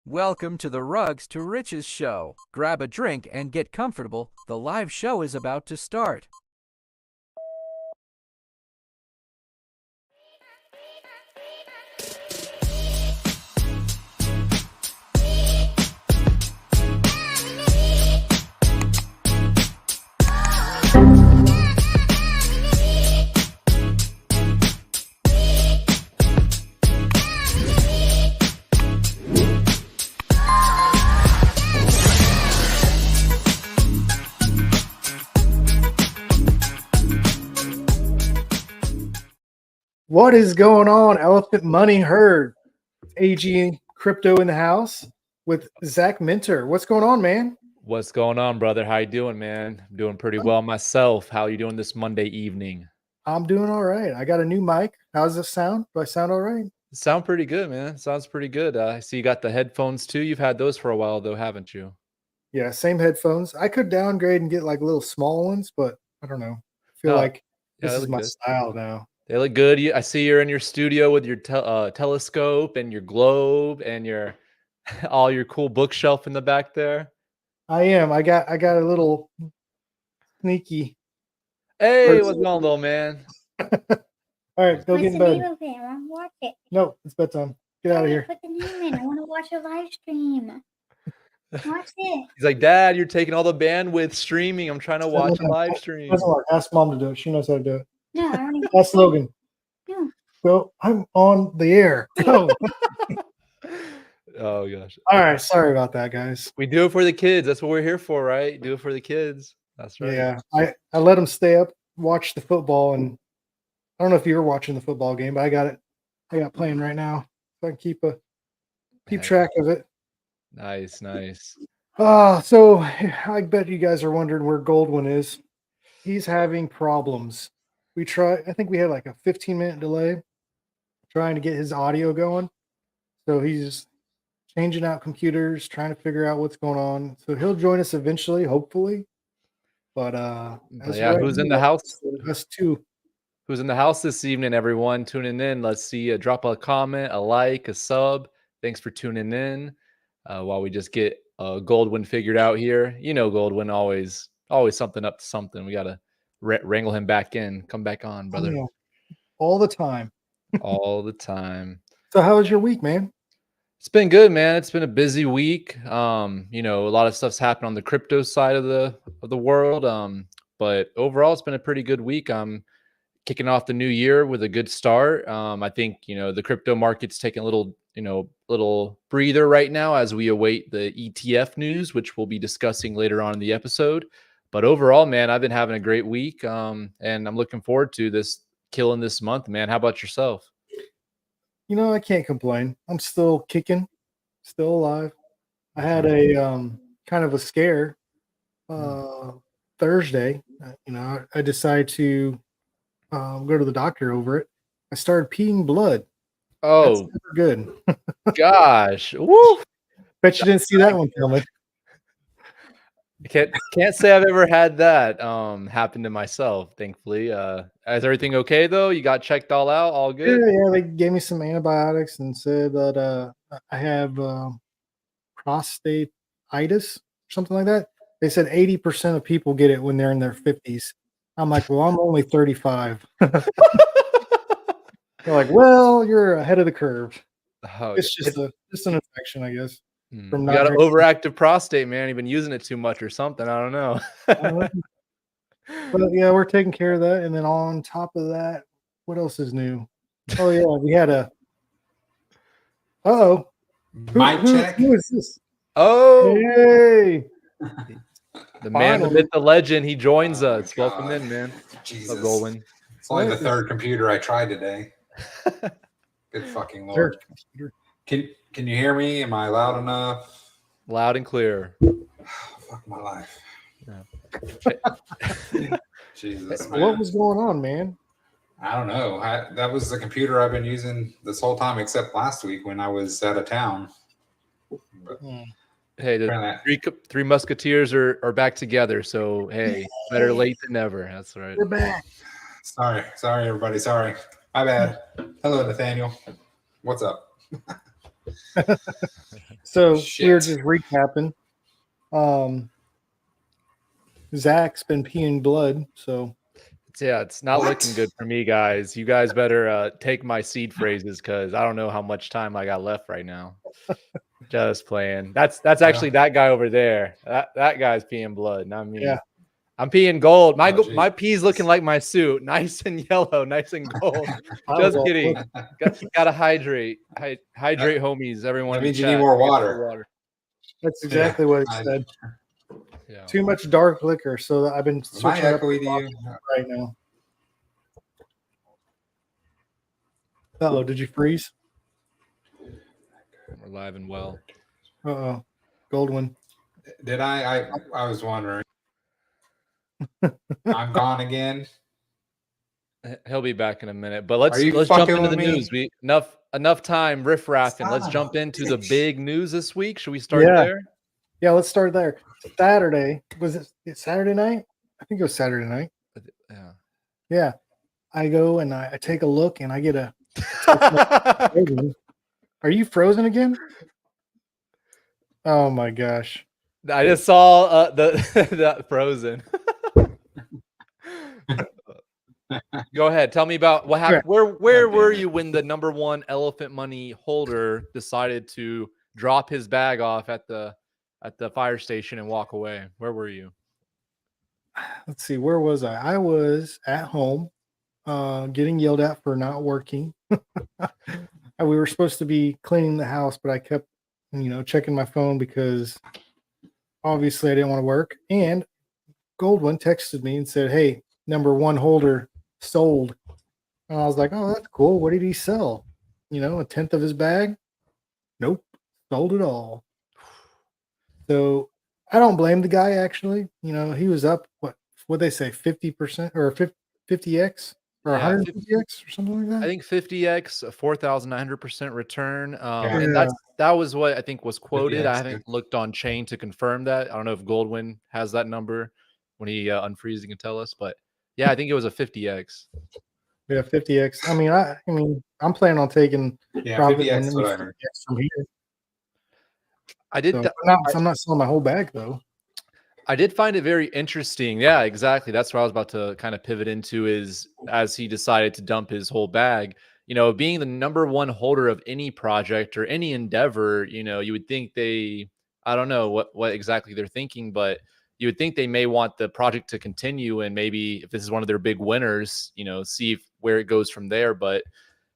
Welcome to the Rugs2Riches show. Grab a drink and get comfortable. The live show is about to start. What is going on, Elephant Money Herd? AG Crypto in the house with Zach Minter. What's going on, man? What's going on, brother? How you doing, man? I'm doing pretty well myself. How you doing this Monday evening? I'm doing all right. I got a new mic. How's this sound? Do I sound all right? Sound pretty good, man. Sounds pretty good. I see you got the headphones too. You've had those for a while, though, haven't you? Yeah, same headphones. I could downgrade and get like little small ones, but I don't know. I feel Oh, like yeah, this they is look my good. style now. They look good. I see you're in your studio with your telescope and your globe and your all your cool bookshelf in the back there. I am. I got a little sneaky. Hey, person. what's going on, little man? All right, go get in bed. What's the name of it? I want to watch it. No, it's bedtime. Get out of here. Put the name in. I want to watch a live stream. Watch it. He's like, Dad, you're taking all the bandwidth streaming. I'm trying to watch a live stream. Doesn't work. Ask Mom to do it. She knows how to do it. No, I don't even. Ask Logan. No. Well, I'm on the air. Go. Oh gosh. All right, sorry about that, guys. We do it for the kids. That's what we're here for, right? Do it for the kids. That's right. Yeah, I let them stay up, watch the football, and I don't know if you were watching the football game, but I got playing right now, so I can keep track of it. Nice. So I bet you guys are wondering where Goldwyn is. He's having problems. I think we had like a 15-minute delay trying to get his audio going. So he's changing out computers, trying to figure out what's going on. So he'll join us eventually, hopefully. But yeah, who's in the house? Us too. Who's in the house this evening, everyone? Tuning in. Let's see. Drop a comment, a like, a sub. Thanks for tuning in. While we just get Goldwyn figured out here. You know, Goldwyn always something up to something. We gotta wrangle him back in. Come back on, brother. Yeah. All the time. All the time. So how was your week, man? It's been good, man. It's been a busy week. A lot of stuff's happened on the crypto side of the world. But overall, it's been a pretty good week. I'm kicking off the new year with a good start. I think the crypto market's taking a little breather right now as we await the ETF news, which we'll be discussing later on in the episode. But overall, man, I've been having a great week. And I'm looking forward to killing this month, man. How about yourself? I can't complain. I'm still kicking, still alive. I had a kind of a scare Thursday. I decided to go to the doctor over it. I started peeing blood. Oh, that's never good. Gosh. Woo. Bet you didn't see that one coming. Can't say I've ever had that happen to myself, thankfully. Is everything okay though? You got checked all out, all good? Yeah, they gave me some antibiotics and said that I have prostatitis or something like that. They said 80% of people get it when they're in their 50s. I'm like, well, I'm only 35. They're like, well, you're ahead of the curve. Oh, it's just an infection, I guess. You got an overactive prostate, man. You've been using it too much or something. I don't know. But yeah, we're taking care of that. And then on top of that, what else is new? Oh yeah, we had a mic check. Who is this? Oh, hey. The man, the myth, the legend. He joins us. God. Welcome in, man. Jesus. Goldwyn. It's only the third computer I tried today. Good fucking Lord. Can you hear me? Am I loud enough? Loud and clear. Fuck my life. Yeah. Jesus, man. What was going on, man? I don't know. That was the computer I've been using this whole time, except last week when I was out of town. But hey, the three musketeers are back together. So hey, better late than never. That's right. We're back. Sorry, everybody. Sorry, my bad. Hello, Nathaniel. What's up? So we were Shit. just recapping. Zach's been peeing blood, so Yeah, it's not What? looking good for me, guys. You guys better take my seed phrases because I don't know how much time I got left right now. Just playing. That's actually that guy over there. That guy's peeing blood, not me. yeah. I'm peeing gold. My Oh, my pee's looking like my suit, nice and yellow, nice and gold. Just Well, kidding. Gotta hydrate, hydrate, homies. Everyone That in the means you chat. need more Get water. that's exactly what he said. Yeah. Too much dark liquor, so I've been Am I switching up echoey to you? right now. Uh-oh, did you freeze? We're live and well. Uh-oh. Goldwyn. Did I was wondering. I'm gone again. He'll be back in a minute, but let's Are you jump fucking into the with me? news. We enough time riff-raffing. Let's Son of jump a into the bitch. big news this week. Should we start Yeah. there? Yeah, let's start there. Saturday. Was it Saturday night? I think it was Saturday night. Yeah. Yeah. I go and I take a look and I get a Are you frozen again? Oh my gosh. I just saw the that frozen. Go ahead. Tell me about what happened. Where were you when the number one elephant money holder decided to drop his bag off at the fire station and walk away? Where were you? Let's see, where was I? I was at home, getting yelled at for not working. We were supposed to be cleaning the house, but I kept, checking my phone because obviously I didn't want to work. And Goldwyn texted me and said, "Hey, number one holder sold." And I was like, "Oh, that's cool. What did he sell? A tenth of his bag?" Nope, sold it all. So I don't blame the guy. Actually, he was up. What they say, 50% or 50x or Yeah, 150x or something like that. I think 50x, a 4,900% return. Yeah. And that was what I think was quoted. 50x, I haven't looked on chain to confirm that. I don't know if Goldwyn has that number. When he unfreezes, he can tell us. But yeah, I think it was a 50x. Yeah, 50x. I mean, I'm planning on taking profit 50x is what I heard. from here. I did. So I'm not selling my whole bag though. I did find it very interesting. Yeah, exactly. That's what I was about to kind of pivot into is as he decided to dump his whole bag, being the number one holder of any project or any endeavor, you would think I don't know what exactly they're thinking, but you would think they may want the project to continue and maybe if this is one of their big winners, see where it goes from there. But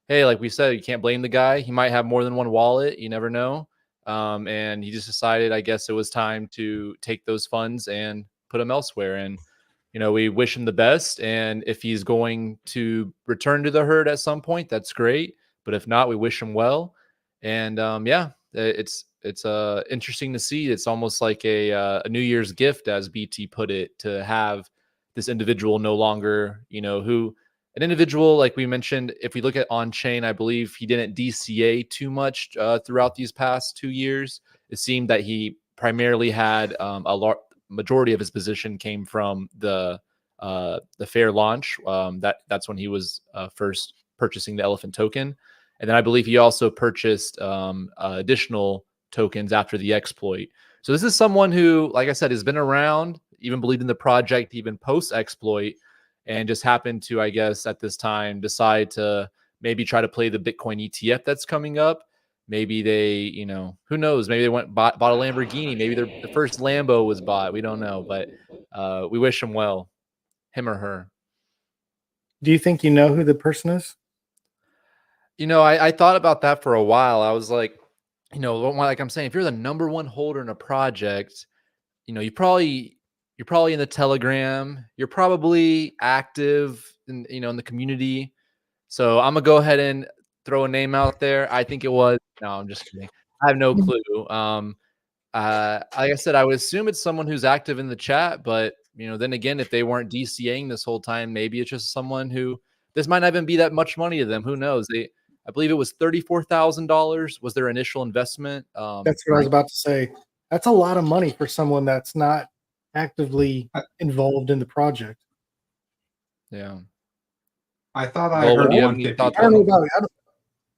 hey, like we said, you can't blame the guy. He might have more than one wallet. You never know. And he just decided, I guess it was time to take those funds and put them elsewhere. And, we wish him the best. And if he's going to return to the herd at some point, that's great. But if not, we wish him well. And yeah, it's interesting to see. It's almost like a New Year's gift, as BT put it, to have this individual no longer, who an individual, like we mentioned, if we look at on chain, I believe he didn't DCA too much throughout these past 2 years. It seemed that he primarily had a majority of his position came from the fair launch. That's when he was first purchasing the elephant token. And then I believe he also purchased additional tokens after the exploit. So this is someone who, like I said, has been around, even believed in the project, even post exploit, and just happened to, I guess, at this time decide to maybe try to play the Bitcoin ETF that's coming up. Maybe they, who knows? Maybe they bought a Lamborghini. Maybe the first Lambo was bought. We don't know, but we wish him well, him or her. Do you think you know who the person is? I thought about that for a while. I was like, like I'm saying, if you're the number one holder in a project, you're probably in the Telegram. You're probably active in the community. So I'm gonna go ahead and throw a name out there. I think it was. No, I'm just kidding. I have no clue. Like I said, I would assume it's someone who's active in the chat, but then again, if they weren't DCAing this whole time, maybe it's just someone who this might not even be that much money to them. Who knows? I believe it was $34,000 was their initial investment. That's what I was about to say. That's a lot of money for someone that's not actively involved in the project. Yeah. I thought I heard do you have 150. I don't know about it.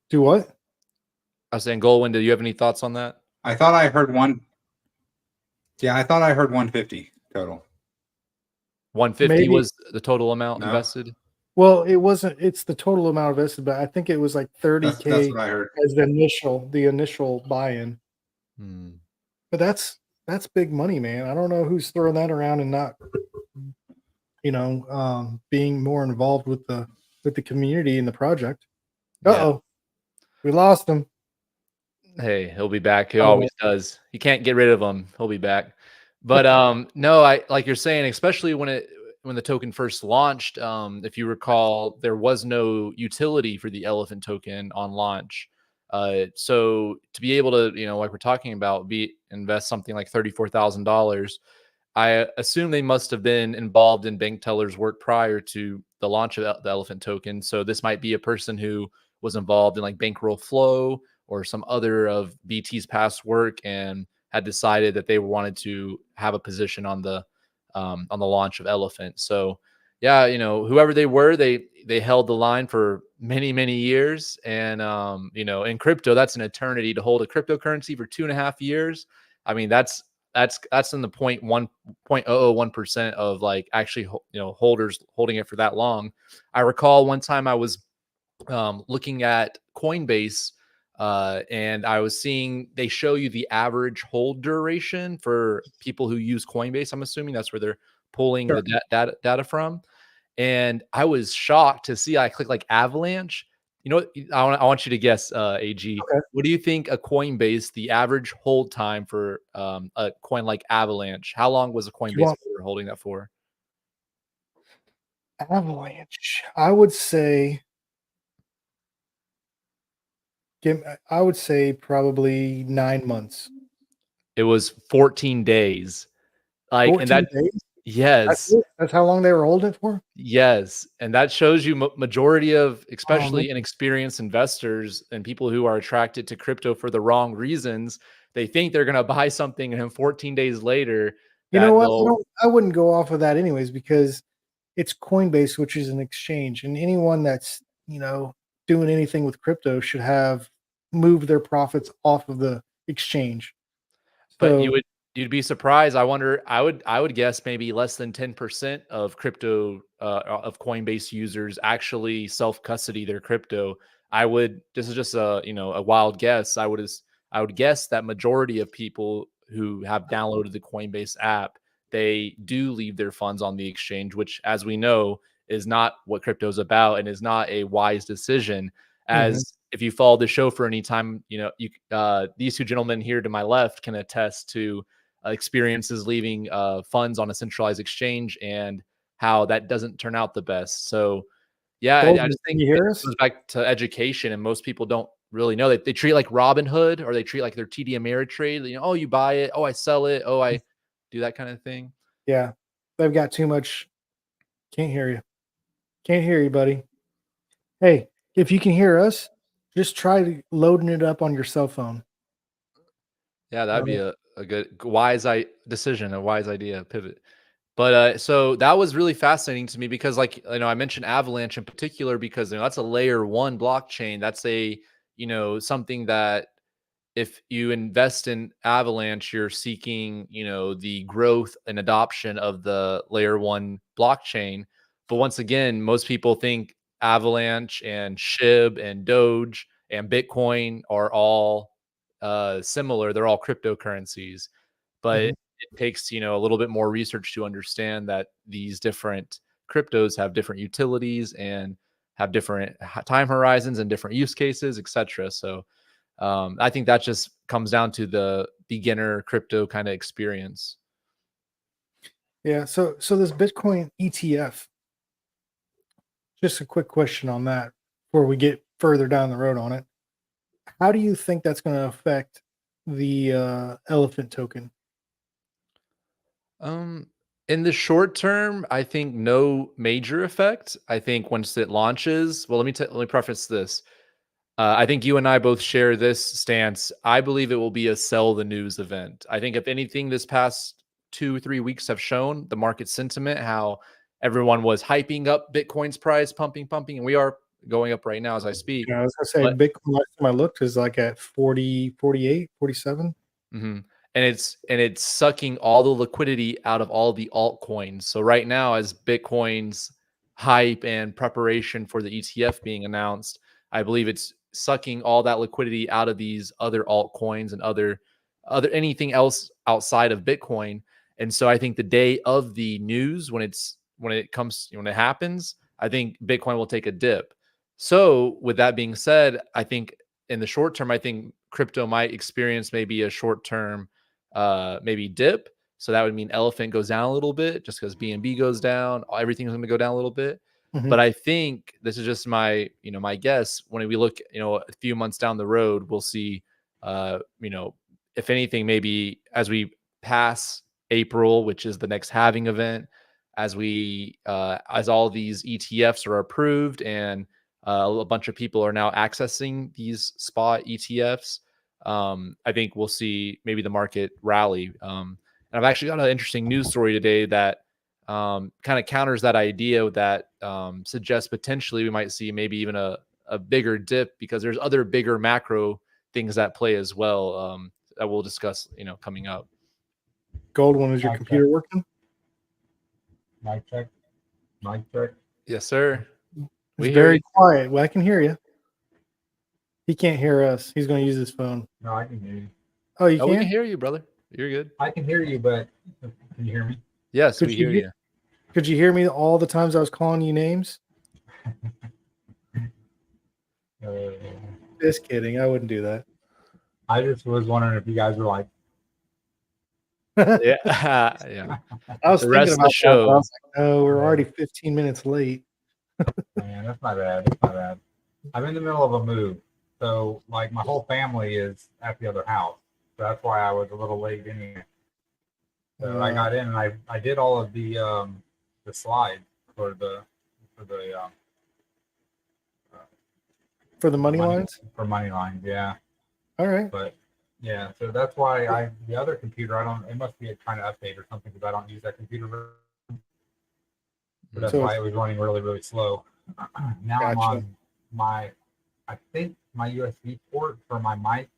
Do what? I was saying, Goldwyn, do you have any thoughts on that? I thought I heard one. Yeah, I thought I heard 150 total. 150 Maybe. was the total amount No. invested. Well, it wasn't. It's the total amount invested, but I think it was like That's 30K what I heard. as the initial buy-in. Hmm. But that's big money, man. I don't know who's throwing that around and not, being more involved with the community and the project. Uh-oh, we lost him. Hey, he'll be back. He Oh, always does. You can't get rid of him. He'll be back. But no, I like you're saying, especially when the token first launched, if you recall, there was no utility for the elephant token on launch. So to be able to, like we're talking about, invest something like $34,000, I assume they must have been involved in bank tellers' work prior to the launch of the elephant token. So this might be a person who was involved in like bankroll flow or some other of BT's past work and had decided that they wanted to have a position on the launch of Elephant. So yeah, whoever they were, they held the line for many years. And in crypto, that's an eternity to hold a cryptocurrency for 2.5 years. I mean, that's in the 0.1% of like actually holders holding it for that long. I recall one time I was looking at Coinbase, and I was seeing they show you the average hold duration for people who use Coinbase. I'm assuming that's where they're pulling Sure. the data from. And I was shocked to see I click like Avalanche. You know what? I want you to guess, AG. Okay. What do you think a Coinbase, the average hold time for a coin like Avalanche? How long was a Coinbase holder holding that for? Avalanche. I would say probably 9 months. It was 14 days. Like, and 14 that, days? yes. That's how long they were holding it for? Yes, and that shows you majority of Man. especially inexperienced investors and people who are attracted to crypto for the wrong reasons. They think they're gonna buy something, and then 14 days later, You know that what? they'll I wouldn't go off of that anyways because it's Coinbase, which is an exchange, and anyone that's, doing anything with crypto should have moved their profits off of the exchange. But So, you'd be surprised. I would guess maybe less than 10% of crypto of Coinbase users actually self custody their crypto. This is just a wild guess. I would guess that majority of people who have downloaded the Coinbase app, they do leave their funds on the exchange, which, as we know, is not what crypto is about and is not a wise decision. mhm, As if you follow the show for any time, these two gentlemen here to my left can attest to experiences leaving funds on a centralized exchange and how that doesn't turn out the best. So, yeah, I Golden, just can think you it hear us? goes back to education, and most people don't really know that they treat it like Robinhood or they treat like their TD Ameritrade. Oh, you buy it. Oh, I sell it. Oh, I do that kind of thing. Yeah. They've got too much. Can't hear you. Can't hear you, buddy. Hey, if you can hear us, just try loading it up on your cell phone. Yeah, that'd be a good wise decision, a wise idea, pivot. But so that was really fascinating to me because, like, I mentioned Avalanche in particular because that's a layer one blockchain. That's something that if you invest in Avalanche, you're seeking, the growth and adoption of the layer one blockchain. But once again, most people think Avalanche and SHIB and Doge and Bitcoin are all similar. They're all cryptocurrencies, but Mhm. it takes, a little bit more research to understand that these different cryptos have different utilities and have different time horizons and different use cases, etc. So I think that just comes down to the beginner crypto kind of experience. Yeah. So this Bitcoin ETF, just a quick question on that before we get further down the road on it. How do you think that's going to affect the elephant token? Um, in the short term, I think no major effect. I think once it launches, well, let me preface this. I think you and I both share this stance. I believe it will be a sell the news event. I think if anything, this past 2 3 weeks have shown the market sentiment, how everyone was hyping up Bitcoin's price, pumping, and we are going up right now as I speak. Yeah, I was gonna say Bitcoin last time I looked is like at 40, 48, 47. Mm-hmm. And it's sucking all the liquidity out of all the altcoins. So right now, as Bitcoin's hype and preparation for the ETF being announced, I believe it's sucking all that liquidity out of these other altcoins and other anything else outside of Bitcoin. And so I think the day of the news, when it happens, I think Bitcoin will take a dip. So with that being said, I think in the short term, I think crypto might experience maybe a short term maybe dip. So that would mean elephant goes down a little bit just because BNB goes down. Everything's going to go down a little bit. Mhm. But I think this is just my guess. When we look, a few months down the road, we'll see, if anything, maybe as we pass April, which is the next halving event, as all these ETFs are approved and a bunch of people are now accessing these spot ETFs. I think we'll see maybe the market rally. And I've actually got an interesting news story today that kind of counters that idea that suggests potentially we might see maybe even a bigger dip because there's other bigger macro things at play as well that we'll discuss, coming up. Goldwyn, is your Mic computer check. working? Mic check. Mic check. Yes, sir. It's We hear very you. quiet. Well, I can hear you. He can't hear us. He's going to use his phone. No, I can hear you. Oh, you Oh, we can? can hear you, brother. You're good. I can hear you, but can you hear me? Yes, Could we you hear hear- you. Could you hear me all the times I was calling you names? Just kidding. I wouldn't do that. I just was wondering if you guys were like, Yeah. Yeah. I was The thinking rest of about the show. that, but I was like, no, we're Yeah. already 15 minutes late. man, that's not bad. That's not bad. I'm in the middle of a move. So, like, my whole family is at the other house. So that's why I was a little late anyway. So I got in and I did all of the slides for the For the money lines? for money lines, yeah. All right. But yeah, so that's why the other computer it must be trying to update or something because I don't use that computer. But that's So- why it was running really, really slow. Now I'm Gotcha. on I think my USB port for my mic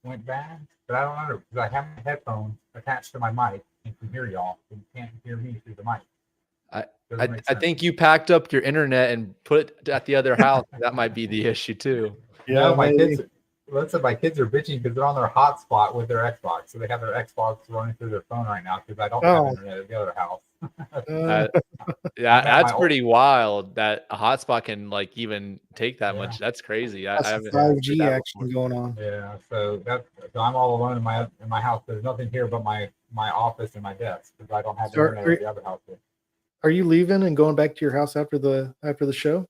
went bad, but I don't know because I have my headphones attached to my mic and can hear y'all, but you can't hear me through the mic. Doesn't make I sense. think you packed up your internet and put it at the other house. That might be the issue too. Yeah, no, my maybe. kids. Let's say my kids are bitching because they're on their hotspot with their Xbox, so they have their Xbox running through their phone right now because I don't Oh. have internet at the other house. Yeah, I'm at that's my pretty wild that a hotspot can like even take that Yeah. much. That's crazy. I That's haven't the heard 5G that action before. going on. Yeah, so I'm all alone in my house. There's nothing here but my office and my desk because I don't have So internet at the other house. Are you leaving and going back to your house after the show?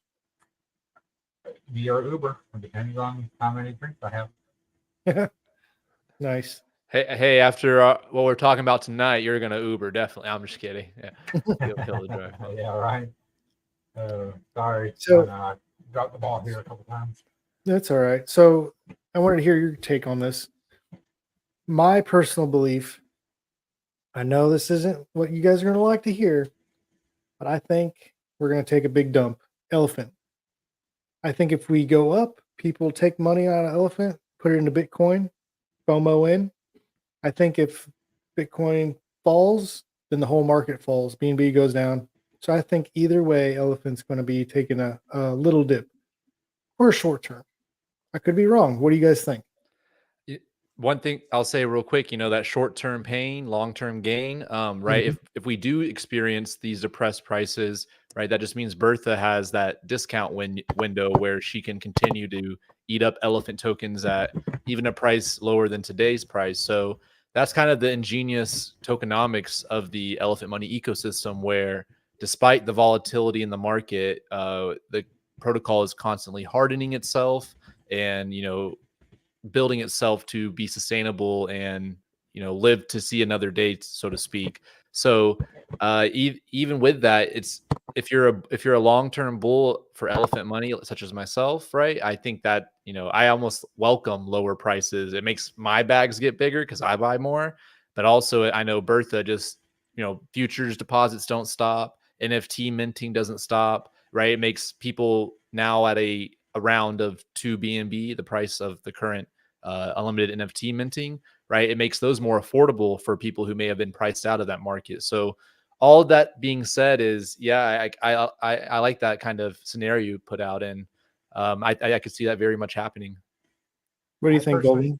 Via Uber, depending on how many drinks I have. Nice. Hey, after what we're talking about tonight, you're gonna Uber definitely. I'm just kidding. Yeah, he'll drive. Yeah, right. Sorry. So- I dropped the ball here a couple times. That's all right. So I wanted to hear your take on this. My personal belief, I know this isn't what you guys are going to like to hear, but I think we're going to take a big dump. Elephant. I think if we go up, people take money out of elephant, put it into Bitcoin, FOMO in. I think if Bitcoin falls, then the whole market falls. BNB goes down. So I think either way, elephant's going to be taking a little dip for a short term. I could be wrong. What do you guys think? One thing I'll say real quick, that short-term pain, long-term gain, right? Mhm. If we do experience these depressed prices, right, that just means Bertha has that discount window where she can continue to eat up elephant tokens at even a price lower than today's price. So that's kind of the ingenious tokenomics of the elephant money ecosystem, where despite the volatility in the market, the protocol is constantly hardening itself and, building itself to be sustainable and live to see another day, so to speak. So even with that, it's if you're a long-term bull for elephant money such as myself, right, I think that I almost welcome lower prices. It makes my bags get bigger because I buy more, but also I know Bertha just futures deposits don't stop, NFT minting doesn't stop, right? It makes people now at a round of 2 BNB, the price of the current unlimited NFT minting, right? It makes those more affordable for people who may have been priced out of that market. So all of that being said is, yeah, I like that kind of scenario you put out, and I could see that very much happening. What do you think, Golden?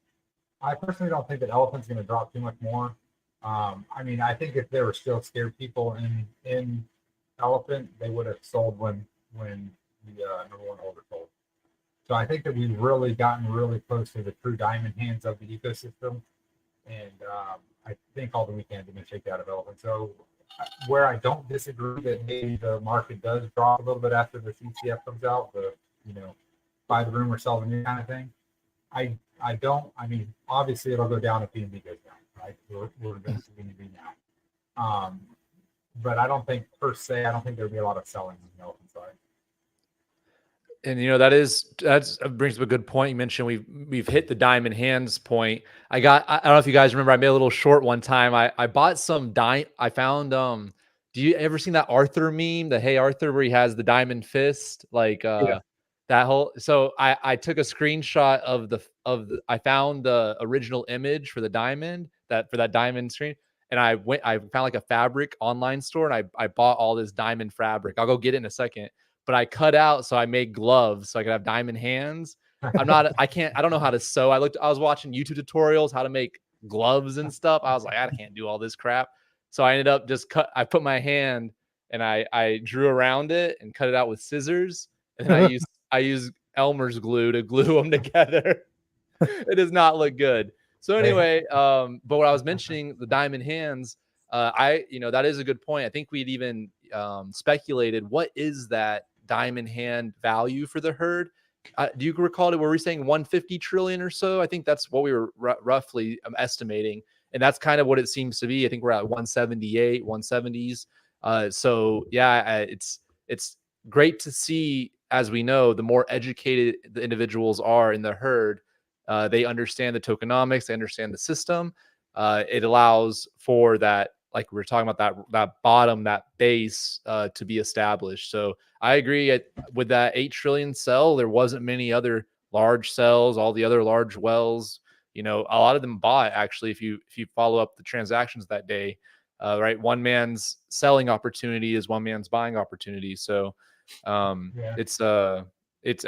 I personally don't think that elephant's going to drop too much more. I mean, I think if there were still scared people in elephant, they would have sold when the number one holder sold. So I think that we've really gotten really close to the true diamond hands of the ecosystem, and I think all the weekends have been shaken out of elephant. So where I don't disagree that maybe the market does drop a little bit after the CCF comes out, the buy the rumor, sell the new kind of thing. I don't. I mean, obviously it'll go down if BNB goes down, right? We're going to BNB now. But I don't think per se. I don't think there'll be a lot of selling on the elephant side. And that brings up a good point. You mentioned we've hit the diamond hands point. I don't know if you guys remember, I made a little short one time. I bought some I found do you ever seen that Arthur meme, the Hey Arthur, where he has the diamond fist? Like Yeah. that whole, so I took a screenshot of I found the original image for the diamond, for that diamond screen. And I found like a fabric online store, and I bought all this diamond fabric. I'll go get it in a second. But I cut out, so I made gloves so I could have diamond hands. I don't know how to sew. I was watching YouTube tutorials, how to make gloves and stuff. I was like, I can't do all this crap. So I ended up I put my hand and I drew around it and cut it out with scissors. And then I used Elmer's glue to glue them together. It does not look good. So anyway, but what I was mentioning, the diamond hands, that is a good point. I think we'd even speculated, what is that diamond hand value for the herd? Do you recall it? Were we saying 150 trillion or so? I think that's what we were roughly estimating. And that's kind of what it seems to be. I think we're at 178, 170s. So yeah, it's great to see. As we know, the more educated the individuals are in the herd, they understand the tokenomics, they understand the system. It allows for that, like we were talking about, that bottom, that base to be established. So I agree with that 8 trillion sell. There wasn't many other large sells. All the other large wells, a lot of them bought, actually, if you follow up the transactions that day, right? One man's selling opportunity is one man's buying opportunity. So I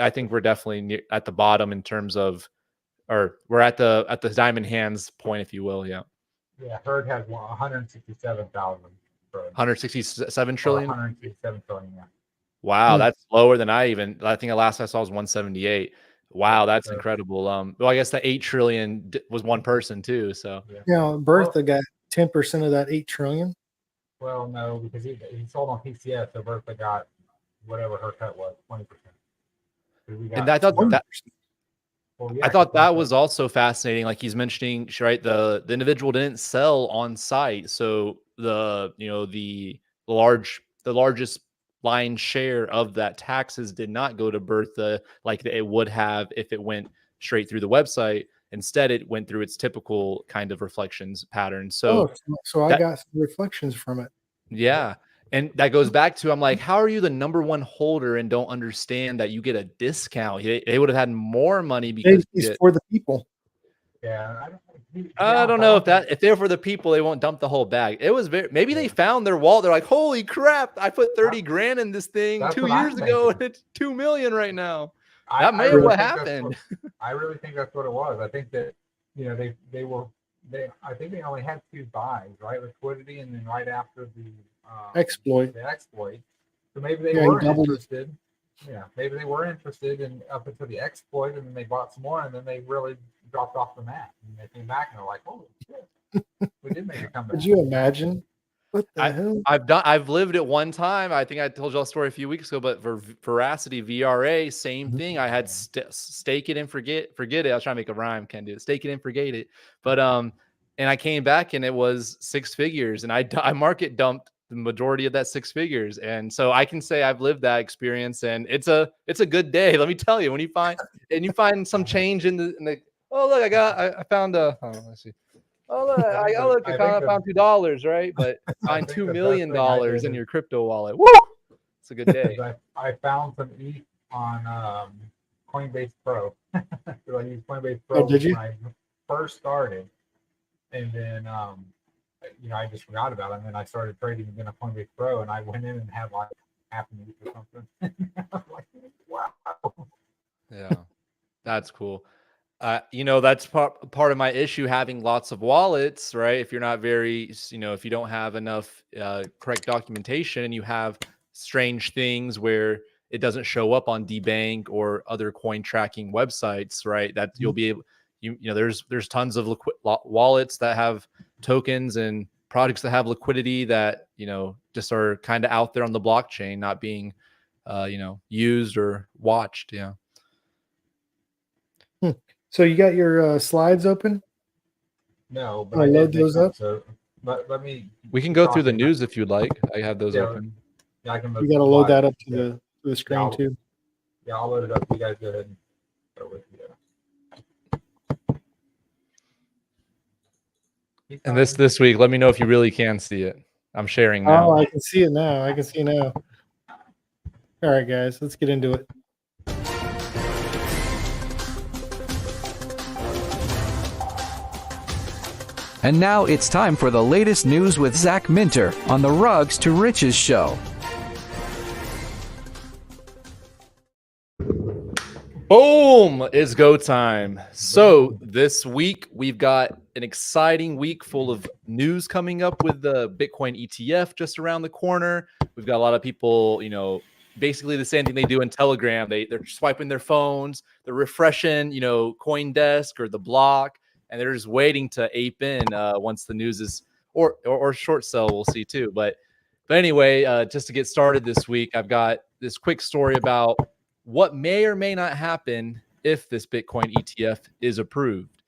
think we're definitely at the bottom in terms of, or we're at the diamond hands point, if you will. Yeah. Yeah, herd has 167,000. 167 trillion. 167 trillion. Yeah. Wow, that's lower than I think the last I saw was 178. Wow, that's incredible. Well, I guess the 8 trillion was one person too. So Bertha got 10% of that 8 trillion. Well, no, because he sold on PCS, so Bertha got whatever her cut was, 20%. And I thought that. I thought that was also fascinating. Like he's mentioning, right? The individual didn't sell on site, so the largest line share of that taxes did not go to Bertha like it would have if it went straight through the website. Instead, it went through its typical kind of reflections pattern. So I got some reflections from it. Yeah. And that goes back to, I'm like, how are you the number one holder and don't understand that you get a discount? They would have had more money because it's for the people. Yeah. I don't know if they're for the people, they won't dump the whole bag. It was maybe they found their wallet. They're like, holy crap, I put 30 grand in this thing 2 years ago and it's 2 million right now. That may have what happened. I really think that's what it was. I think that, I think they only had 2 buys, right? Liquidity, and then right after the exploit. So maybe they were interested. Yeah, maybe they were interested in up until the exploit, and then they bought some more, and then they really dropped off the map. And they came back and they're like, "Holy shit, we did make a comeback." Could you imagine? What the hell? I've lived it one time. I think I told you a story a few weeks ago, but for Veracity VRA, same thing. I had stake it and forget it. I was trying to make a rhyme, can't do it. Stake it and forget it. But and I came back and it was 6 figures, and I market dumped the majority of that 6 figures. And so I can say I've lived that experience, and it's a good day. Let me tell you, when you find some change in the oh look, I found let's see. Oh look, I found $2, right? But find $2 million in your crypto wallet. Woo! It's a good day. I found some ETH on Coinbase Pro. So I used Coinbase Oh, Pro did you? when I first started, and then I just forgot about it. And then I started trading again on Coinbase Pro, and I went in and had like half an ETH or something. I was like, wow. Yeah, that's cool. That's part of my issue having lots of wallets, right? If you're not if you don't have enough correct documentation and you have strange things where it doesn't show up on DBank or other coin tracking websites, right? That you'll be able, there's tons of wallets that have tokens and projects that have liquidity that, just are kind of out there on the blockchain, not being, used or watched. Yeah. So you got your slides open? No, but I'll I load did make those one. up. So let me We can keep go through the talking. news if you'd like. I have those Yeah, open. Yeah, I can You got to load that up to Yeah. the screen too. Yeah, I'll load it up. You guys go ahead and go with you. And this week, let me know if you really can see it. I'm sharing now. Oh, I can see it now. I can see it now. All right, guys, let's get into it. And now it's time for the latest news with Zach Minter on the Rugs to Riches show. Boom! It's go time. So this week, we've got an exciting week full of news coming up with the Bitcoin ETF just around the corner. We've got a lot of people, basically the same thing they do in Telegram. They're swiping their phones, they're refreshing, CoinDesk or the block, and they're just waiting to ape in once the news is or short sell. We'll see too. But anyway, just to get started this week, I've got this quick story about what may or may not happen if this Bitcoin ETF is approved.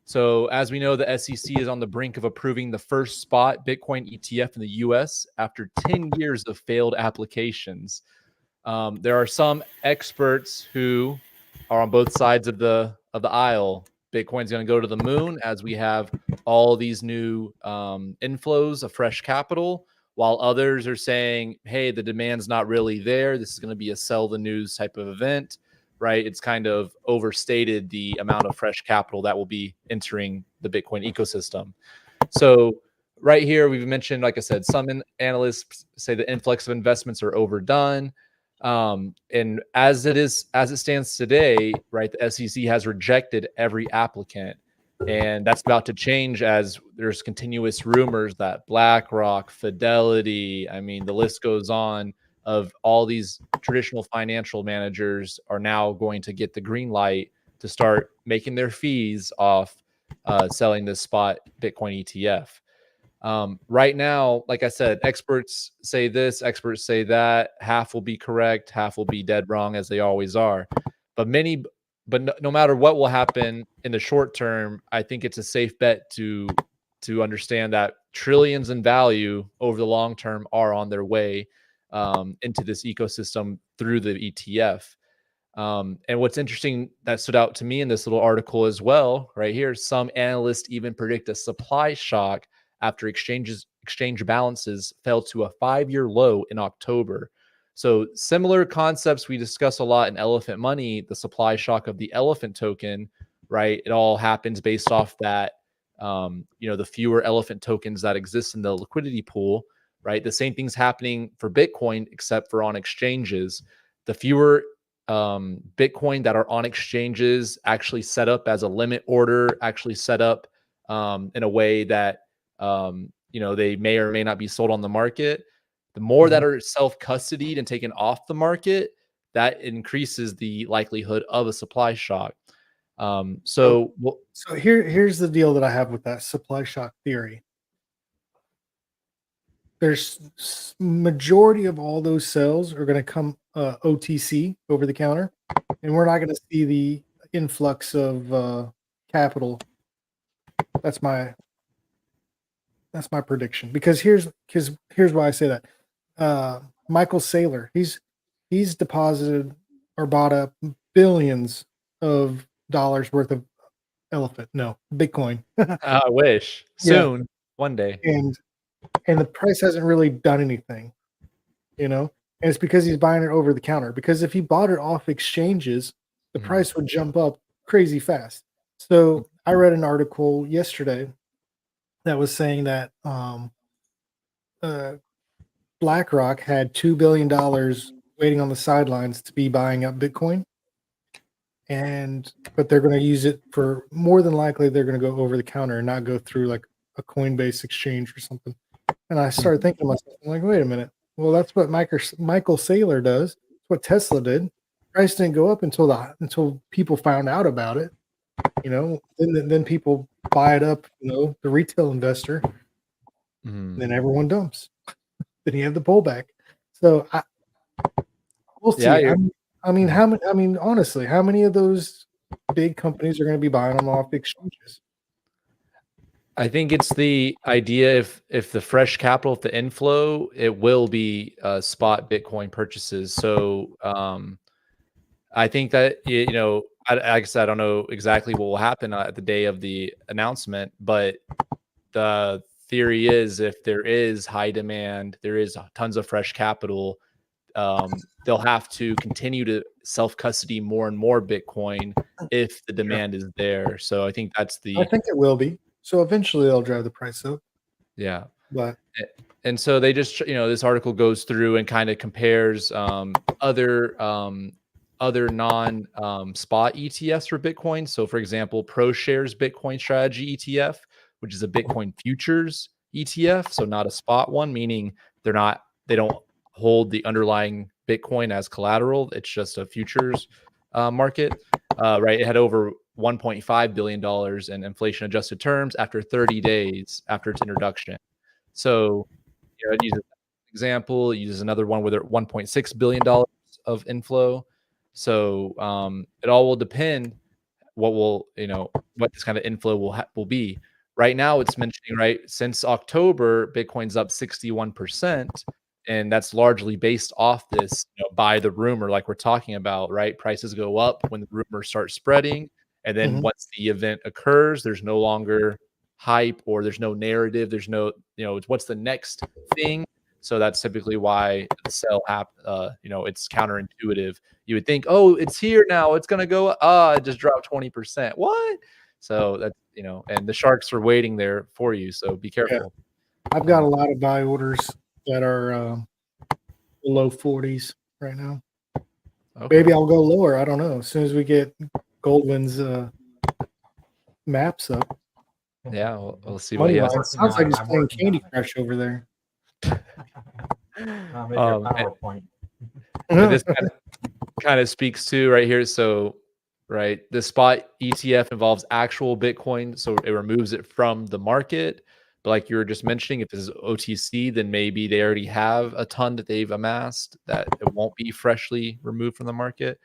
So, as we know, the SEC is on the brink of approving the first spot Bitcoin ETF in the US after 10 years of failed applications. There are some experts who are on both sides of the aisle. Bitcoin's going to go to the moon as we have all these new inflows of fresh capital, while others are saying, hey, the demand's not really there. This is going to be a sell the news type of event, right? It's kind of overstated the amount of fresh capital that will be entering the Bitcoin ecosystem. So right here, we've mentioned, like I said, some analysts say the influx of investments are overdone. And as it stands today, right, the SEC has rejected every applicant. And that's about to change as there's continuous rumors that BlackRock, Fidelity, I mean, the list goes on, of all these traditional financial managers are now going to get the green light to start making their fees off selling this spot Bitcoin ETF. Right now, like I said, experts say this, experts say that. Half will be correct, half will be dead wrong, as they always are. But no matter what will happen in the short term, I think it's a safe bet to understand that trillions in value over the long term are on their way into this ecosystem through the ETF. And what's interesting that stood out to me in this little article as well, right here, some analysts even predict a supply shock after exchange balances fell to a 5-year low in October. So similar concepts we discuss a lot in Elephant Money, the supply shock of the elephant token, right? It all happens based off that, the fewer elephant tokens that exist in the liquidity pool, right? The same thing's happening for Bitcoin, except for on exchanges. The fewer Bitcoin that are on exchanges actually set up as a limit order, actually set up in a way that they may or may not be sold on the market. The more that are self-custodied and taken off the market, that increases the likelihood of a supply shock. So Here's the deal that I have with that supply shock theory. There's majority of all those sales are going to come OTC, over the counter, and we're not going to see the influx of capital. That's my prediction. Because here's why I say that. Michael Saylor, he's deposited or bought up billions of dollars worth of Bitcoin. I wish soon, one day. And the price hasn't really done anything, And it's because he's buying it over the counter. Because if he bought it off exchanges, the Mhm. price would jump up crazy fast. So I read an article yesterday that was saying that BlackRock had $2 billion waiting on the sidelines to be buying up Bitcoin. But they're going to use it for, more than likely, they're going to go over the counter and not go through like a Coinbase exchange or something. And I started thinking to myself, I'm like, wait a minute. Well, that's what Michael Saylor does. That's what Tesla did. Price didn't go up until people found out about it. Then people buy it up. The retail investor. Mhm. Then everyone dumps. Then you have the pullback. So we'll see. Yeah, Honestly, how many of those big companies are going to be buying them off exchanges? I think it's the idea if the fresh capital, if the inflow, it will be spot Bitcoin purchases. So I think that I guess I don't know exactly what will happen at the day of the announcement, but the theory is if there is high demand, there is tons of fresh capital, they'll have to continue to self-custody more and more Bitcoin if the demand is there. So I think that's I think it will be. So eventually they'll drive the price up. yeah. But And so they just, this article goes through and kind of compares other non spot ETFs for Bitcoin. So, for example, ProShares Bitcoin Strategy ETF, which is a Bitcoin futures ETF, so not a spot one, meaning they don't hold the underlying Bitcoin as collateral. It's just a futures market, right? It had over $1.5 billion in inflation adjusted terms after 30 days after its introduction. So, it uses an example, it uses another one with $1.6 billion of inflow. So it all will depend what this kind of inflow will be. Right now, it's mentioning, right, since October, Bitcoin's up 61%. And that's largely based off this, by the rumor, like we're talking about, right? Prices go up when the rumor starts spreading. And then once the event occurs, there's no longer hype or there's no narrative. There's no, it's what's the next thing. So that's typically why the sell it's counterintuitive. You would think, oh, it's here now. It's going to go. It just dropped 20%. What? So that's, and the sharks are waiting there for you. So be careful. I've got a lot of buy orders that are below 40s right now. Okay. Maybe I'll go lower. I don't know. As soon as we get Goldwyn's maps up. Yeah, we'll see Money what he has. line. Sounds like he's playing Candy Crush over there. I'll make your PowerPoint. And this kind of speaks to right here. So, right, the spot ETF involves actual Bitcoin, so it removes it from the market. But like you were just mentioning, if it's OTC, then maybe they already have a ton that they've amassed that it won't be freshly removed from the market.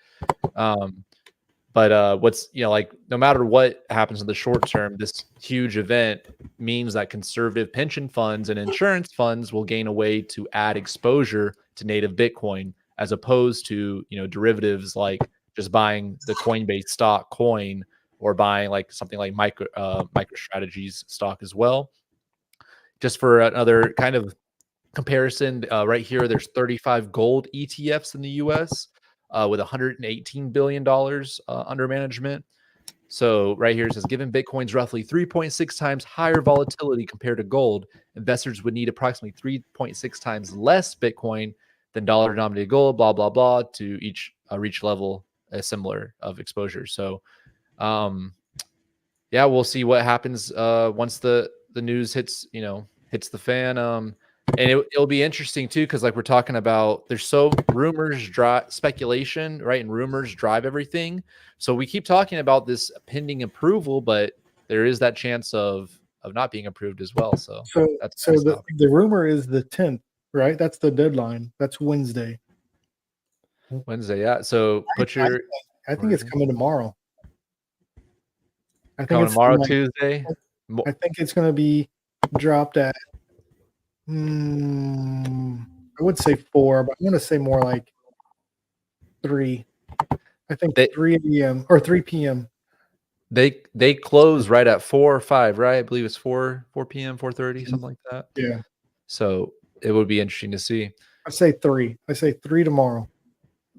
But what's, like, no matter what happens in the short term, this huge event means that conservative pension funds and insurance funds will gain a way to add exposure to native Bitcoin, as opposed to, derivatives like just buying the Coinbase stock coin or buying like something like MicroStrategy's stock as well. Just for another kind of comparison, right here, there's 35 gold ETFs in the US with $118 billion under management. So right here it says, given Bitcoin's roughly 3.6 times higher volatility compared to gold, investors would need approximately 3.6 times less Bitcoin than dollar-denominated gold, blah, blah, blah, to each reach level similar of exposure. So, yeah, we'll see what happens once the news hits the fan. And it'll be interesting too, because like we're talking about, there's rumors drive speculation, right? And rumors drive everything. So we keep talking about this pending approval, but there is that chance of not being approved as well. So that's the rumor is the 10th, right? That's the deadline. That's Wednesday. Wednesday, yeah. So I think it's coming tomorrow. I think it's tomorrow, Tuesday. I think it's going to be dropped at I would say 4, but I'm going to say more like 3. I think 3 a.m. or 3 p.m. They close right at 4 or 5, right? I believe it's 4 p.m., 4:30, something like that. Yeah. So it would be interesting to see. I say 3. I say 3 tomorrow.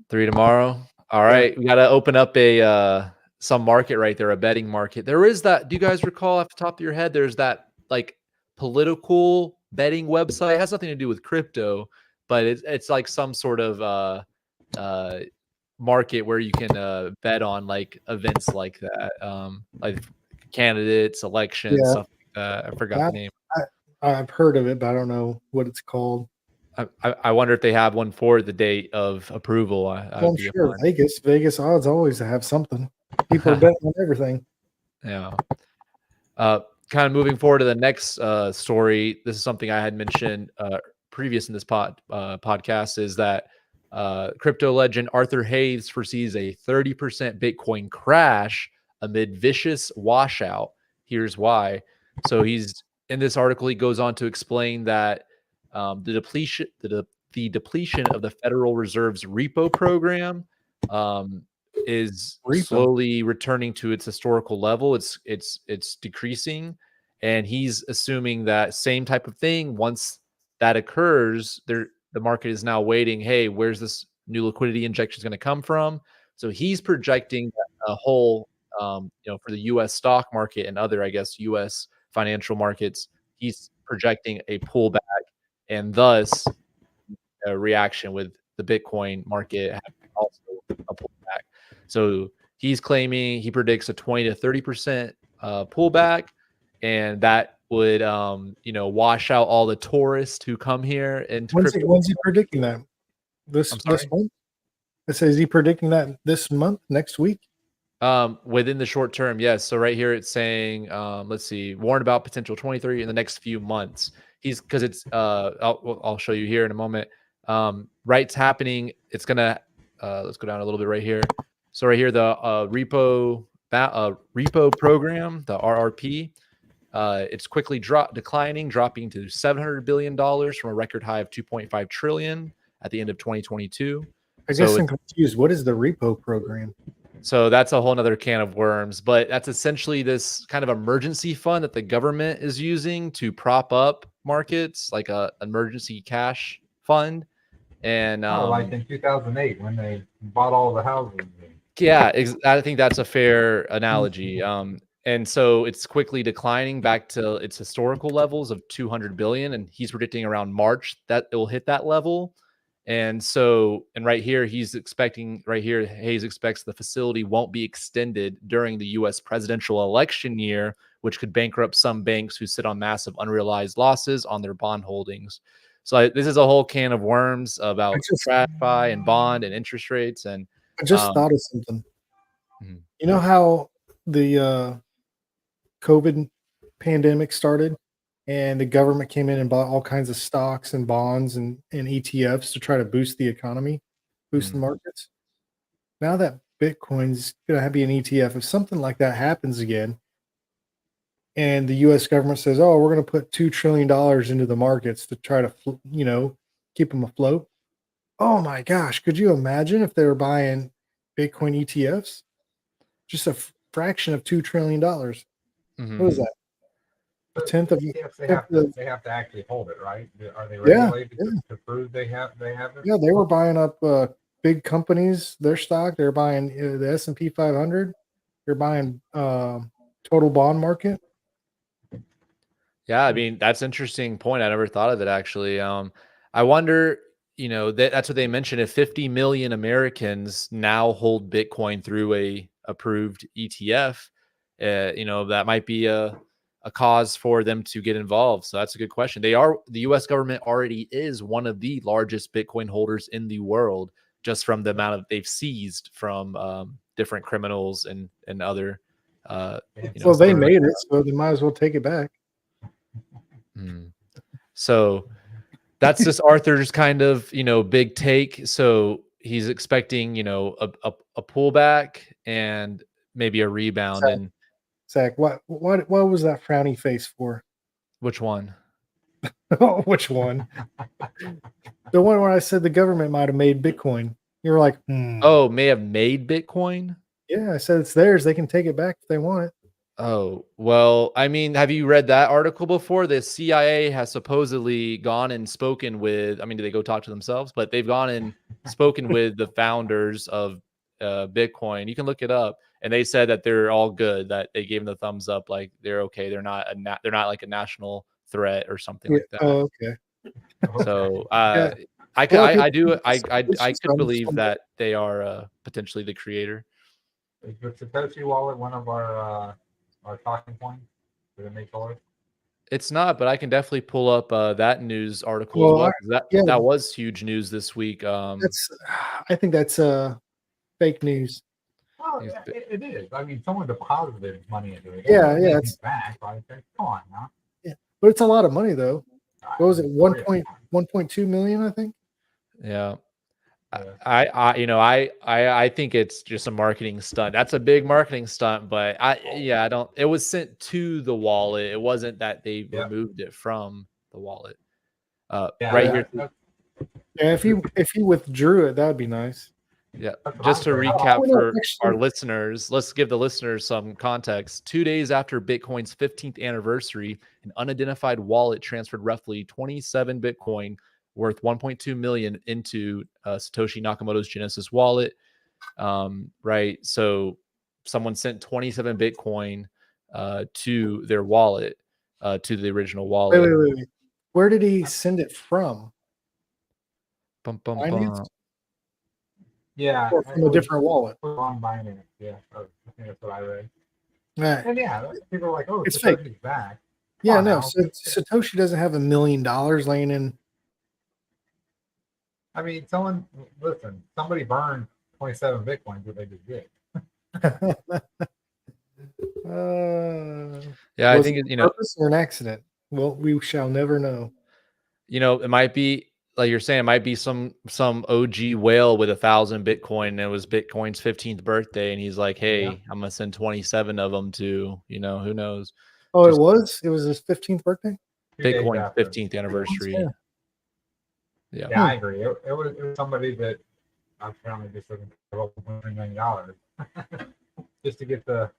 3 tomorrow. All right, we got to open up a some market right there, a betting market. There is that. Do you guys recall off the top of your head? There's that like political betting website. It has nothing to do with crypto, but it's like some sort of market where you can bet on like events like that, like candidates, elections, Yeah. stuff like that. I forgot the name. I've heard of it, but I don't know what it's called. I wonder if they have one for the date of approval. I Well, I'm would be sure Vegas odds always have something. People are betting on everything. Yeah. Kind of moving forward to the next story. This is something I had mentioned previous in this podcast, is that crypto legend Arthur Hayes foresees a 30% Bitcoin crash amid vicious washout. Here's why. So he's in this article, he goes on to explain that the depletion of the Federal Reserve's repo program is slowly returning to its historical level. It's decreasing, and he's assuming that same type of thing. Once that occurs, the market is now waiting. Hey, where's this new liquidity injection going to come from? So he's projecting a whole, for the U.S. stock market and other, I guess, U.S. financial markets. He's projecting a pullback, and thus a reaction with the Bitcoin market also a pullback. So he's claiming, he predicts a 20 to 30% pullback, and that would wash out all the tourists who come here into crypto. When's he predicting that? This month? It says he predicting that this month, next week? Within the short term, yes. So right here it's saying, let's see, warn about potential 23 in the next few months. Because it's I'll show you here in a moment. Right's happening. It's gonna let's go down a little bit right here. So right here, the repo program, the RRP, it's quickly declining, dropping to $700 billion from a record high of 2.5 trillion at the end of 2022. I guess I'm confused. What is the repo program? So that's a whole nother can of worms, but that's essentially this kind of emergency fund that the government is using to prop up markets, like a emergency cash fund. And like in 2008 when they bought all the houses. Yeah, I think that's a fair analogy. And so it's quickly declining back to its historical levels of 200 billion, and he's predicting around March that it will hit that level. And right here, Hayes expects the facility won't be extended during the U.S. presidential election year, which could bankrupt some banks who sit on massive unrealized losses on their bond holdings. So this is a whole can of worms about TradFi and bond and interest rates. And I just thought of something. You know how the COVID pandemic started and the government came in and bought all kinds of stocks and bonds and ETFs to try to boost the economy, boost the markets? Now that Bitcoin's going to be an ETF, if something like that happens again, and the U.S. government says, "Oh, we're going to put $2 trillion into the markets to try to, keep them afloat." Oh my gosh! Could you imagine if they were buying Bitcoin ETFs? Just a fraction of $2 trillion. What is that? A tenth of ETFs, they have to actually hold it, right? Are they regulated to prove they have it? Yeah, they were buying up big companies, their stock. They're buying the S&P 500. They're buying total bond market. Yeah, I mean, that's an interesting point. I never thought of it, actually. I wonder, that's what they mentioned. If 50 million Americans now hold Bitcoin through a approved ETF, that might be a cause for them to get involved. So that's a good question. The U.S. government already is one of the largest Bitcoin holders in the world, just from the amount of they've seized from different criminals and other. Well, they made it, so they might as well take it back. So that's just Arthur's kind of, big take. So he's expecting, a pullback and maybe a rebound. Zach, what was that frowny face for? Which one? Which one? The one where I said the government might have made Bitcoin. You were like, Oh, may have made Bitcoin? Yeah, I said it's theirs. They can take it back if they want it. Oh, well, I mean, have you read that article before? The CIA has supposedly gone and spoken with, I mean, do they go talk to themselves? But they've gone and spoken with the founders of Bitcoin. You can look it up. And they said that they're all good, that they gave them the thumbs up, like they're okay. They're not they're not like a national threat or something Yeah. like that. Oh, okay. So Yeah. I A could lot of I people do think it's I just could believe that they are potentially the creator. Is the Satoshi wallet one of our talking points? Did it make yours? It's not, but I can definitely pull up that news article as Well, well, 'cause yeah, that was huge news this week. that's. I think that's fake news. Well, It's bi- it is. I mean, someone deposited money into it. Yeah, It's yeah, anything back. Like, come on now. yeah, but it's a lot of money though. What was it? Oh, yeah. 1.2 million, I think. yeah. Yeah. I think it's just a marketing stunt. That's a big marketing stunt, but I don't. It was sent to the wallet. It wasn't that they Yeah. removed it from the wallet. Yeah, Right here. Yeah, if he withdrew it, that would be nice. Yeah. That's what Just to I said. recap Oh, no, for our actually- listeners, let's give the listeners some context. 2 days after Bitcoin's 15th anniversary, an unidentified wallet transferred roughly 27 Bitcoin worth 1.2 million into Satoshi Nakamoto's Genesis wallet. Right. So someone sent 27 Bitcoin to their wallet, to the original wallet. Wait. Where did he send it from? Bum, bum, Binance? bum. Yeah. Or from a different wallet? On Binance. Yeah. I think that's what I read. Right. And yeah, people are like, oh, It's it's fake. back. Yeah, on no. now. So Satoshi doesn't have $1 million laying in. I mean, somebody burned 27 Bitcoins that they just did. Yeah, I Was think it it, on purpose or an accident? Well, we shall never know. it might be like you're saying, it might be some OG whale with 1,000 Bitcoin. And it was Bitcoin's 15th birthday, and he's like, "Hey, Yeah. I'm gonna send 27 of them to who knows." Oh, Just- it was his 15th birthday. 2 days Bitcoin's after. 15th anniversary. Yeah. Yeah. Yeah, I agree. It was somebody that apparently just looking for $1.3 million just to get the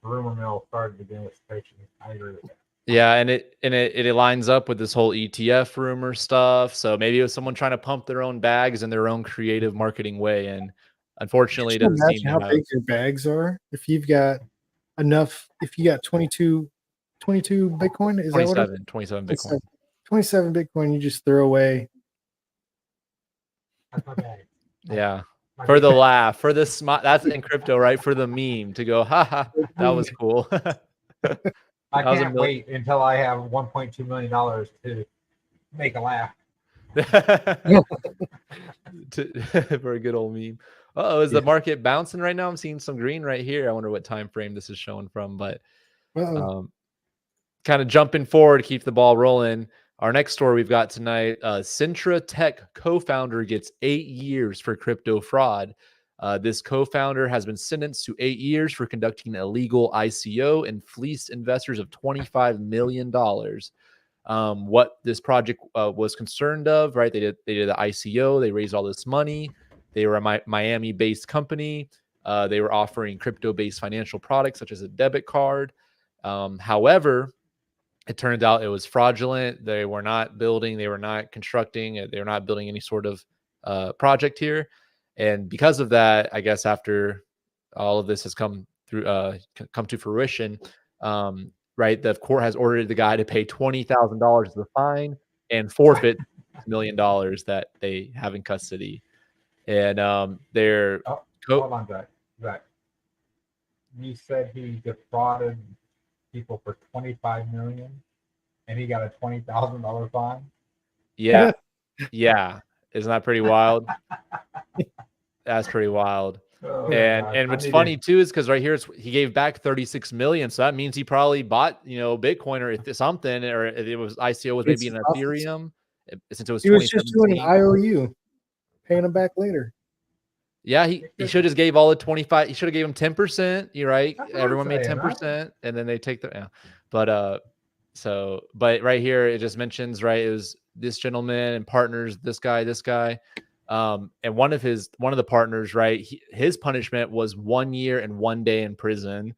rumor mill started again with station. I agree with that. Yeah, and it lines up with this whole ETF rumor stuff. So maybe it was someone trying to pump their own bags in their own creative marketing way, and unfortunately, it Can you doesn't seem imagine to how have. big your bags are? If you've got enough, if you got 22 Bitcoin, is that what it is? 27 Bitcoin. 27 Bitcoin, you just throw away. That's my bag. Yeah. My For big the bag. laugh, for the smile. That's in crypto, right? For the meme to go, haha, that was cool. I That was a can't wait until I have $1.2 million to make a laugh. For a good old meme. Oh, is the market bouncing right now? I'm seeing some green right here. I wonder what time frame this is showing from, but kind of jumping forward, keep the ball rolling. Our next story we've got tonight, Centra Tech co-founder gets 8 years for crypto fraud. This co-founder has been sentenced to 8 years for conducting illegal ICO and fleeced investors of $25 million. What this project was concerned of, right? They did the ICO. They raised all this money. They were a Miami-based company. They were offering crypto-based financial products such as a debit card. However, it turned out it was fraudulent. They were not building. They were not constructing. They were not building any sort of project here. And because of that, I guess after all of this has come to fruition, right, the court has ordered the guy to pay $20,000 as a fine and forfeit $1 million that they have in custody. And they're Hold on, Zach. You said he defrauded people for $25 million, and he got a $20,000 fine. Yeah, isn't that pretty wild? That's pretty wild. Oh, And what's funny too is because right here he gave back 36 million, so that means he probably bought Bitcoin or something, or it was ICO was maybe an Ethereum. Since it was he was just doing an IOU, paying him back later. Yeah, he should have just gave all the 25. He should have gave him 10%. You're right. Everyone made 10%, and then they take the. Yeah. But but right here it just mentions, right, it was this gentleman and partners, this guy, and one of the partners, right, his punishment was 1 year and 1 day in prison,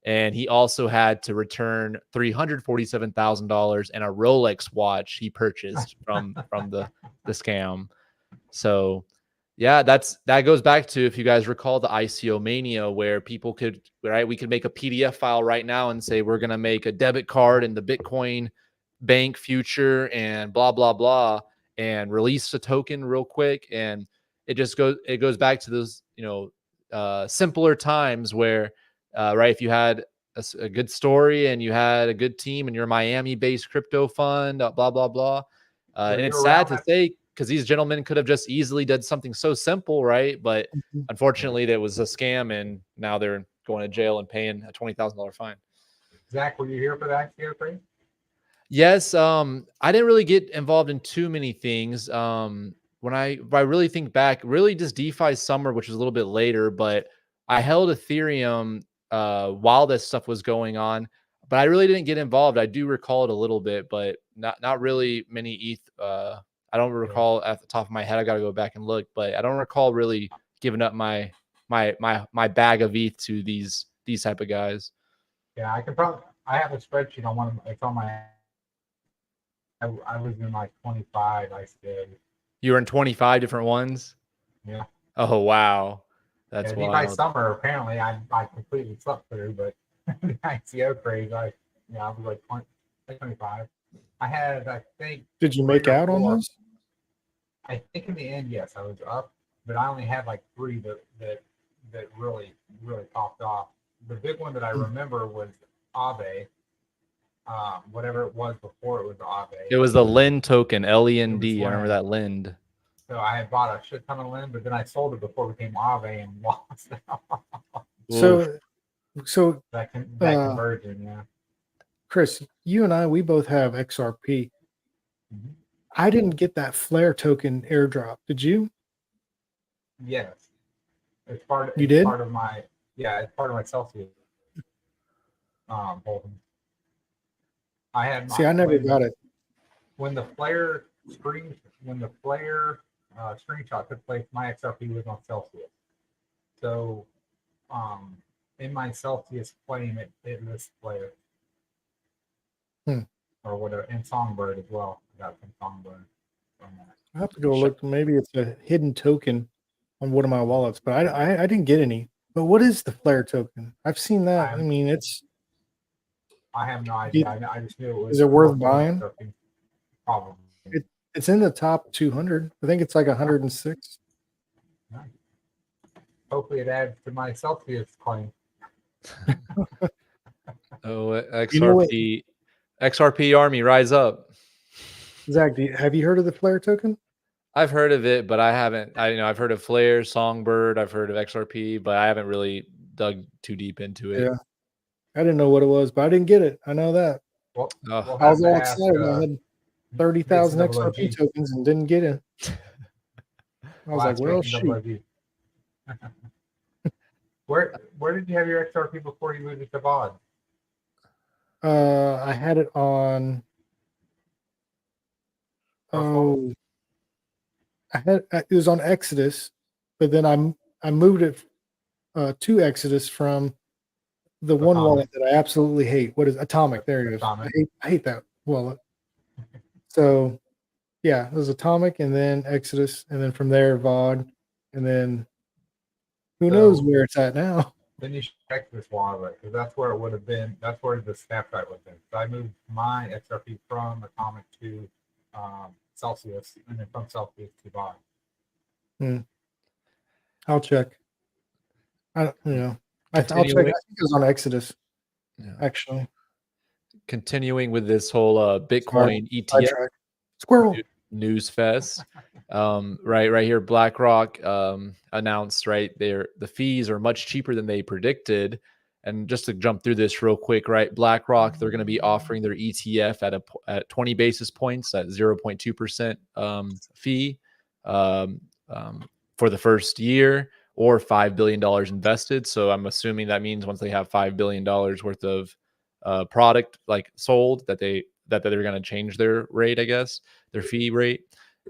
And he also had to return $347,000 and a Rolex watch he purchased from the scam. So yeah, that goes back to, if you guys recall, the ICO mania, where people could, right, we could make a PDF file right now and say we're going to make a debit card in the Bitcoin bank future and blah blah blah, and release a token real quick. And it goes back to those, simpler times where, right, if you had a good story and you had a good team and you're a Miami based crypto fund, blah blah blah. So And you it's were sad around to say, because these gentlemen could have just easily did something so simple, right? But Mhm. unfortunately, that was a scam, and now they're going to jail and paying a $20,000 fine. Zach, were you here for the ICO thing? Yes, I didn't really get involved in too many things. When I really think back, really just DeFi summer, which was a little bit later, but I held Ethereum while this stuff was going on, but I really didn't get involved. I do recall it a little bit, but not really many ETH. I don't recall at the top of my head. I got to go back and look, but I don't recall really giving up my bag of ETH to these type of guys. Yeah, I have a spreadsheet on one of it's on my. I was in like 25. I said, You were in 25 different ones. yeah. Oh wow, that's DeFi wild. summer, apparently I completely slept through, but the ICO craze, I was like 25. I had, I think. Did you 3 make or out on 4. those? I think in the end, yes, I was up, but I only had like 3 that really popped off. The big one that I remember was Aave. Whatever it was before it was Aave. It was the Lind token, LEND. I remember Lind. that Lind. So I had bought a shit ton of Lind, but then I sold it before it became Aave and lost So that conversion. Yeah. Chris, you and I, we both have XRP. Mhm. I didn't get that Flare token airdrop. Did you? Yes. It's part of, You did? part of my, it's part of my Celsius holding. I had See, I never got it. When the Flare screenshot took place, my XRP was on Celsius. So in my Celsius claim, it lists Flare. Or whatever, and Songbird as well. I got some Songbird from that. I have to go look. Maybe it's a hidden token on one of my wallets, but I didn't get any. But what is the Flare token? I've seen that. I mean, I have no idea. I just knew it was. Is it worth buying? Probably. It's in the top 200. I think it's like 106. Nice. Hopefully, it adds to my Celsius claim. Oh, XRP, You know XRP army, rise up. Zach, have you heard of the Flare token? I've heard of it, but I haven't. I've heard of Flare, Songbird. I've heard of XRP, but I haven't really dug too deep into it. Yeah, I didn't know what it was, but I didn't get it. I know that. Well, I was all excited. I had 30,000 XRP tokens and didn't get it. I was like, well, shoot. Where did you have your XRP before you moved it to VOD? I had it on. Oh, it was on Exodus, but then I moved it to Exodus from the one wallet that I absolutely hate. What is Atomic? There it is. I hate that wallet. So yeah, it was Atomic and then Exodus, and then from there VOD, and then who knows where it's at now. Then you should check this wallet because that's where it would have been. That's where the snapshot would have been. So I moved my XRP from Atomic to Celsius, and then from Celsius to VOD. I'll check. I'll check. I think it was on Exodus. Yeah. Actually, continuing with this whole Bitcoin ETF squirrel news fest. Right here, BlackRock announced the fees are much cheaper than they predicted. And just to jump through this real quick, right? BlackRock, they're going to be offering their ETF at 20 basis points at 0.2% fee for the first year, or $5 billion invested. So I'm assuming that means once they have $5 billion worth of product sold, that they're going to change their rate, I guess, their fee rate.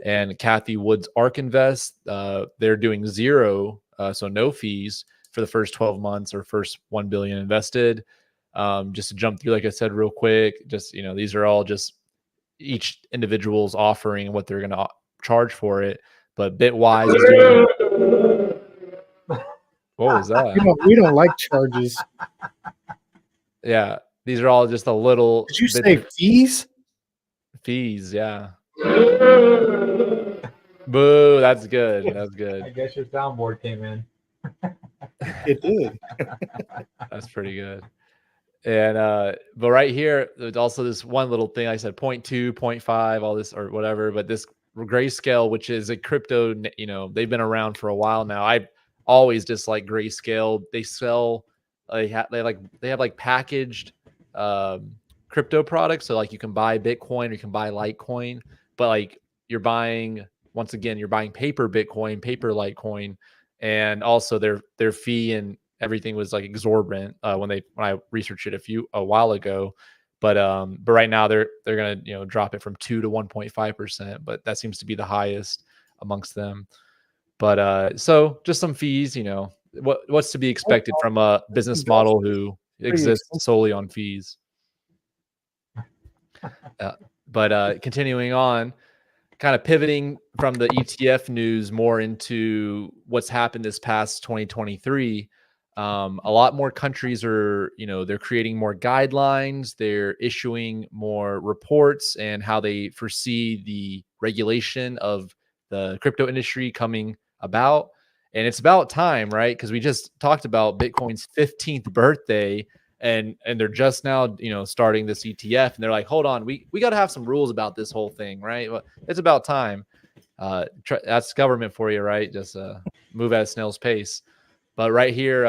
And Kathy Wood's ARK Invest, they're doing 0, so no fees for the first 12 months or first $1 billion invested. Just to jump through, like I said, real quick, just, these are all just each individual's offering and what they're going to charge for it. But Bitwise is doing. What was that? We don't like charges. Yeah, these are all just a little. Did you say fees? Fees? Yeah. Boo! That's good. That's good. I guess your soundboard came in. It did. That's pretty good. And but right here, there's also this one little thing. I said 0.2, 0.5, all this or whatever. But this Grayscale, which is a crypto, they've been around for a while now. I've always disliked Grayscale. They sell, they have packaged crypto products. So like you can buy Bitcoin or you can buy Litecoin, but like you're buying, once again, you're buying paper Bitcoin, paper Litecoin, and also their fee and everything was like exorbitant when I researched it a while ago. But right now they're gonna drop it from 2 to 1.5%, but that seems to be the highest amongst them. But so just some fees, what's to be expected from a business model who exists solely on fees. But continuing on, kind of pivoting from the ETF news more into what's happened this past 2023. A lot more countries are, they're creating more guidelines, they're issuing more reports and how they foresee the regulation of the crypto industry coming about. And it's about time, right? Because we just talked about Bitcoin's 15th birthday, and they're just now, starting this ETF, and they're like, hold on, we got to have some rules about this whole thing, right? Well, it's about time. That's government for you, right? Just move at a snail's pace. But right here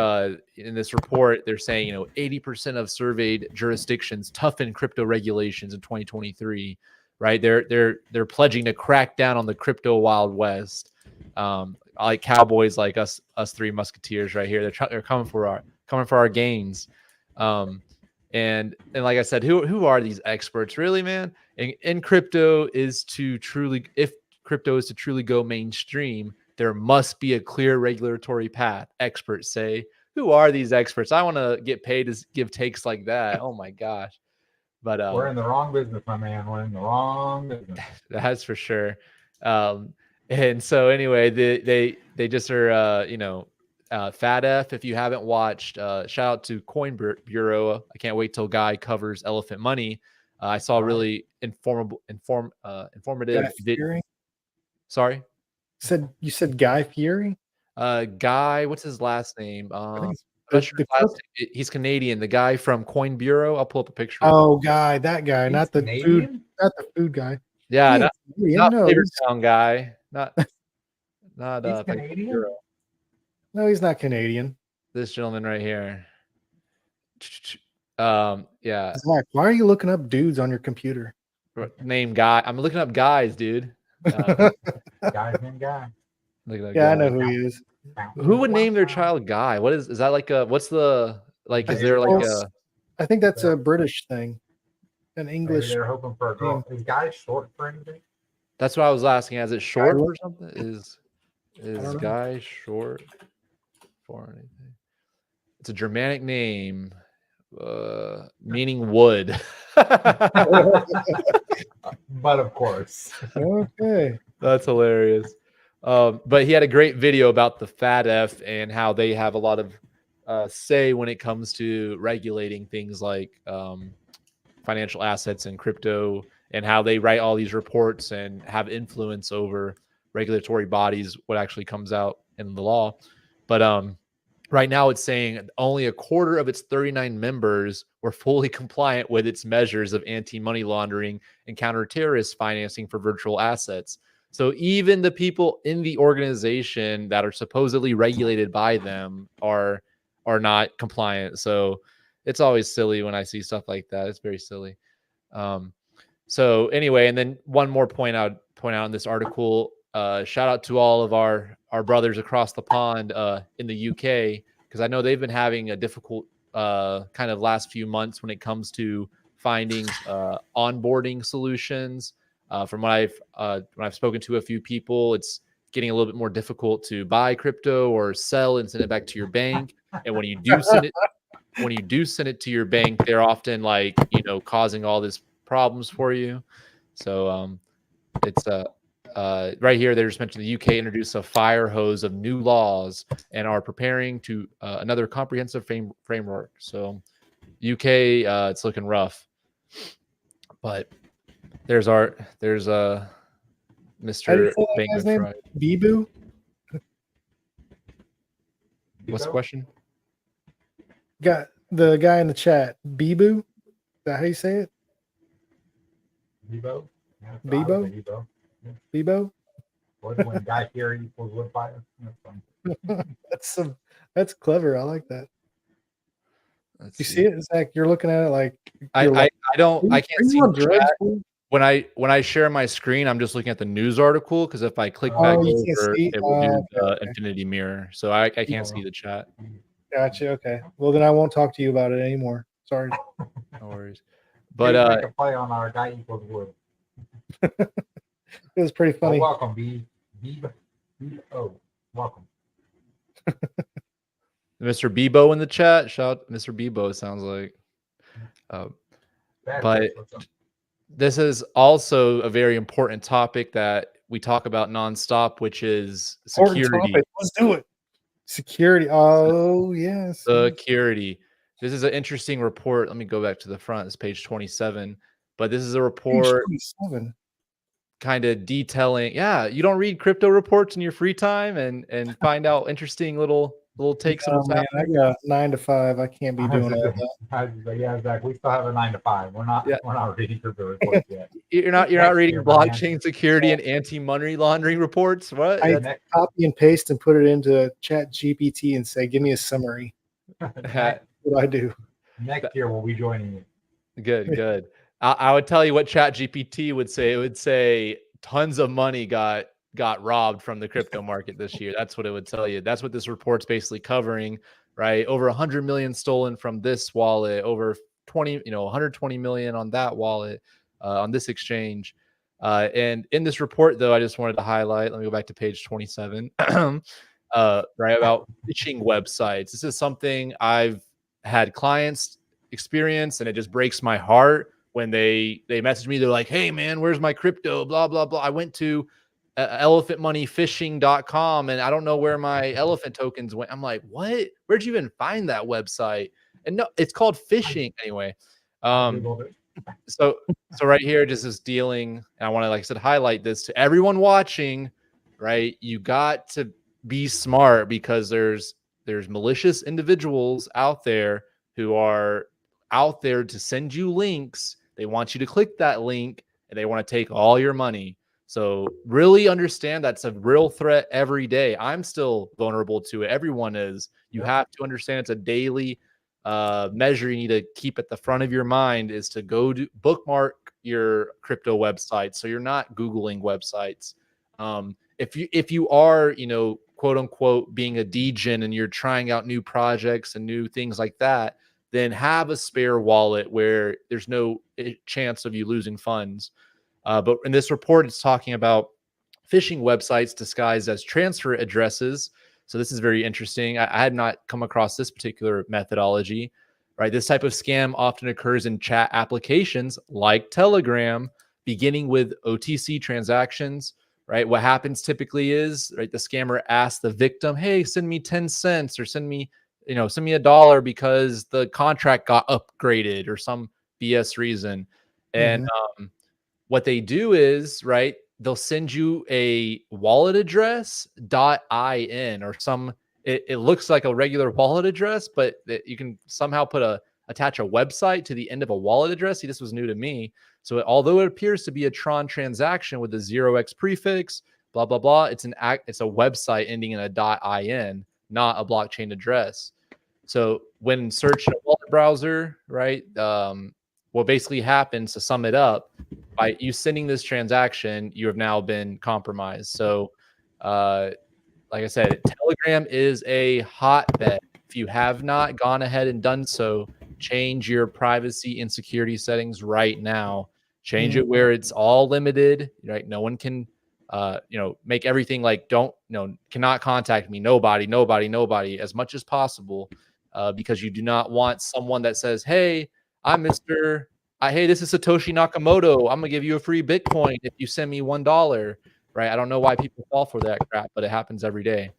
in this report, they're saying, 80% of surveyed jurisdictions toughen crypto regulations in 2023, right? They're pledging to crack down on the crypto Wild West. Like cowboys, like us three musketeers right here. They're coming for our gains. And like I said, who are these experts really, man? And crypto is to truly, if crypto is to truly go mainstream, there must be a clear regulatory path, experts say. Who are these experts? I want to get paid to give takes like that. Oh my gosh. But we're in the wrong business, my man. We're in the wrong business. That's for sure. And so anyway, they just are FATF. If you haven't watched, shout out to Coin Bureau. I can't wait till Guy covers Elephant Money. I saw a really informative video. Sorry? You said Guy Fieri? Guy, what's his last name? He's Canadian. The guy from Coin Bureau. I'll pull up a picture. Oh, Guy, that guy, not the food guy. Yeah, not Flavor Town guy. Not Canadian. No, he's not Canadian. This gentleman right here. Yeah. Zach, why are you looking up dudes on your computer? Name Guy. I'm looking up guys, dude. Guy's named Guy. Yeah, I know who he is. Who would name their child Guy? What is that like what's the, like, is there like a, I think that's a British thing. An English. Maybe they're hoping for a girl. Is Guy short for anything? That's what I was asking. Is it short for something? Is Guy short for anything? It's a Germanic name, meaning wood. But of course. Okay. That's hilarious. But he had a great video about the FATF and how they have a lot of say when it comes to regulating things like financial assets and crypto, and how they write all these reports and have influence over regulatory bodies, what actually comes out in the law. But right now it's saying only a quarter of its 39 members were fully compliant with its measures of anti-money laundering and counter-terrorist financing for virtual assets. So even the people in the organization that are supposedly regulated by them are not compliant. So it's always silly when I see stuff like that. It's very silly. So anyway, and then one more point I would point out in this article, shout out to all of our brothers across the pond in the UK, because I know they've been having a difficult kind of last few months when it comes to finding onboarding solutions. From what I've spoken to a few people, it's getting a little bit more difficult to buy crypto or sell and send it back to your bank. And when you do send it, when you do send it to your bank, they're often like, causing all these problems for you. So it's right here. They just mentioned the UK introduced a fire hose of new laws and are preparing to another comprehensive framework. So UK, it's looking rough. But there's How do you Mr. say that guy's Bankman name? Fried. Bibu? What's the question? Got the guy in the chat. Bibu? Is that how you say it? Bebo? Yeah, I Bebo? would say Bebo. Bibo? When Guy Fieri equals wood fire. That's fun. That's clever. I like that. Let's You see it, Zach? You're looking at it like I can't see on the drugs. chat. Fool? When I share my screen, I'm just looking at the news article because if I click back Oh, you can't over, see? it will do Okay, the okay. infinity mirror. So I can't see the chat. Gotcha. Okay. Well, then I won't talk to you about it anymore. Sorry. No worries. But But make a play on our Guy equals wood. It was pretty Well, funny. welcome, welcome. Mr. Bebo in the chat. Shout Mr. Bebo, it sounds like. But this is also a very important topic that we talk about nonstop, which is Important security. topic. Let's do it. Security. Oh, yes. Security. This is an interesting report. Let me go back to the front. It's page 27. But this is a report kind of detailing. Yeah, you don't read crypto reports in your free time and find out interesting little takes of what's man, happening. I got 9 to 5. I can't be doing all that. Yeah, Zach, we still have a 9 to 5. We're not reading crypto reports yet. You're not reading blockchain security and anti-money laundering reports. What? I copy and paste and put it into Chat GPT and say, give me a summary. That's what I do. Next year we'll be joining you. Good. I would tell you what Chat GPT would say. It would say tons of money got robbed from the crypto market this year. That's what it would tell you. That's what this report's basically covering, right? Over 100 million stolen from this wallet, over 120 million on that wallet, on this exchange. And in this report, though, I just wanted to highlight, let me go back to page 27, right, about phishing websites. This is something I've had clients experience, and it just breaks my heart when they message me. They're like, hey man, where's my crypto, blah blah blah. I went to elephantmoneyfishing.com and I don't know where my elephant tokens went. I'm like, what? Where'd you even find that website? And no, it's called phishing anyway. So right here, just is dealing, and I want to, like I said, highlight this to everyone watching, right? You got to be smart because there's malicious individuals out there who are out there to send you links. They want you to click that link and they want to take all your money. So really understand that's a real threat every day. I'm still vulnerable to it. Everyone is. You have to understand it's a daily measure you need to keep at the front of your mind is to go to bookmark your crypto website so you're not Googling websites. If you are, quote unquote, being a degen and you're trying out new projects and new things like that, then have a spare wallet where there's no chance of you losing funds. But in this report, it's talking about phishing websites disguised as transfer addresses. So this is very interesting. I had not come across this particular methodology, right? This type of scam often occurs in chat applications like Telegram, beginning with OTC transactions, right? What happens typically is, right, the scammer asks the victim, hey, send me 10 cents or send me $1 because the contract got upgraded or some BS reason. And what they do is, right, they'll send you a wallet address .in or some, it looks like a regular wallet address, but you can somehow attach a website to the end of a wallet address. See, this was new to me. So although it appears to be a Tron transaction with a 0x prefix, blah, blah, blah, it's a website ending in a .in, not a blockchain address. So when searching a wallet browser, right, what basically happens, to sum it up, by you sending this transaction, you have now been compromised. So, like I said, Telegram is a hotbed. If you have not gone ahead and done so, change your privacy and security settings right now. Change it where it's all limited, right? No one can, make everything like cannot contact me. Nobody, as much as possible. because you do not want someone that says, "Hey, hey, this is Satoshi Nakamoto. I'm gonna give you a free Bitcoin if you send me $1." Right? I don't know why people fall for that crap, but it happens every day.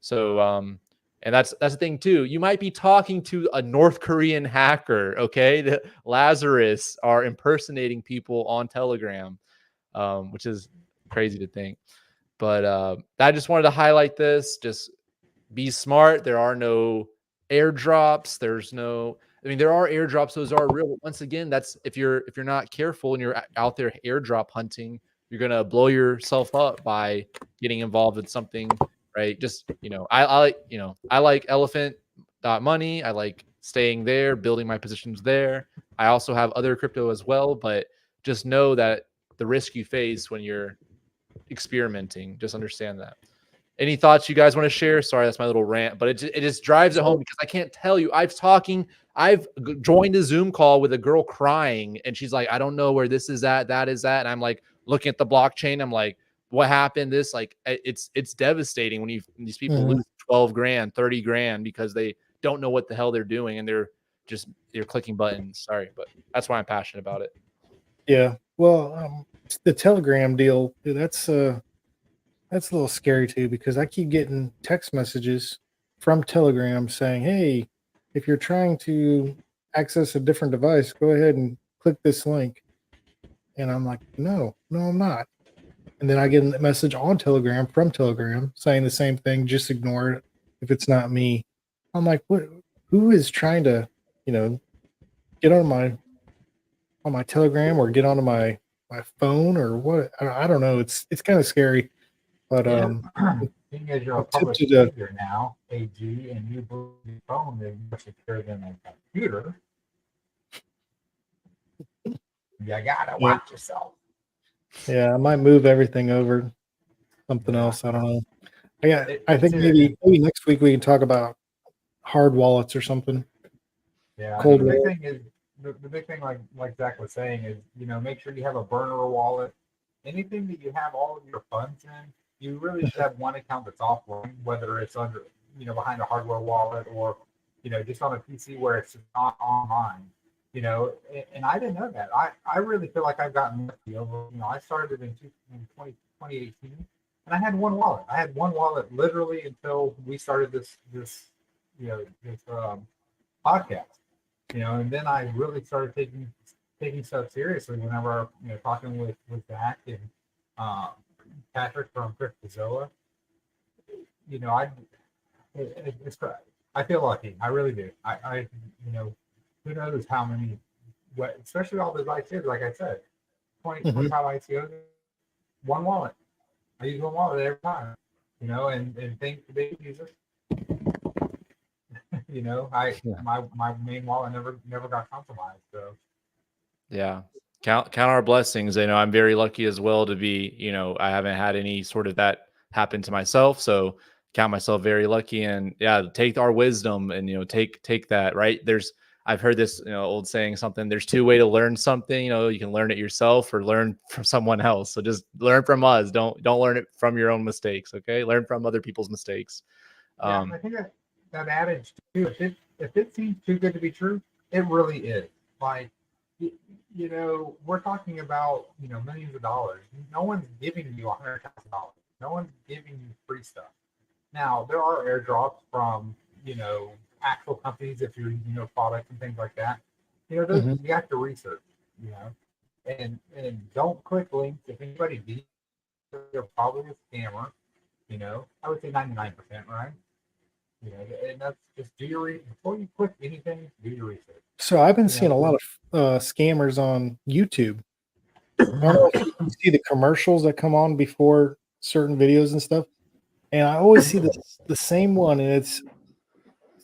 So, and that's the thing too. You might be talking to a North Korean hacker. Okay, the Lazarus are impersonating people on Telegram, which is crazy to think. But I just wanted to highlight this. Just be smart. There are no airdrops. There are airdrops. Those are real. But once again, that's if you're not careful and you're out there airdrop hunting, you're gonna blow yourself up by getting involved with something, right? Just I like elephant money. I like staying there, building my positions there. I also have other crypto as well, but just know that the risk you face when you're experimenting, just understand that. Any thoughts you guys want to share? Sorry, that's my little rant, but it just drives it home because I can't tell you. I've joined a Zoom call with a girl crying, and she's like, "I don't know where this is at, that is at," and I'm like looking at the blockchain. I'm like, "What happened?" This like it's devastating when these people lose 12 grand, 30 grand because they don't know what the hell they're doing and they're clicking buttons. Sorry, but that's why I'm passionate about it. Yeah. Well, the Telegram deal, dude, that's a little scary too, because I keep getting text messages from Telegram saying, "Hey, if you're trying to access a different device, go ahead and click this link." And I'm like, no, I'm not. And then I get a message on Telegram from Telegram saying the same thing, just ignore it if it's not me. I'm like, what? Who is trying to, get on my Telegram or get onto my phone or what? I don't know. It's kind of scary. But Being as you're a I'm public tempted to. figure now, AG, and you believe your phone is more secure than a computer, you gotta Yeah, watch yourself. I might move everything over something Yeah. else. I don't know. I think It's maybe next week we can talk about hard wallets or something. Yeah, I Cold think the big wallet. thing is the big thing, like Zach was saying, is make sure you have a burner wallet. Anything that you have all of your funds in, you really should have one account that's offline, whether it's under behind a hardware wallet or just on a PC where it's not online. And I didn't know that. I really feel like I've gotten lucky over. I started in 2018, and I had one wallet. I had one wallet literally until we started this podcast. And then I really started taking stuff seriously whenever talking with Zach and Patrick from Cryptozoa. I it's I feel lucky. I really do. I who knows how many, especially all those ICOs. Like I said, 25 ICOs, one wallet. I use one wallet every time. And thank the big users. My main wallet never got compromised. So Yeah. Count our blessings. I'm very lucky as well to be, I haven't had any sort of that happen to myself. So count myself very lucky, and take our wisdom and, take that, right? I've heard this, old saying, something, there's two ways to learn something. You can learn it yourself or learn from someone else. So just learn from us. Don't learn it from your own mistakes. Okay. Learn from other people's mistakes. I think that adage too. If it seems too good to be true, it really is. Like, we're talking about millions of dollars. No one's giving you $100,000. No one's giving you free stuff. Now there are airdrops from actual companies if you're products and things like that. Those you have to research. And don't click links. If anybody beats, they're probably a scammer. I would say 99%, right? And that's just do your before you click anything, do your research. So I've been seeing a lot of scammers on YouTube. I don't know if you see the commercials that come on before certain videos and stuff, and I always see the same one, and it's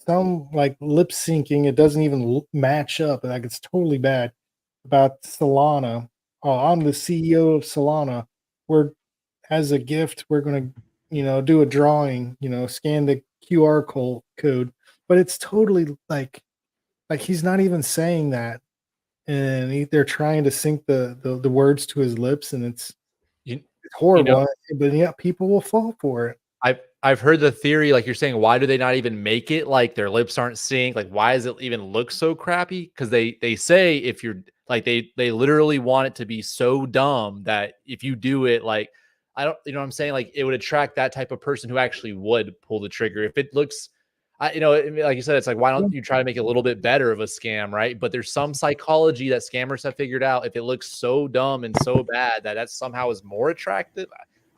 some like lip syncing. It doesn't even match up. Like it's totally bad. About Solana. Oh, I'm the CEO of Solana. We're as a gift, we're going to, do a drawing. Scan the QR code, but it's totally like he's not even saying that, and they're trying to sync the words to his lips, and it's You, horrible. But people will fall for it. I've heard the theory, like you're saying, why do they not even make it like their lips aren't synced? Like, why does it even look so crappy? Because they say if you're like they literally want it to be so dumb that if you do it, like I don't, you know what I'm saying? Like it would attract that type of person who actually would pull the trigger. If it looks, like you said, it's like why don't you try to make it a little bit better of a scam, right? But there's some psychology that scammers have figured out. If it looks so dumb and so bad that somehow is more attractive.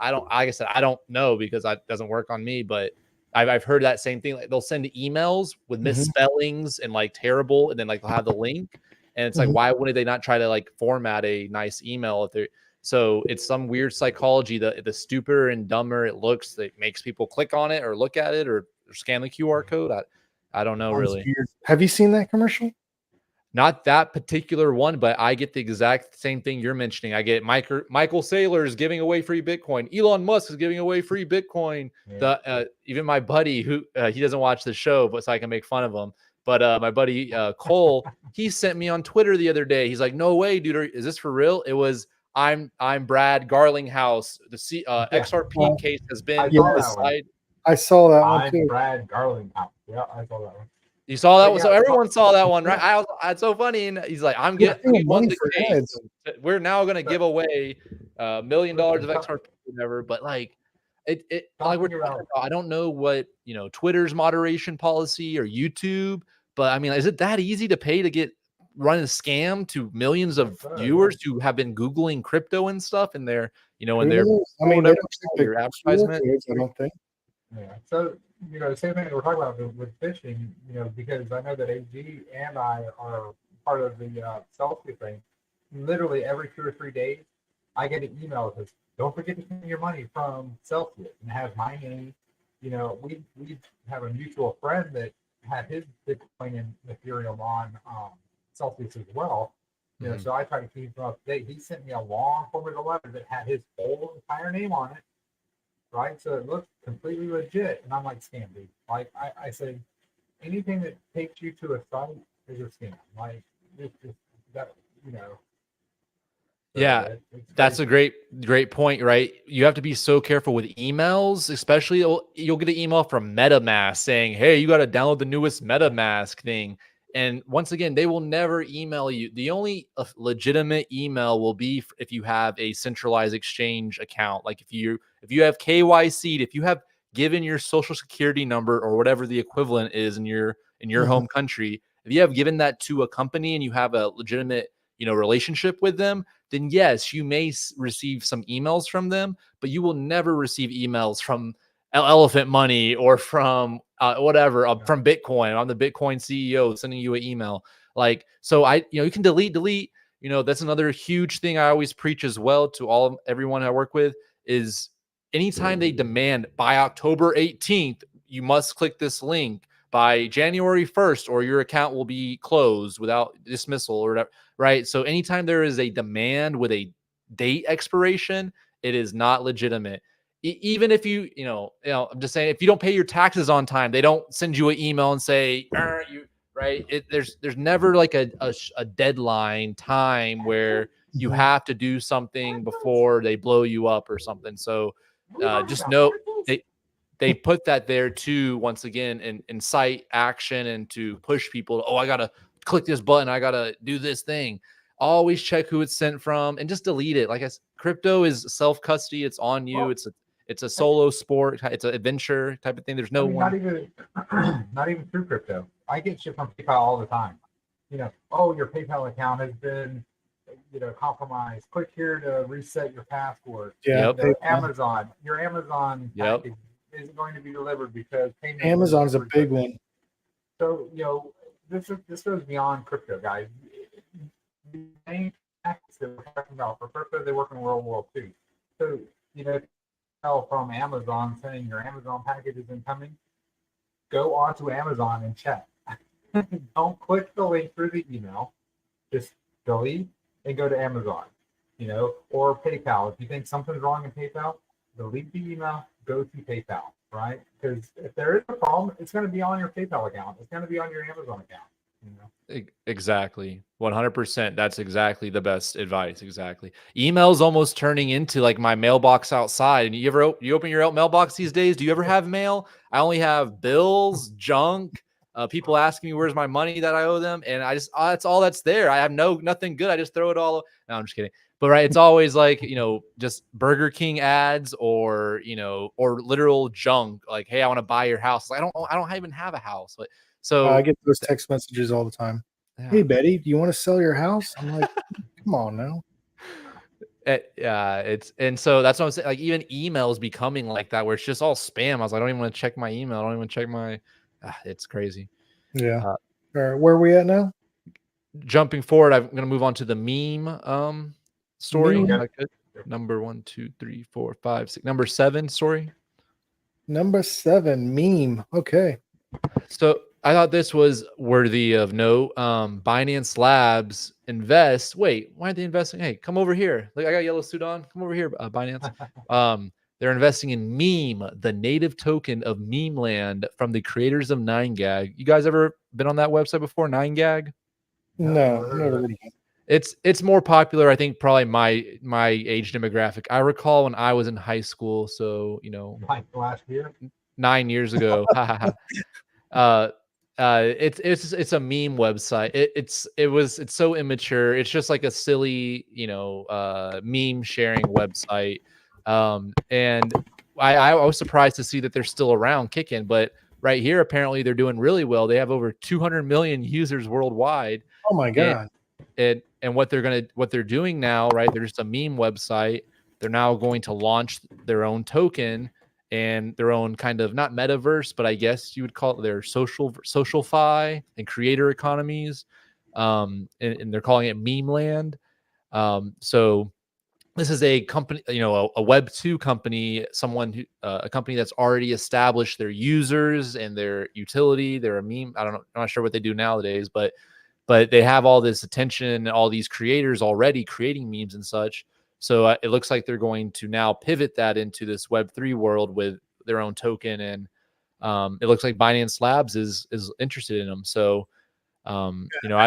I don't, like I said, I don't know because that doesn't work on me, but I've heard that same thing. Like they'll send emails with misspellings and like terrible, and then like they'll have the link, and it's like, why wouldn't they not try to like format a nice email if they're so it's some weird psychology. The stupider and dumber it looks, that makes people click on it or look at it or scan the QR code. I don't know really. Weird. Have you seen that commercial? Not that particular one, but I get the exact same thing you're mentioning. I get Michael Saylor is giving away free Bitcoin. Elon Musk is giving away free Bitcoin. Yeah. Even my buddy who he doesn't watch the show, but so I can make fun of him. But my buddy Cole, he sent me on Twitter the other day. He's like, "No way, dude! Is this for real?" It was I'm Brad Garlinghouse. The XRP case has been decided. I saw that one I'm too. Brad Garlinghouse. Yeah, I saw that one. You saw that one, Yeah, so everyone saw that one, right? It's so funny, and he's like, "I'm getting we won the case. Ads. We're now going to give away $1 million of XRP, whatever." But like, it like we're talking about, I don't know what Twitter's moderation policy or YouTube, but I mean, is it that easy to pay to run a scam to millions of viewers who have been Googling crypto and stuff, and they're in their their advertisement? I don't think. Yeah. So, same thing that we're talking about with fishing, because I know that AG and I are part of the Celsius thing. Literally every 2 or 3 days, I get an email that says, don't forget to send your money from Celsius, and it has my name. We have a mutual friend that had his Bitcoin and Ethereum on Celsius as well. So I try to keep him up to date. He sent me a long formative letter that had his whole entire name on it. Right, so it looks completely legit, and I'm like, scam, dude. Like I say, anything that takes you to a site is a scam. Like that, Yeah, that's a great point, right? You have to be so careful with emails, especially you'll get an email from MetaMask saying, "Hey, you got to download the newest MetaMask thing." And once again, they will never email you. The only legitimate email will be if you have a centralized exchange account. Like if you have KYC, if you have given your social security number or whatever the equivalent is in your home country, if you have given that to a company and you have a legitimate relationship with them, then yes, you may receive some emails from them, but you will never receive emails from Elephant Money or from whatever from Bitcoin. I'm the Bitcoin CEO sending you an email. Like, so you can delete. That's another huge thing I always preach as well to everyone I work with is anytime they demand by October 18th, you must click this link. By January 1st, or your account will be closed without dismissal or whatever, right? So anytime there is a demand with a date expiration, it is not legitimate. Even if I'm just saying, if you don't pay your taxes on time, they don't send you an email and say, right? There's never like a deadline time where you have to do something before they blow you up or something. So just know they put that there to, once again, incite action and to push people. Oh, I got to click this button. I got to do this thing. Always check who it's sent from and just delete it. Like crypto is self-custody. It's on you. It's a solo sport. It's an adventure type of thing. There's no one. Not even through crypto. I get shit from PayPal all the time. Oh, your PayPal account has been compromised. Click here to reset your password. Yeah. Amazon. Your Amazon package isn't going to be delivered because Amazon's a big one. So this goes beyond crypto, guys. The main tactics that we're talking about for crypto, they work in World War II. So tell from Amazon saying your Amazon package is incoming, go onto Amazon and check. Don't click the link through the email. Just delete and go to Amazon. Or PayPal. If you think something's wrong in PayPal, delete the email. Go to PayPal, right? Because if there is a problem, it's going to be on your PayPal account. It's going to be on your Amazon account. You know? Exactly. 100%. That's exactly the best advice. Exactly. Email's almost turning into like my mailbox outside. And you open your mailbox these days? Do you ever have mail? I only have bills, junk, people asking me where's my money that I owe them, and I just that's all that's there. I have nothing good. I just throw it all. No, I'm just kidding. But right, it's always like, just Burger King ads or or literal junk. Like, hey, I want to buy your house. Like, I don't even have a house. But I so get those text messages all the time. yeah. Hey, Betty, do you want to sell your house? I'm like, come on now. And so that's what I'm saying. Like, even emails becoming like that, where it's just all spam. I was like, I don't even want to check my email. I don't even check my. It's crazy. Yeah. Uh, All right, where are we at now? Jumping forward, I'm gonna move on to the meme story. Meme. If I could. Number 1, 2, 3, 4, 5, 6. Number 7 story. Number 7, meme. Okay. So I thought this was worthy of note. Binance Labs invest. Wait, why aren't they investing? Hey, come over here. Look, I got a yellow suit on. Come over here, Binance. They're investing in Meme, the native token of Meme Land from the creators of 9gag. You guys ever been on that website before? 9gag? No, never heard of it. It's more popular, I think, probably my age demographic. I recall when I was in high school, so Like last year. 9 years ago. It's a meme website. It's so immature. It's just like a silly, meme sharing website. And I was surprised to see that they're still around kicking, but right here, apparently they're doing really well. They have over 200 million users worldwide. Oh my God. And what they're doing now, right? They're just a meme website. They're now going to launch their own token and their own kind of, not metaverse, but I guess you would call it their social-fi and creator economies. And they're calling it Meme Land. So this is a company, a Web2 company, a company that's already established their users and their utility. They're a meme. I'm not sure what they do nowadays, but they have all this attention and all these creators already creating memes and such. So it looks like they're going to now pivot that into this Web3 world with their own token. And it looks like Binance Labs is interested in them. So, I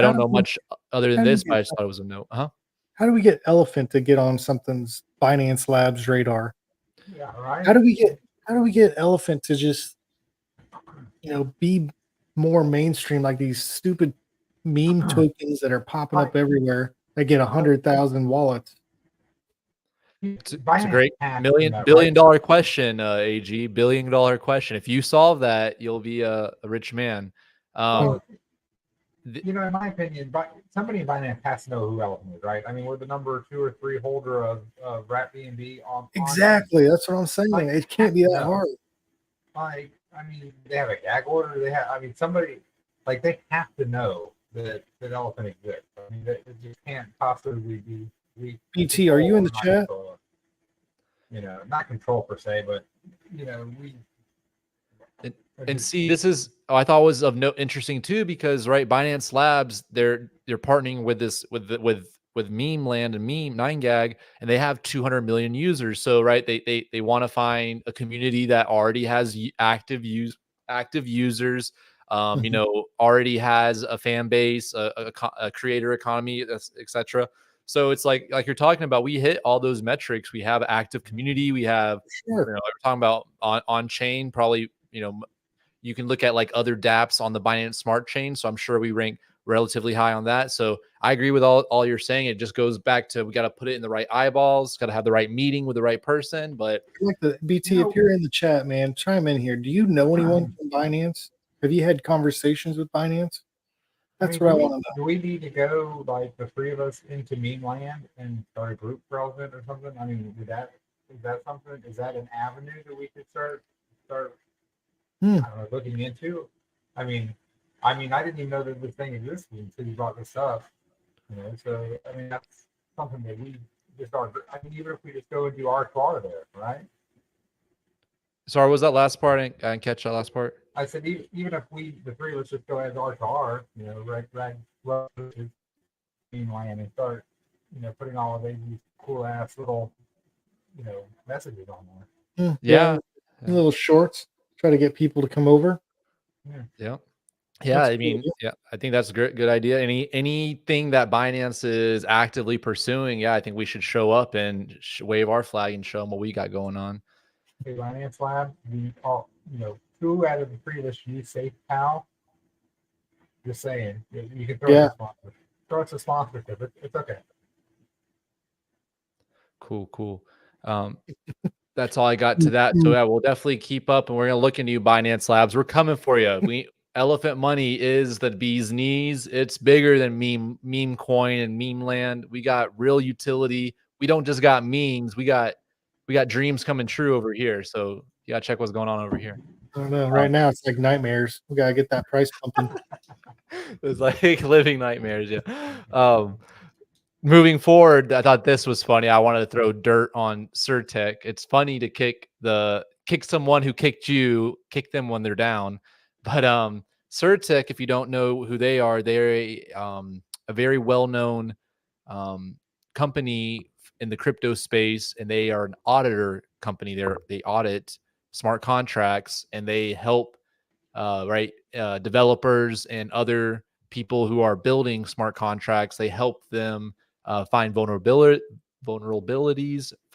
don't know much other than this, but I just thought it was a note. How do we get Elephant to get on something's Binance Labs radar? Yeah, right. How do we get Elephant to just be more mainstream, like these stupid meme tokens that are popping up everywhere that get 100,000 wallets? It's a great billion dollar question, AG. $1 billion question. If you solve that, you'll be a rich man. In my opinion, but somebody in Binance has to know who Elephant is, right? I mean, we're the number 2 or 3 holder of RapBnB on. Exactly, that's what I'm saying. Like, it can't be that hard. Like, I mean, they have a gag order. They have. I mean, somebody they have to know that Elephant exists. I mean, it just can't possibly be. BT, are you in the chat? Not control per se, but we. And see, this is I thought was of note interesting too, because right, Binance Labs, they're partnering with this with Meme Land and Meme 9gag, and they have 200 million users. So right, they want to find a community that already has active users, already has a fan base, a creator economy, etc. So it's like you're talking about, we hit all those metrics. We have active community. We have, we're talking about on chain, probably, you can look at like other dApps on the Binance Smart Chain. So I'm sure we rank relatively high on that. So I agree with all you're saying. It just goes back to, we got to put it in the right eyeballs, got to have the right meeting with the right person. But like the BT, if you're in the chat, man, chime in here. Do you know anyone from Binance? Have you had conversations with Binance? That's what I want to know. Do we need to go, like, the 3 of us into Meme Land and start a group for Elephant or something? I mean, is that something? Is that an avenue that we could start I don't know, looking into? I mean, I didn't even know that this thing existed until you brought this up. So I mean, that's something that we just are. I mean, even if we just go and do R2R there, right? Sorry, was that last part? I didn't catch that last part. I said even if the 3 of us just go as R2R, Rugs2Riches and start, putting all of these cool ass little, messages on there. Yeah. Little shorts. Try to get people to come over. Yeah. Yeah, That's I cool. mean, yeah, I think that's a good idea. Anything that Binance is actively pursuing, yeah, I think we should show up and wave our flag and show them what we got going on. Hey, Finance Lab, two out of the three of us use SafePal. Just saying, you can throw us a sponsor. Throw us a sponsorship. It's okay. Cool. That's all I got to that. So yeah, we'll definitely keep up, and we're gonna look into you, Binance Labs. We're coming for you. Elephant money is the bee's knees. It's bigger than meme coin and meme land. We got real utility. We don't just got memes. We got dreams coming true over here. So you gotta check what's going on over here. I don't know. Right now, it's like nightmares. We gotta get that price pumping. It's like living nightmares. Yeah. Moving forward, I thought this was funny. I wanted to throw dirt on Surtech. It's funny to kick someone who kicked you, kick them when they're down. But Surtech, if you don't know who they are, they're a very well-known company in the crypto space, and they are an auditor company. They audit smart contracts, and they help developers and other people who are building smart contracts. They help them find vulnerabilities,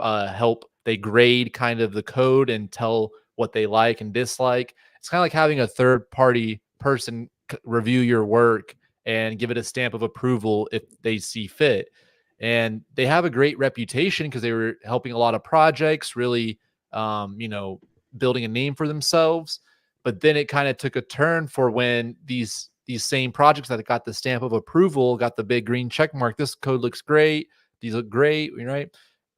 help they grade kind of the code and tell what they like and dislike. It's kind of like having a third party person review your work and give it a stamp of approval if they see fit. And they have a great reputation because they were helping a lot of projects, really, building a name for themselves. But then it kind of took a turn for when these same projects that got the stamp of approval, got the big green check mark. This code looks great. These look great, right?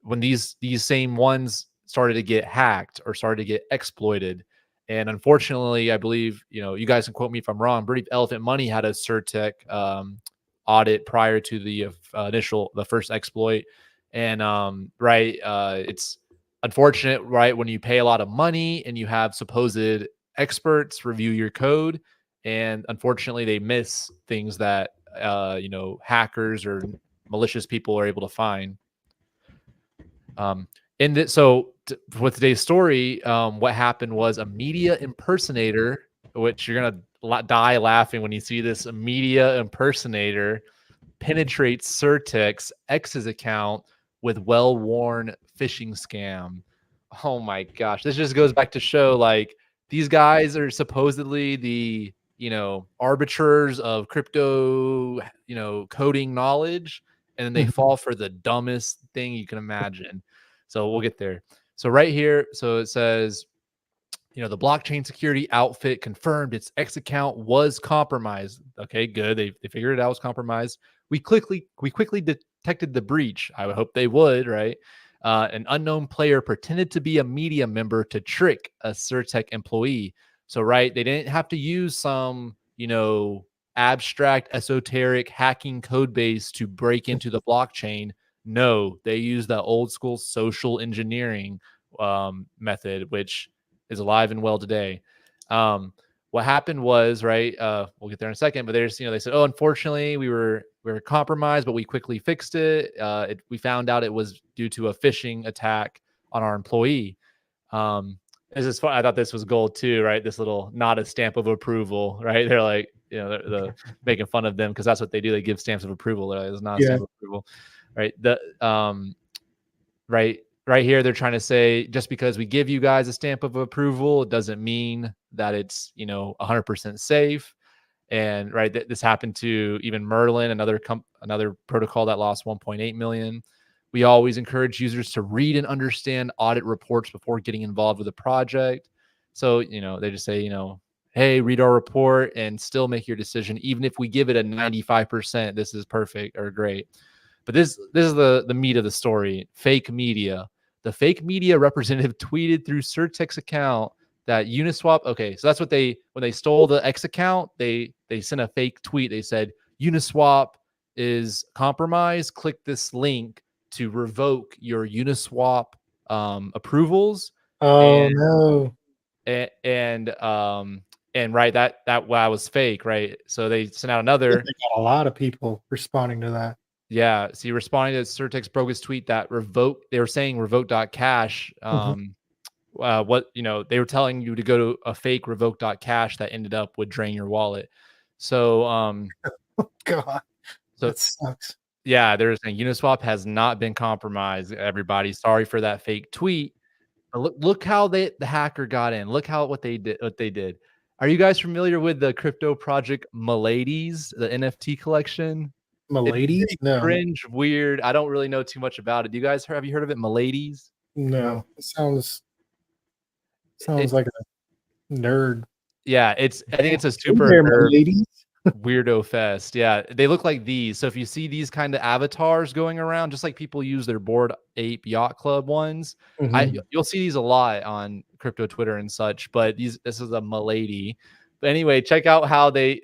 When these same ones started to get hacked or started to get exploited. And unfortunately, I believe, you guys can quote me if I'm wrong, I believe Elephant Money had a Surtech audit prior to the first exploit. And it's unfortunate, right? When you pay a lot of money and you have supposed experts review your code, and unfortunately they miss things that hackers or malicious people are able to find. With today's story, what happened was a media impersonator, which you're gonna die laughing when you see this. A media impersonator penetrates Surtech's ex's account with well-worn phishing scam. Oh my gosh, this just goes back to show, like, these guys are supposedly the arbiters of crypto coding knowledge, and then they fall for the dumbest thing you can imagine. So we'll get there. So right here, so it says, the blockchain security outfit confirmed its X account was compromised. Okay, good. They figured it out was compromised. We quickly detected the breach. I would hope they would, right? An unknown player pretended to be a media member to trick a Surtech employee. So, right, they didn't have to use some, abstract, esoteric hacking code base to break into the blockchain. No, they used the old school social engineering method, which is alive and well today. What happened was, right, we'll get there in a second, but there's, they said, oh, unfortunately we were compromised, but we quickly fixed it. We found out it was due to a phishing attack on our employee. This is fun. I thought this was gold too, right? This little not a stamp of approval, right? They're like, they're making fun of them because that's what they do. They give stamps of approval. They're like, it's not a stamp of approval, right? Right here, they're trying to say just because we give you guys a stamp of approval, it doesn't mean that it's 100% safe. And right, this happened to even Merlin, another protocol that lost 1.8 million. We always encourage users to read and understand audit reports before getting involved with a project. So they just say hey, read our report and still make your decision. Even if we give it a 95%, this is perfect or great. But this is the meat of the story. Fake media. The fake media representative tweeted through Surtech's account that Uniswap. Okay, so that's what when they stole the X account, they sent a fake tweet. They said Uniswap is compromised. Click this link to revoke your Uniswap approvals. Oh no! And right, that was fake, right? So they sent out another. They got a lot of people responding to that. Yeah. So you responding to Surtech's bogus tweet that they were saying revoke.cash. They were telling you to go to a fake revoke.cash that ended up would drain your wallet. So God, so that sucks. yeah, they're saying Uniswap has not been compromised. Everybody, sorry for that fake tweet. But look how the hacker got in. Look how what they did. Are you guys familiar with the crypto project Miladies, the NFT collection? It's Miladies? pretty No, cringe, weird. I don't really know too much about it. Do you guys have you heard of it, Miladies? no. It sounds It, like a nerd. yeah, I think it's a Hey super there, nerd miladies. weirdo fest. Yeah, they look like these. So if you see these kind of avatars going around, just like people use their Bored Ape Yacht Club ones, Mhm. you'll see these a lot on crypto Twitter and such. But this is a milady. But anyway, check out how they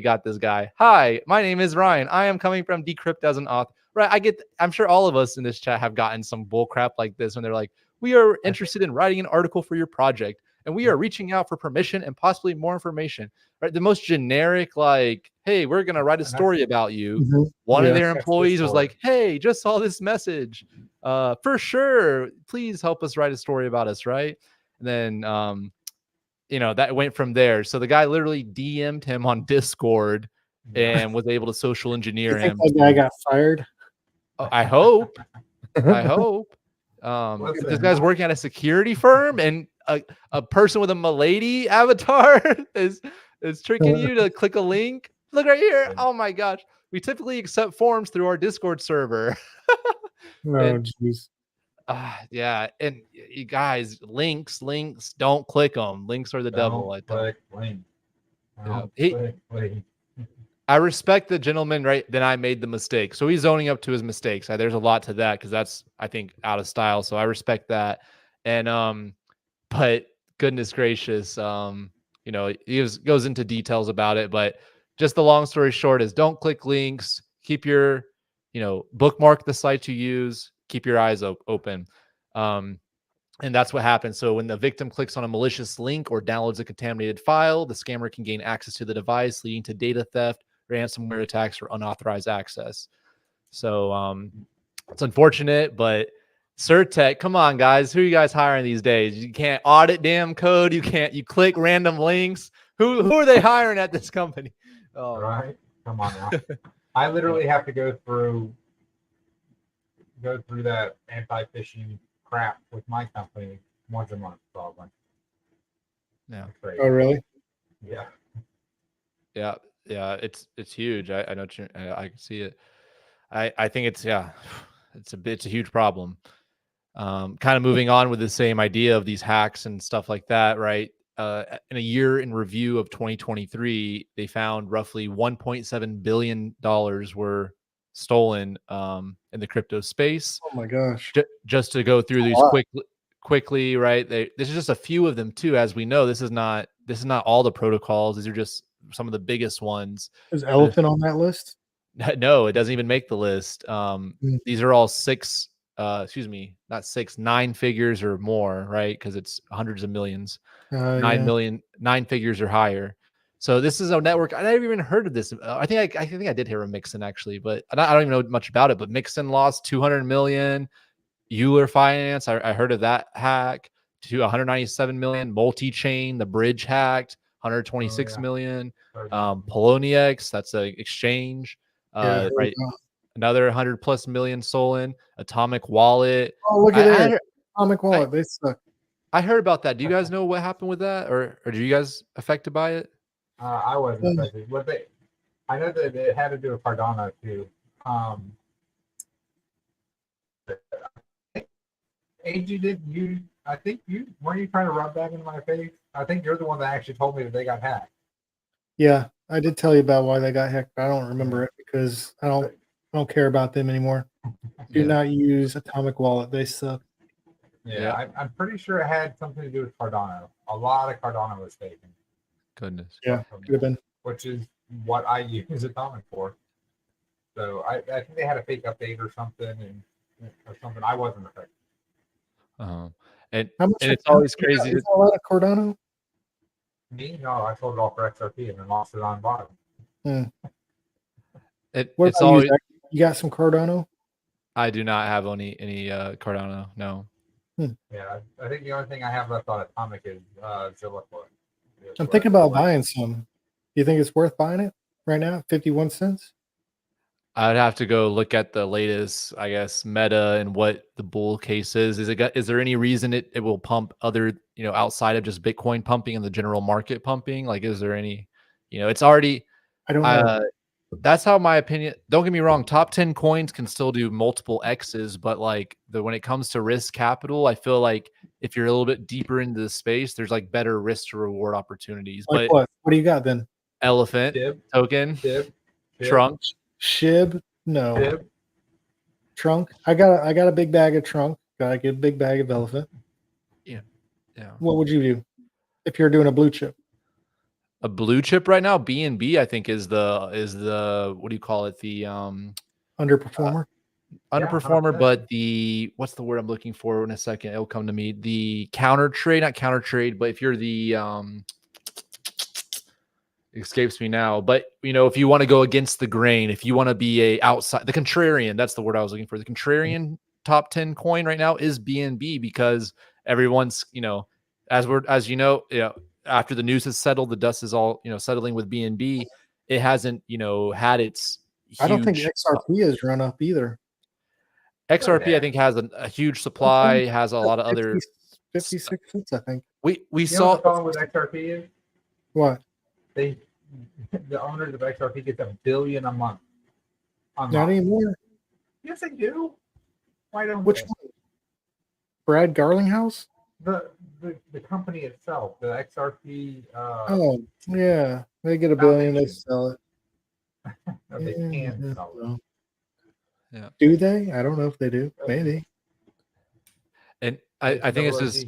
got this guy. Hi, my name is Ryan. I am coming from Decrypt as an author. Right, I'm sure all of us in this chat have gotten some bull crap like this when they're like, we are interested in writing an article for your project, and we are reaching out for permission and possibly more information. Right, the most generic, like, hey, we're gonna write a story about you. Mhm. One of Yeah. their That's the employees was story. like, hey, just saw this message. For sure, please help us write a story about us, right? And then that went from there. So the guy literally DM'd him on Discord Yeah. and was able to social You engineer think him that guy to, got fired? I hope. I hope. If this Listen, guy's working at a security firm and a person with a milady avatar is tricking you to click a link. Look right here. Oh my gosh. We typically accept forms through our Discord server. No, And jeez. yeah, and you guys, links, don't click them. Links are the devil. don't I tell. click link. Yeah. Don't click link. I respect the gentleman, right? Then I made the mistake. So he's owning up to his mistakes. There's a lot to that because that's, I think, out of style. So I respect that. And but goodness gracious, he goes into details about it. But just the long story short is don't click links. Keep your, bookmark the site you use. Keep your eyes open. And that's what happens. So when the victim clicks on a malicious link or downloads a contaminated file, the scammer can gain access to the device, leading to data theft, ransomware attacks, or unauthorized access. So it's unfortunate, but Surtech, come on, guys. Who are you guys hiring these days? You can't audit damn code. You click random links. Who are they hiring at this company? Oh, Right? Come on now. I literally have to go through that anti-phishing crap with my company once a month, probably. yeah. That's crazy. Oh, really? Yeah. Yeah. It's huge. I know. I can see it. I think it's it's a huge problem. Kind of moving on with the same idea of these hacks and stuff like that, right? In a year in review of 2023, they found roughly $1.7 billion were stolen in the crypto space. Oh my gosh. Just to go through these lot. quickly, right? This is just a few of them too. As we know, this is not all the protocols. These are just some of the biggest ones. Is Elephant on that list? No, it doesn't even make the list. Mm. These are all not six, 9 figures or more, right? Because it's hundreds of millions, 9 figures or higher. So this is a network. I never even heard of this. I think I did hear of Mixon actually, but I don't even know much about it. But Mixon lost 200 million. Euler Finance, I heard of that hack. To 197 million. Multi-chain, the bridge hacked. 126 million. Poloniex, that's an exchange. Right. Another 100 plus million stolen. Atomic Wallet. Oh, look at that. Atomic Wallet. They suck. I heard about that. Do you guys know what happened with that, or are you guys affected by it? I wasn't affected. I know that it had to do with Cardano too. AG, I think weren't you trying to rub that in my face? I think you're the one that actually told me that they got hacked. Yeah, I did tell you about why they got hacked, but I don't remember it because I don't care about them anymore. Do not use Atomic Wallet. They suck. Yeah. I'm pretty sure it had something to do with Cardano. A lot of Cardano was taken. Goodness. Yeah, could have been. Which is what I use Atomic for. So I think they had a fake update or something, I wasn't affected. And How much it's always crazy. Is a lot of Cardano? Me? No, I sold it all for XRP and then lost it on bottom. It's always. You got some Cardano? I do not have any Cardano. No. Yeah, I think the only thing I have left on Atomic is Zilla. I'm thinking about buying some. you think it's worth buying it right now? 51 cents. I'd have to go look at the latest, I guess, meta and what the bull case is. Is there any reason it will pump other, outside of just Bitcoin pumping and the general market pumping? Like, is there any, it's already, I don't know. that's how my opinion. Don't get me wrong, top 10 coins can still do multiple X's, but like when it comes to risk capital, I feel like if you're a little bit deeper into the space, there's like better risk to reward opportunities. Like But what? What do you got then? elephant Shib, token, shib, trunk. Shib? No. shib. Trunk. I got a big bag of trunk. Gotta get a big bag of elephant. Yeah. What would you do if you're doing a blue chip? A blue chip right now, BNB, I think is the what do you call it? The Underperformer? underperformer, 100%. but the what's the word I'm looking for in a second? It'll come to me. The counter trade, not counter trade, but if you're the it escapes me now. But if you want to go against the grain, if you want to be a outside the contrarian, that's the word I was looking for. The contrarian top 10 coin right now is BNB because everyone's, after the news has settled, the dust is all, settling with BNB. It hasn't, had its I don't think huge XRP has run up either. XRP, I think, has a huge supply, has a lot of other 56 cents, I think. we You know what saw the problem with XRP is? What? The owners of XRP get $1 billion a month. Not anymore. Yes, they do. Why don't Which they? one? Brad Garlinghouse? The company itself, the XRP. Oh, yeah. They get $1 billion, they sell it. No, they can sell it. Yeah. Do they? I don't know if they do. Maybe. and I think it's just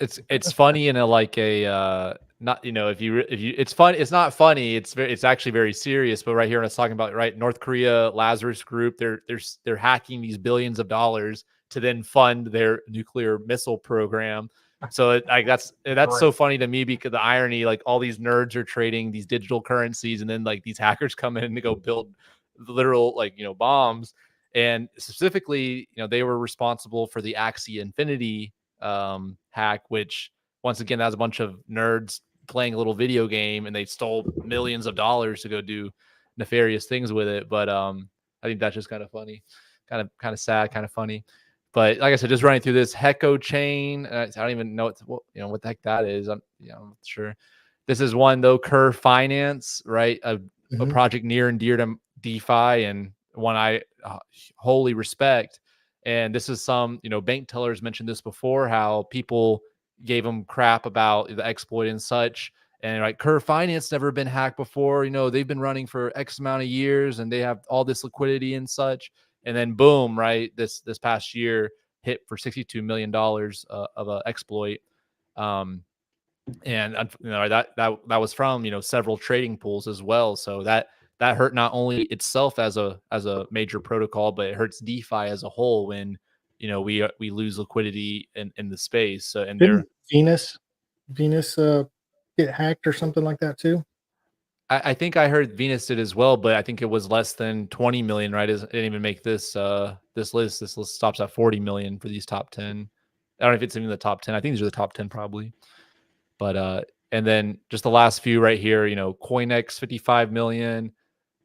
OG. it's funny in a like a not if you it's fun, it's not funny, it's actually very serious. But right here, when I was talking about, right, North Korea, Lazarus Group, they're hacking these billions of dollars to then fund their nuclear missile program. So that's so funny to me, because the irony, like, all these nerds are trading these digital currencies, and then like these hackers come in to go build literal, like, bombs. And specifically, they were responsible for the Axie Infinity hack, which, once again, that was a bunch of nerds playing a little video game, and they stole millions of dollars to go do nefarious things with it. But I think that's just kind of funny, kind of sad, kind of funny. But like I said, just running through this Hecko chain, I don't even know what the heck that is. I'm not sure. This is one though, Curve Finance, right? A project near and dear to DeFi, and one I wholly respect. And this is some, bank tellers mentioned this before, how people gave them crap about the exploit and such. And like, Curve Finance never been hacked before. They've been running for X amount of years, and they have all this liquidity and such. And then boom, right, this past year hit for $62 million of an exploit. And that was from several trading pools as well. So that hurt not only itself as a major protocol, but it hurts DeFi as a whole when we lose liquidity in the space. So, and didn't Venus get hacked or something like that too? I think I heard Venus did as well, but I think it was less than 20 million, right? It didn't even make this this list. This list stops at 40 million for these top 10. I don't know if it's even the top 10. I think these are the top 10 probably. But and then just the last few right here, CoinX 55 million,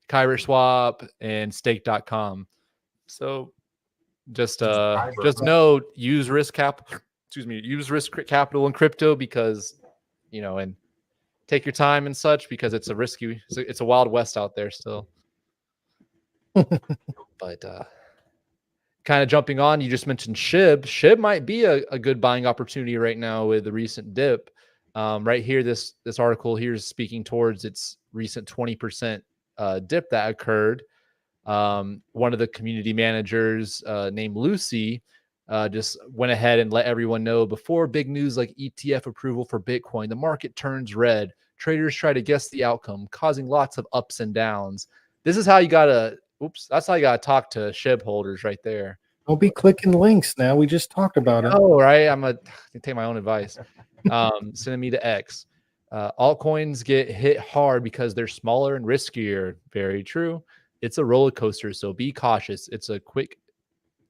Kyber Swap, and Stake.com. So just know, use risk capital in crypto, because and take your time and such, because it's a wild west out there still. But kind of jumping on, you just mentioned SHIB might be a good buying opportunity right now with the recent dip. Right here, this article here is speaking towards its recent 20% dip that occurred. One of the community managers named Lucy just went ahead and let everyone know, before big news like ETF approval for Bitcoin, the market turns red. Traders try to guess the outcome, causing lots of ups and downs. This is how you gotta. That's how you gotta talk to SHIB holders right there. Don't be clicking links now. We just talked about it. Oh, right. I'm gonna take my own advice. Sending me to X. Altcoins get hit hard because they're smaller and riskier. Very true. It's a roller coaster, so be cautious. It's a quick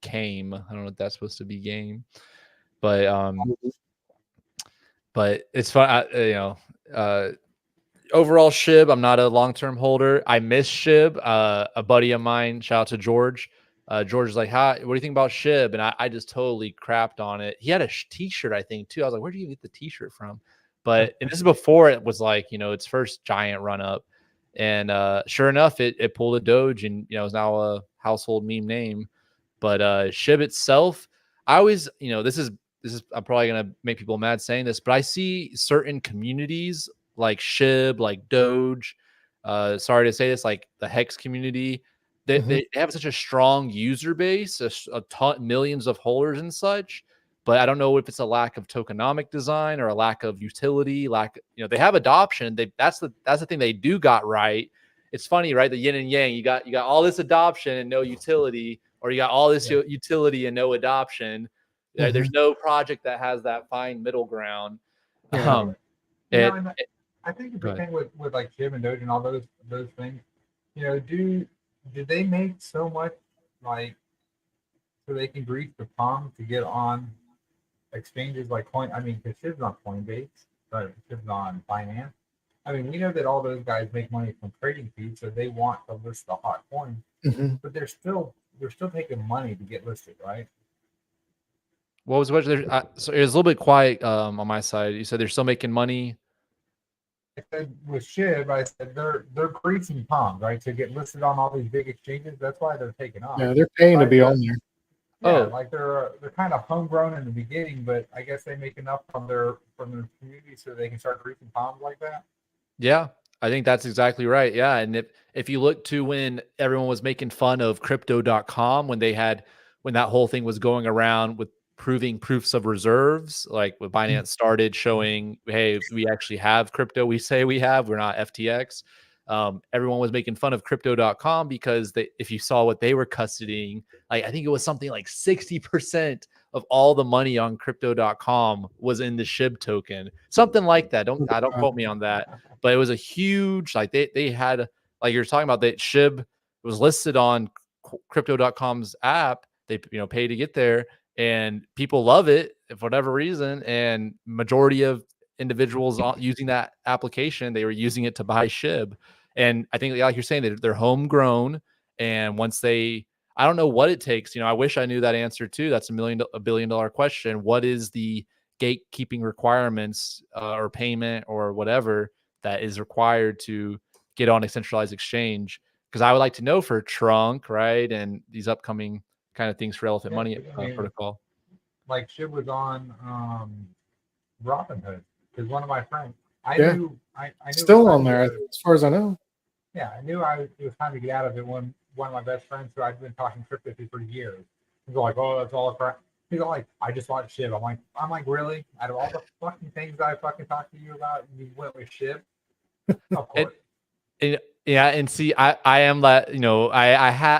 game. I don't know if that's supposed to be game, but it's fun. overall SHIB, I'm not a long-term holder. I miss SHIB. A buddy of mine, shout out to George. George is like, "Hi, what do you think about SHIB?" And I just totally crapped on it. He had a T-shirt, I think, too. I was like, "Where do you get the T-shirt from?" But and this is before it was like, its first giant run up. And sure enough, it pulled a Doge and is now a household meme name. But SHIB itself, I always, this is I'm probably gonna make people mad saying this, but I see certain communities like SHIB, like Doge. Sorry to say this, like the Hex community, they have such a strong user base, a ton, millions of holders and such. But I don't know if it's a lack of tokenomic design or a lack of utility. They have adoption. That's the thing they do got right. It's funny, right? The yin and yang. You got all this adoption and no utility, or you got all this utility and no adoption. There's no project that has that fine middle ground. Yeah. And I think the thing with like SHIB and Doge and all those things, did they make so much like so they can grease the palm to get on exchanges like Coin? I mean, because SHIB's on Coinbase, but SHIB's on Binance. I mean, we know that all those guys make money from trading fees, so they want to list the hot coins, but they're still taking money to get listed, right? What was there? So it was a little bit quiet on my side. You said they're still making money. I said with SHIB, I said they're greasing palms, right, to get listed on all these big exchanges. That's why they're taking off. Yeah, they're paying to be on there. Yeah, like they're kind of homegrown in the beginning, but I guess they make enough from their community so they can start greasing palms like that. Yeah, I think that's exactly right. Yeah, and if you look to when everyone was making fun of crypto.com when that whole thing was going around with proving proofs of reserves, like when Binance started showing, hey, we actually have crypto, we say we have, we're not FTX. Everyone was making fun of crypto.com because if you saw what they were custodying, like I think it was something like 60% of all the money on crypto.com was in the SHIB token, something like that. Don't quote me on that, but it was a huge, like they had, like you're talking about, that SHIB was listed on crypto.com's app. They pay to get there, and people love it for whatever reason. And majority of individuals using that application, they were using it to buy SHIB. And I think, like you're saying, they're homegrown. And once I don't know what it takes. I wish I knew that answer too. That's $1 billion question. What is the gatekeeping requirements or payment or whatever that is required to get on a centralized exchange? Because I would like to know for Trunk, right, and these upcoming kind of things for Elephant Money protocol. Like SHIB was on Robinhood because one of my friends, I knew still on there as far as I know. Yeah, I knew it was time to get out of it when one of my best friends who I've been talking crypto to for years, he's like, "Oh, that's all crap." He's like, "I just watched SHIB." I'm like, really? Out of all the fucking things that I fucking talked to you about, you went with SHIB? Of course. Yeah, and see, I am that,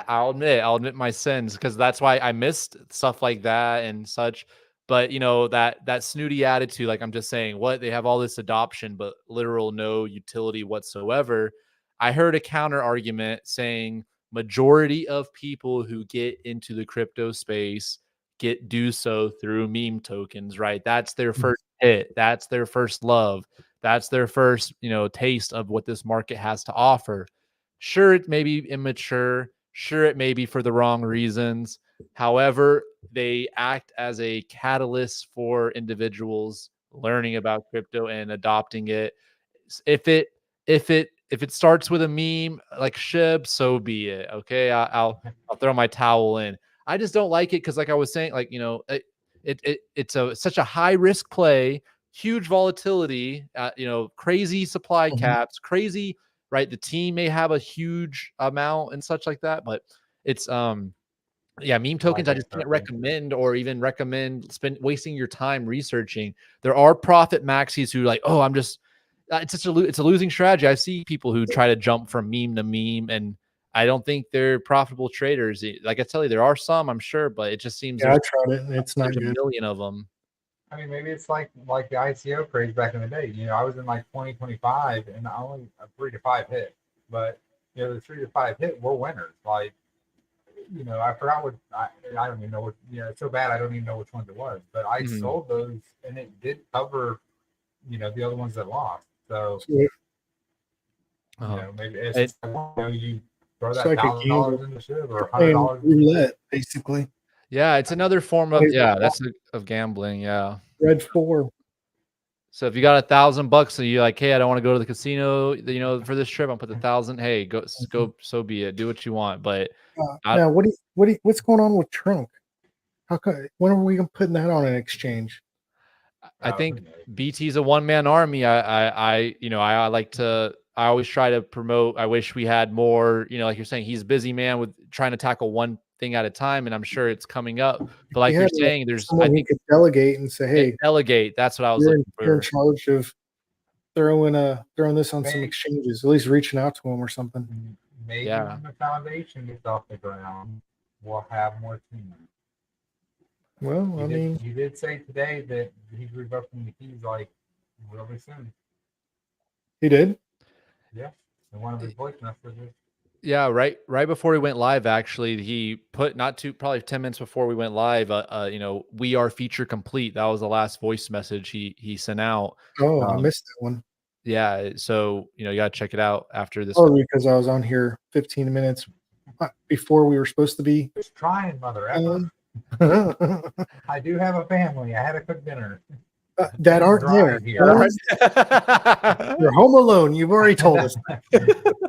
I'll admit my sins, because that's why I missed stuff like that and such. But that snooty attitude, like I'm just saying, what, they have all this adoption, but literal no utility whatsoever. I heard a counter argument saying majority of people who get into the crypto space do so through meme tokens, right? That's their first hit. That's their first love. That's their first, taste of what this market has to offer. Sure, it may be immature. Sure, it may be for the wrong reasons. However, they act as a catalyst for individuals learning about crypto and adopting it. If it starts with a meme like SHIB, so be it. Okay, I'll throw my towel in. I just don't like it because, like I was saying, like it's such a high risk play, huge volatility, crazy supply caps, crazy, right? The team may have a huge amount and such like that, but it's meme tokens I just can't recommend, or even recommend wasting your time researching. There are profit maxis who like, oh, I'm just it's a losing strategy. I see people who try to jump from meme to meme, and I don't think they're profitable traders. Like I tell you, there are some, I'm sure, but it just seems I tried it and it's not good. A million of them. I mean, maybe it's like the ICO craze back in the day. I was in like 2025 and only a 3 to 5 hit, but the 3 to 5 hit were winners. Like, I forgot what I don't even know what. It's so bad I don't even know which ones it was. But I sold those, and it did cover, the other ones that lost. So You know, maybe it's It- just, you know, you throw It's that like a $1,000 gamble. into SHIB or Playing $100 into roulette, SHIB. basically. yeah, it's another form of, Plays yeah, with that's of gambling. Yeah. Red 4. So if you got $1,000 and you're like, hey, I don't want to go to the casino, you know, for this trip, I'll put the 1,000. Hey, go, so be it. Do what you want. But I, Now, what's going on with Trunk? How come? When are we putting that on an exchange? I Who think knows? BT's a one-man army. I like to. I always try to promote. I wish we had more. You know, like you're saying, he's a busy man with trying to tackle one thing at a time, and I'm sure it's coming up. But We like you're had saying, there's. I someone who think could delegate and say, "Hey, delegate. That's what I was you're in, looking you're in for. charge of throwing this on some Maybe- exchanges." At least reaching out to them or something. Maybe Yeah. when the foundation gets off the ground, we'll have more team. Well, I mean, You did say today that he's revoking the keys like really soon. he did. Yeah. And one of his voice messages. Yeah, right before we went live, actually, he put probably 10 minutes before we went live, you know, we are feature complete. That was the last voice message he sent out. Oh, I Um, missed that one. Yeah, so you know, you gotta check it out after this. Oh, because I was on here 15 minutes before we were supposed to be. Just trying, mother effer. That I do have a family. I had to cook dinner. aren't there. Drive here. You're home alone. You've already told us.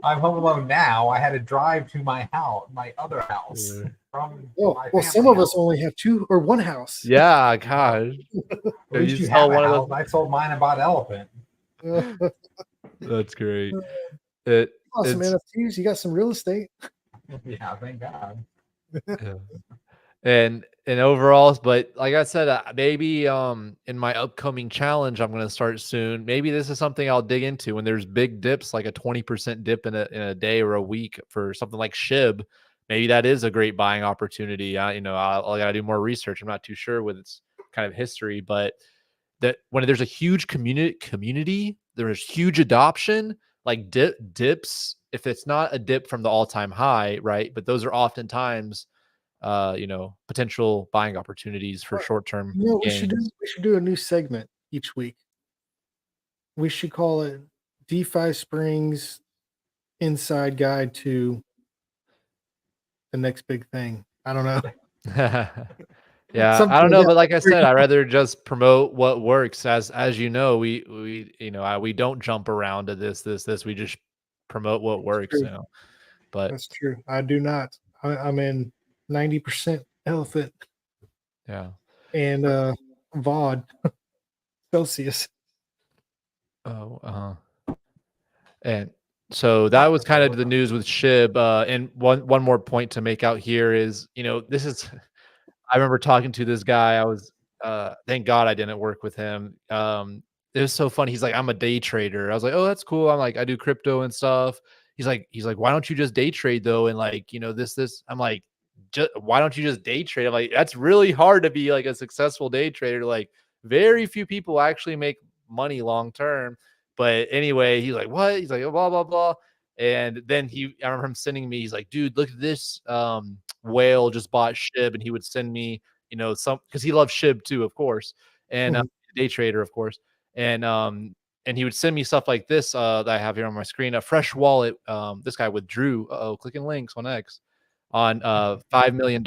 I'm home alone now. I had to drive to my house, my other house. Yeah. From Oh, my well, family some of us house. only have 2 or 1 house. Yeah, gosh. At least you you sell have a one of house. those- I sold mine and bought an elephant. That's great. Oh, some It's NFTs. You got some real estate. Yeah, thank God. yeah. and overall, but like I said, maybe in my upcoming challenge I'm gonna start soon, maybe this is something I'll dig into when there's big dips, like a 20% dip in a day or a week for something like SHIB. Maybe that is a great buying opportunity. I gotta do more research. I'm not too sure with its kind of history, but that when there's a huge community, there's huge adoption, like dips. If it's not a dip from the all-time high, right? But those are oftentimes potential buying opportunities for short-term You know what we should do? gains. We should do a new segment each week. We should call it DeFi Springs Inside Guide to the next big thing. I don't know. Yeah, Something I don't know, like but that. like I said, I rather just promote what works. As you know, we we don't jump around to this. We just promote what works. true. But That's true. I do not. I'm in 90% elephant yeah. and VOD Celsius. Oh, and so that was kind of the news with SHIB. And one more point to make out here is, this is I remember talking to this guy. I was thank God I didn't work with him. It was so funny. He's like, I'm a day trader. I was like, oh, that's cool. I'm like, I do crypto and stuff. He's like, why don't you just day trade though? And like, this. I'm like, why don't you just day trade? I'm like, that's really hard to be like a successful day trader. Like, very few people actually make money long term. But anyway, he's like, what? He's like, oh, blah blah blah. And then I remember him sending me. He's like, dude, look at this. Whale just bought SHIB, and he would send me, some, because he loves SHIB too, of course, and day trader, of course, and he would send me stuff like this that I have here on my screen. A fresh wallet. This guy withdrew. Clicking links on X on $5 million.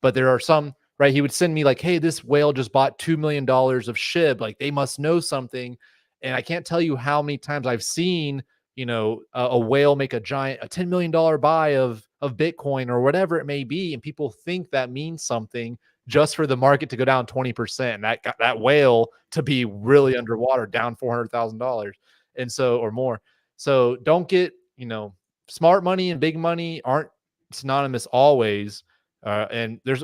But there are some, right? He would send me like, hey, this whale just bought $2 million of SHIB. Like, they must know something. And I can't tell you how many times I've seen, a whale make a $10 million buy of Bitcoin or whatever it may be. And people think that means something just for the market to go down 20%. And that whale to be really underwater, down $400,000. And so, or more. So don't get, smart money and big money aren't synonymous always. And there's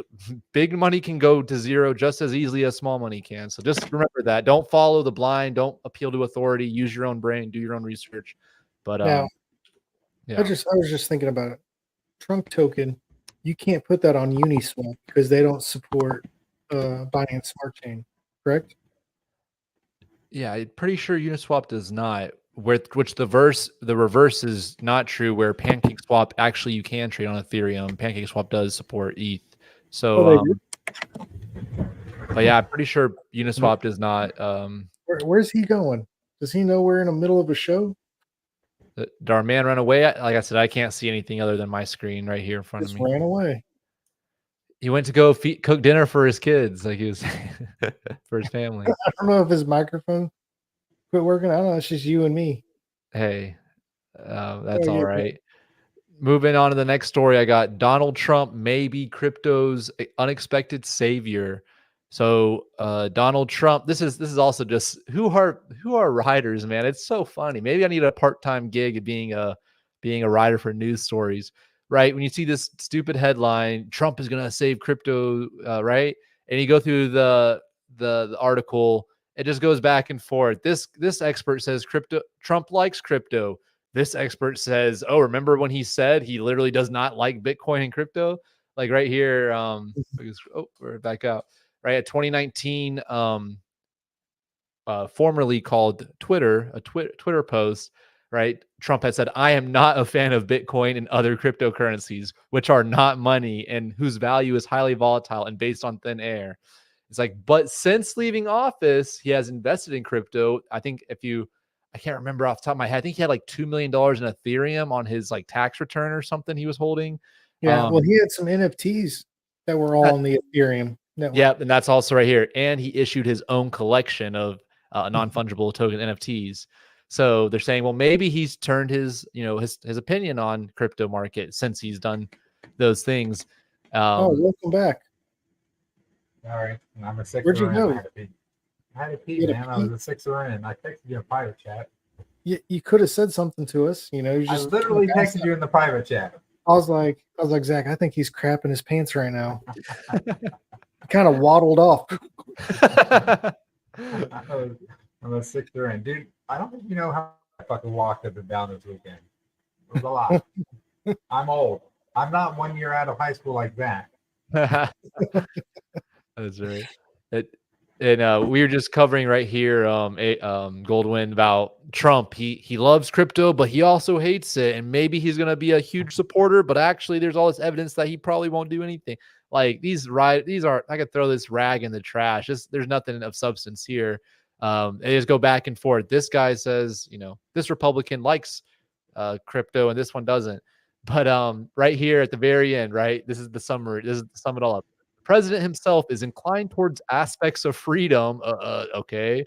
big money can go to zero just as easily as small money can. So just remember that. Don't follow the blind. Don't appeal to authority. Use your own brain. Do your own research. But Now, yeah, I was just thinking about it. Trunk token, you can't put that on Uniswap because they don't support Binance Smart Chain, correct? yeah, I'm pretty sure Uniswap does not. Which the reverse is not true. Where PancakeSwap actually you can trade on Ethereum. PancakeSwap does support ETH. So, but yeah, I'm pretty sure Uniswap does not. Where's he going? Does he know we're in the middle of a show? Did our man run away? Like I said, I can't see anything other than my screen right here in front Just of me. ran away. He went to go cook dinner for his kids, like he was for his family. I don't know if his microphone quit working. I don't know. It's just you and me. Hey, that's Oh, all yeah. right. Moving on to the next story, I got Donald Trump may be crypto's unexpected savior. So Donald Trump, this is also just who are writers, man. It's so funny. Maybe I need a part-time gig of being a writer for news stories, right? When you see this stupid headline, Trump is gonna save crypto, right? And you go through the article, it just goes back and forth. This expert says Trump likes crypto. This expert says, "Oh, remember when he said he literally does not like Bitcoin and crypto?" Like right here, we're back out. Right at 2019, formerly called Twitter, a Twitter post, right? Trump had said, "I am not a fan of Bitcoin and other cryptocurrencies, which are not money and whose value is highly volatile and based on thin air." It's like, but since leaving office, he has invested in crypto. I can't remember off the top of my head. I think he had like $2 million in Ethereum on his like tax return or something he was holding. Yeah. Well, he had some NFTs that were all on the Ethereum network. Yeah, and that's also right here. And he issued his own collection of non-fungible token NFTs. So they're saying, well, maybe he's turned his opinion on crypto market since he's done those things. Welcome back. All right, I'm a Where'd you sixer in. go? I had to pee. I had to pee, You had to man. I was a sixer in. I texted you in private chat. You could have said something to us. You I just literally texted you in the private chat. I was like, Zach, I think he's crapping his pants right now. Kind of waddled off. I'm a sixer in, dude. I don't think you know how I fucking walked up and down this weekend. It was a lot. I'm old. I'm not 1 year out of high school like that. That's right. We were just covering right here, Goldwyn, about Trump. He loves crypto, but he also hates it, and maybe he's gonna be a huge supporter. But actually, there's all this evidence that he probably won't do anything. Like these are I could throw this rag in the trash. There's nothing of substance here. They just go back and forth. This guy says, this Republican likes crypto, and this one doesn't. But right here at the very end, right, this is the summary. This is to sum it all up. President himself is inclined towards aspects of freedom, okay,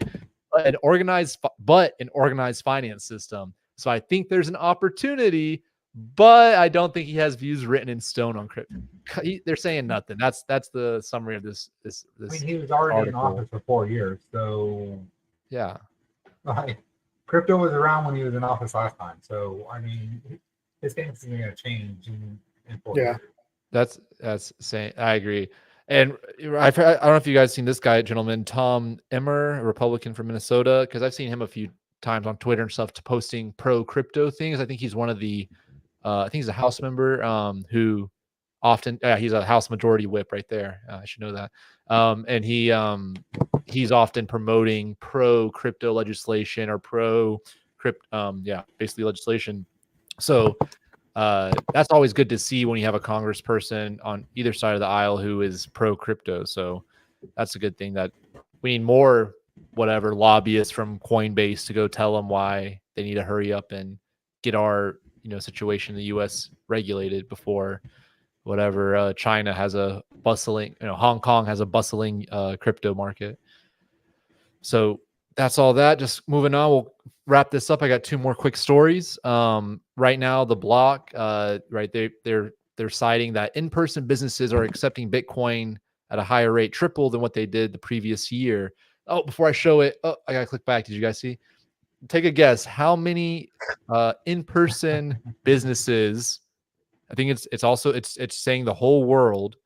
but an organized finance system. So I think there's an opportunity, but I don't think he has views written in stone on crypto. They're saying nothing. That's the summary of this. I mean, he was already article. in office for 4 years, so yeah, like crypto was around when he was in office last time. So I mean, his stance isn't going to change in 4 years. That's saying. I agree. And I don't know if you guys seen this guy, gentleman, Tom Emmer, a Republican from Minnesota, because I've seen him a few times on Twitter and stuff to posting pro crypto things. I think he's one of the, I think he's a House member who often, he's a House Majority Whip right there. I should know that. And he's often promoting pro crypto legislation or pro crypto, basically legislation. So that's always good to see when you have a congressperson on either side of the aisle who is pro crypto. So that's a good thing. That we need more lobbyists from Coinbase to go tell them why they need to hurry up and get our situation in the U.S. regulated before China has a bustling, Hong Kong has a bustling crypto market. So that's all that. Just moving on. We'll wrap this up. I got 2 more quick stories. Right now, the block, right, they're citing that in-person businesses are accepting Bitcoin at a higher rate, triple than what they did the previous year. Oh, before I show it, I gotta click back. Did you guys see? Take a guess. How many in-person businesses? I think it's saying the whole world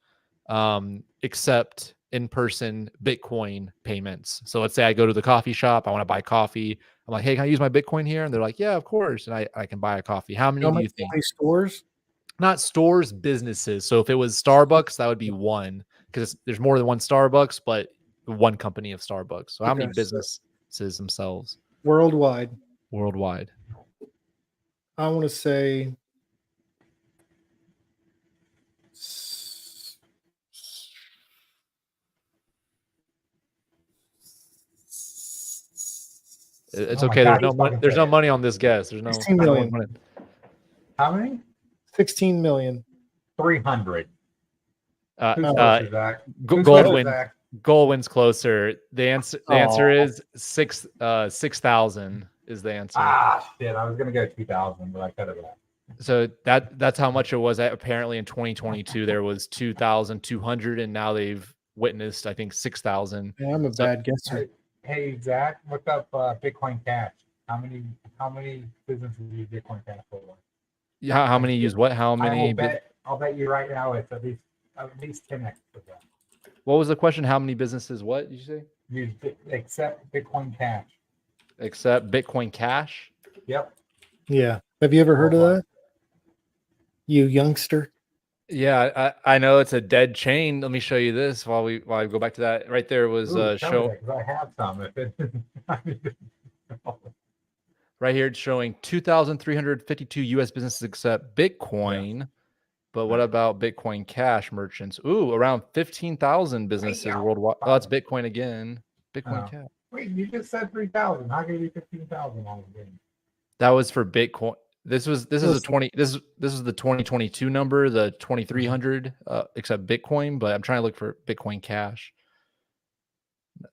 accept in-person Bitcoin payments. So let's say I go to the coffee shop, I want to buy coffee. I'm like, hey, can I use my Bitcoin here? And they're like, yeah, of course. And I can buy a coffee. How many do you think? Stores? Not stores, businesses. So if it was Starbucks, that would be one, because there's more than one Starbucks, but one company of Starbucks. So how many businesses themselves? Worldwide. I want to say It's Oh my okay. God, There's no he's money. fucking There's no sick. money on this guess. There's no 16 no million. money. How many? 16 million. 300. Uh, Who's Oh. closer, Zach? Who's Gold closer, wins. Zach? Goldwyn's closer. The answer Aw. is 6,000 is the answer. Ah, shit. I was gonna go 2,000, but I cut it back. So that's how much it was. Apparently in 2022 there was 2,200, and now they've witnessed I think 6,000. Yeah, I'm a So- bad guesser. Hey, Zach, look up Bitcoin Cash. How many businesses use Bitcoin Cash for? Yeah, how many use what? How many? I'll bet you right now it's at least 10x for that. What was the question? How many businesses? What did you say? Except Bitcoin Cash. Except Bitcoin Cash. Yep. Yeah. Have you ever heard of Worldwide. that? You youngster. Yeah, I know it's a dead chain. Let me show you this while I go back to that. Right there was Ooh, tell me show that, 'cause I have some. If it, right here. It's showing 2,352 U.S. businesses accept Bitcoin. But what about Bitcoin Cash merchants? Ooh, around 15,000 businesses Wow. worldwide. Oh, it's Bitcoin again. Bitcoin Oh. Cash. Wait, you just said 3,000. How can you 15,000 on the game? That was for Bitcoin. This is a Listen. 20. This is the 2022 number, the 2,300 except Bitcoin. But I'm trying to look for Bitcoin Cash.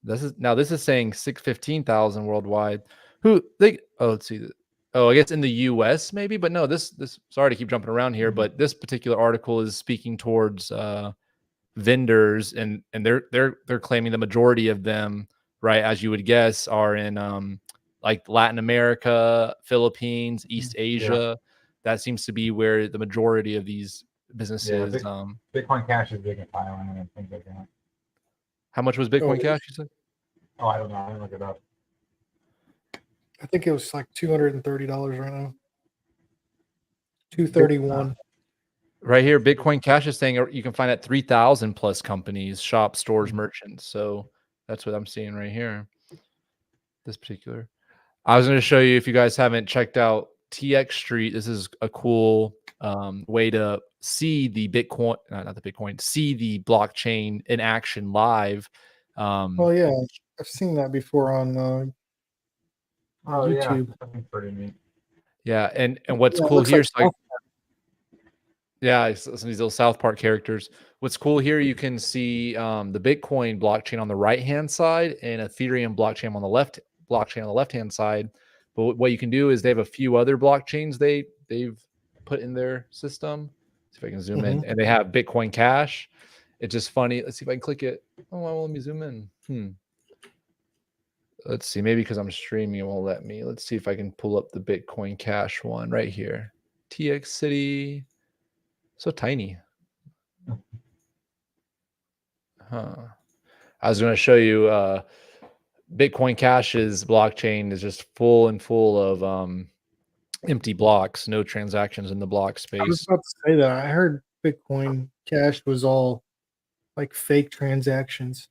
This is saying 615,000 worldwide. Let's see. Oh, I guess in the US maybe, but no, this sorry to keep jumping around here, but this particular article is speaking towards vendors and they're claiming the majority of them, right, as you would guess, are in like Latin America, Philippines, East Asia. That seems to be where the majority of these businesses Bitcoin Cash is big in Thailand and things like that. How much was Bitcoin Cash, you said? Oh, I don't know. I didn't look it up. I think it was like $230 right now. 231. Right here, Bitcoin Cash is saying you can find at 3,000 plus companies, shops, stores, merchants. So that's what I'm seeing right here. This particular. I was going to show you, if you guys haven't checked out TX Street, this is a cool way to see the Bitcoin, not the Bitcoin, see the blockchain in action live. Oh yeah, I've seen that before on YouTube. That's pretty neat. Yeah, and what's Yeah, it cool looks here, like yeah, it's some of these little South Park characters. What's cool here, you can see the Bitcoin blockchain on the right hand side and Ethereum blockchain on the left hand side. But what you can do is they have a few other blockchains they've put in their system. See if I can zoom in, and they have Bitcoin Cash. It's just funny. Let's see if I can click it. Oh, well, let me zoom in. Let's see. Maybe because I'm streaming, it won't let me. Let's see if I can pull up the Bitcoin Cash one right here. TX City. So tiny. Huh. I was going to show you Bitcoin Cash's blockchain is just full of empty blocks, no transactions in the block I was space. about to say that. I heard Bitcoin Cash was all like fake transactions.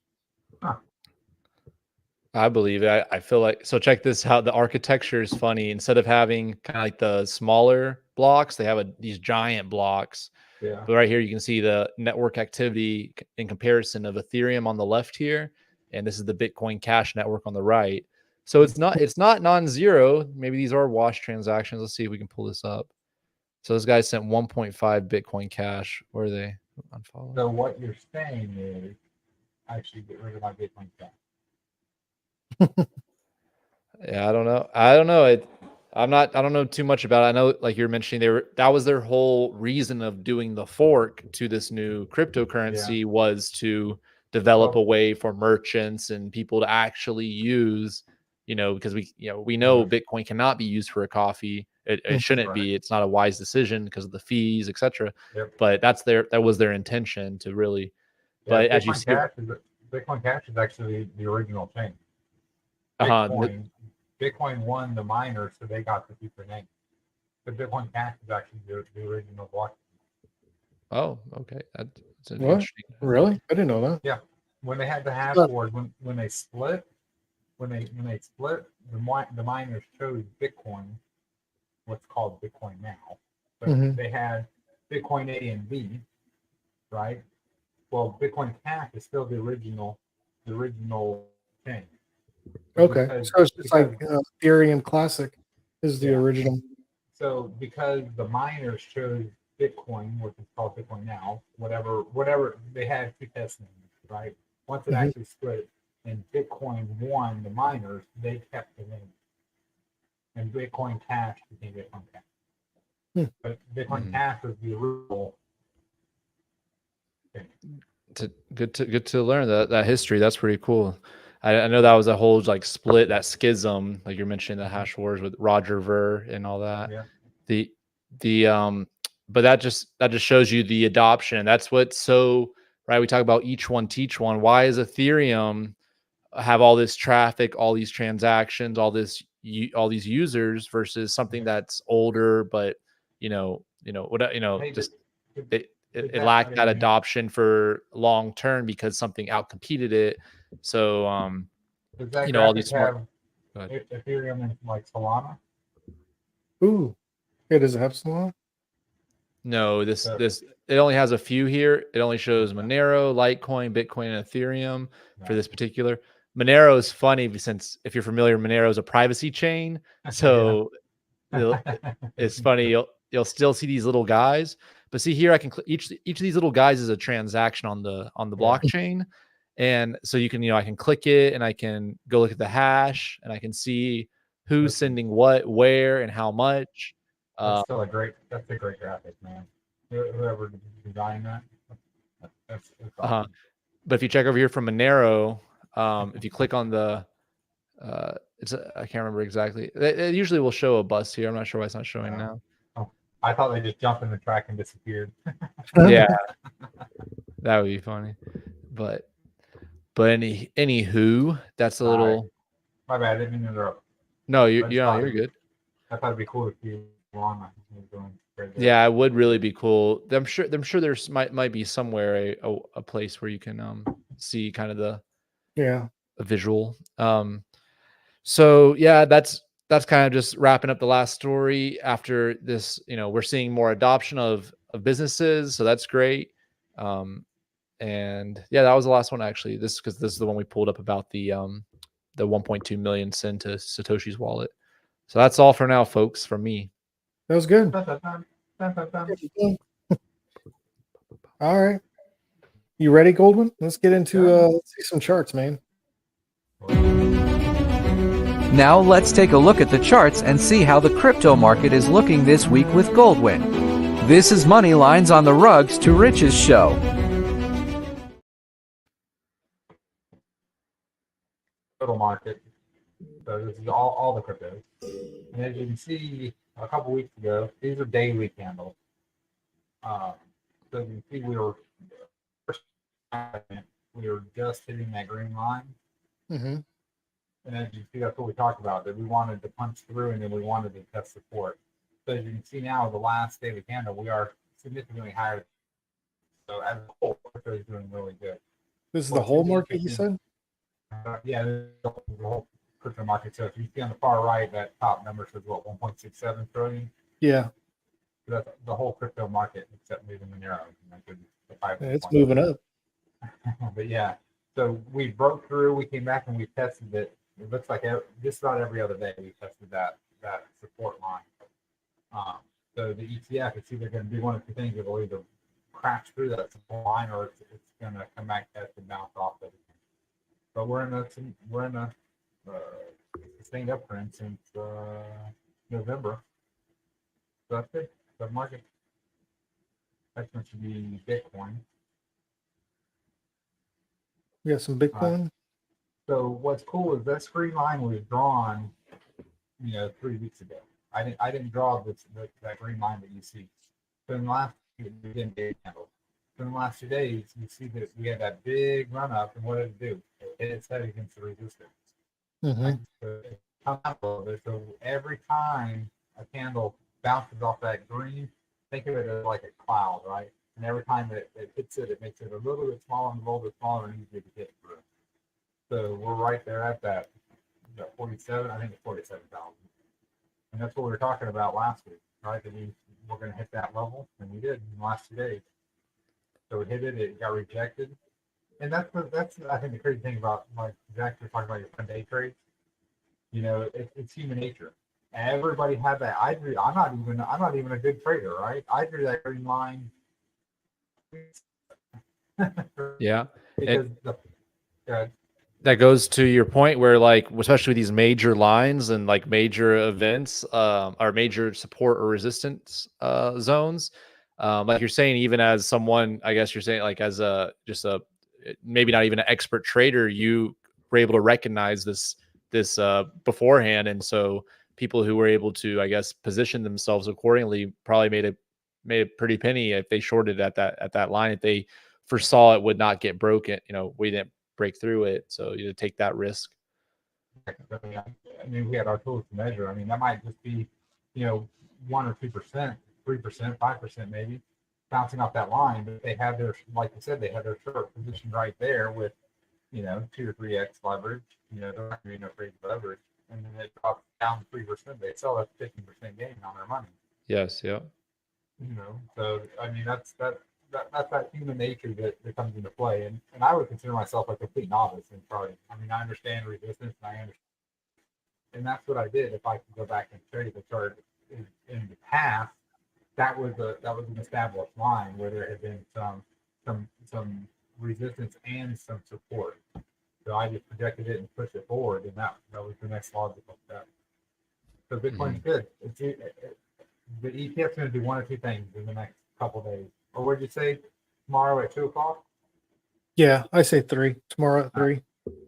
I believe it. I feel like, so check this out. The architecture is funny. Instead of having kind of like the smaller blocks, they have these giant blocks. Yeah. But right here, you can see the network activity in comparison of Ethereum on the left here, and this is the Bitcoin Cash network on the right. So it's not non-zero. Maybe these are wash transactions. Let's see if we can pull this up. So this guy sent 1.5 Bitcoin Cash. Where are they? Unfollow. So what you're saying is, I should get rid of my Bitcoin Cash. Yeah, I don't know. I don't know. I don't know too much about it. I know, like you're mentioning, that was their whole reason of doing the fork to this new cryptocurrency was to develop a way for merchants and people to actually use, because we know Bitcoin cannot be used for a coffee. It shouldn't be. It's not a wise decision because of the fees, etc. But that was their intention to really. But as you see, Bitcoin Cash is actually the original chain. Bitcoin won the miners, so they got the super name. But Bitcoin Cash is actually the original blockchain. Oh, okay. That's interesting. Really? I didn't know that. Yeah. When they had the hash board, when they split, the miners chose Bitcoin, what's called Bitcoin now. But they had Bitcoin A and B, right? Well, Bitcoin Cash is still the original chain. Okay, Because, so it's just because like Ethereum Classic is the yeah. original. So because the miners chose Bitcoin, which is called Bitcoin now, whatever they had two test names, right? Once it Mhm. actually split and Bitcoin won the miners, they kept the name. And Bitcoin Cash became Bitcoin Cash. Hmm. But Bitcoin Mm. Cash was the original thing. Good to learn that history. That's pretty cool. I know that was a whole like split, that schism, like you're mentioning the hash wars with Roger Ver and all that. Yeah. The but that just shows you the adoption. That's what's so right. We talk about each one teach one. Why is Ethereum have all this traffic, all these transactions, all these users versus something that's older, but Hey, just but it that, I lacked that mean, adoption for long term because something outcompeted it. So does that all graphic these smart. have Go ahead. Ethereum and like Solana? Ooh, yeah, does it have Solana? No, So, it only has a few here. It only shows okay. Monero, Litecoin, Bitcoin, and Ethereum for Right. this particular. Monero is funny since if you're familiar, Monero is a privacy chain. Yeah. So it's funny. You'll still see these little guys, but see here I can each of these little guys is a transaction on the Yeah. blockchain, and so you can I can click it and I can go look at the hash and I can see who's sending what, where, and how much. That's a great graphic, man. Whoever designed that, that's Uh, awesome. but if you check over here from Monero, if you click on the I can't remember exactly. It usually will show a bus here. I'm not sure why it's not showing Yeah. now. Oh, I thought they just jumped in the track and disappeared. Yeah, that would be funny. But anywho, that's a All right. little. My bad. I didn't mean to interrupt. No, I just thought you're good. I thought it'd be cool if you were on. Was doing great there. Yeah, it would really be cool. I'm sure there's might be somewhere a place where you can see kind of the Yeah, a visual. So yeah, that's kind of just wrapping up the last story. After this, we're seeing more adoption of businesses, so that's great. And yeah, that was the last one actually. This because this is the one we pulled up about the 1.2 million sent to Satoshi's wallet. So that's all for now, folks, from me. that was good. Dun, dun, dun, dun, dun, dun. All right, you ready, Goldman? Let's get into let's see some charts, man. Now let's take a look at the charts and see how the crypto market is looking this week with Goldwyn. This is Money Lines on the Rugs2Riches show. Total market. So this is all the cryptos. And as you can see, a couple weeks ago, these are daily candles. So you can see we were just hitting that green line. Mm-hmm. And as you see, that's what we talked about, that we wanted to punch through and then we wanted to test support. So as you can see now, the last daily candle, we are significantly higher. So as a whole, crypto is doing really good. This is the whole market, you 15, said? yeah, this is the whole crypto market. So if you see on the far right, that top number says what, 1.67 trillion? Yeah, So that's the whole crypto market except maybe Monero. The 5 it's moving up. But yeah, so we broke through. We came back and we tested it. It looks like just about every other day we tested that support line. So the ETF, it's either going to do one of two things. It will either crash through that support line or it's going to come back, test, and bounce off of it. But we're in a sustained uptrend since November. So that's good. The market. Next one should be Bitcoin. We got some Bitcoin. So what's cool is that green line was drawn, 3 weeks ago. I didn't draw that green line that you see. So in the last we didn't get handle. So in the last 2 days, you see that we had that big run up, and what did it do? It hit its head against the resistance. Mm-hmm. So it comes up a little bit. So every time a candle bounces off that green, think of it as like a cloud, right? And every time it hits it, it makes it a little bit smaller and a little bit smaller and easier to get through. So we're right there at that 47, I think it's 47,000. And that's what we were talking about last week, right? That we were going to hit that level, and we did in the last 2 days. So we hit it, it got rejected, And that's I think the crazy thing about like exactly talking about your day trades. You know, it's human nature. Everybody had that. I'm not even a good trader, right? I drew that green line Yeah. because the uh, That goes to your point where, like, especially with these major lines and like major events, or major support or resistance zones, like you're saying, even as someone, I guess you're saying, like, as a just a maybe not even an expert trader, you were able to recognize this beforehand, and so people who were able to, I guess, position themselves accordingly probably made a pretty penny if they shorted at that line, if they foresaw it would not get broken. You know, we didn't break through it, so you take that risk. I mean, we had our tools to measure. I mean, that might just be, you know, 1 or 2%, 3%, 5% maybe, bouncing off that line. But they had their, like you said, they had their short position right there with, you know, 2 or 3x leverage. You know, they're not going to be no crazy leverage, and then it drops down 3%. They sell at 15% gain on their money. Yes, yeah. You know, so I mean, that's that human nature that comes into play, and I would consider myself a complete novice in charting. I mean, I understand resistance, and I understand. And that's what I did. If I could go back and study the chart in the past, that was an established line where there had been some resistance and some support. So I just projected it and pushed it forward, and that was the next logical step. So Bitcoin's good. The ETF's going to do 1 or 2 things in the next couple of days. Or what did you say? Tomorrow at 2 o'clock? Yeah, I say 3. Tomorrow at 3.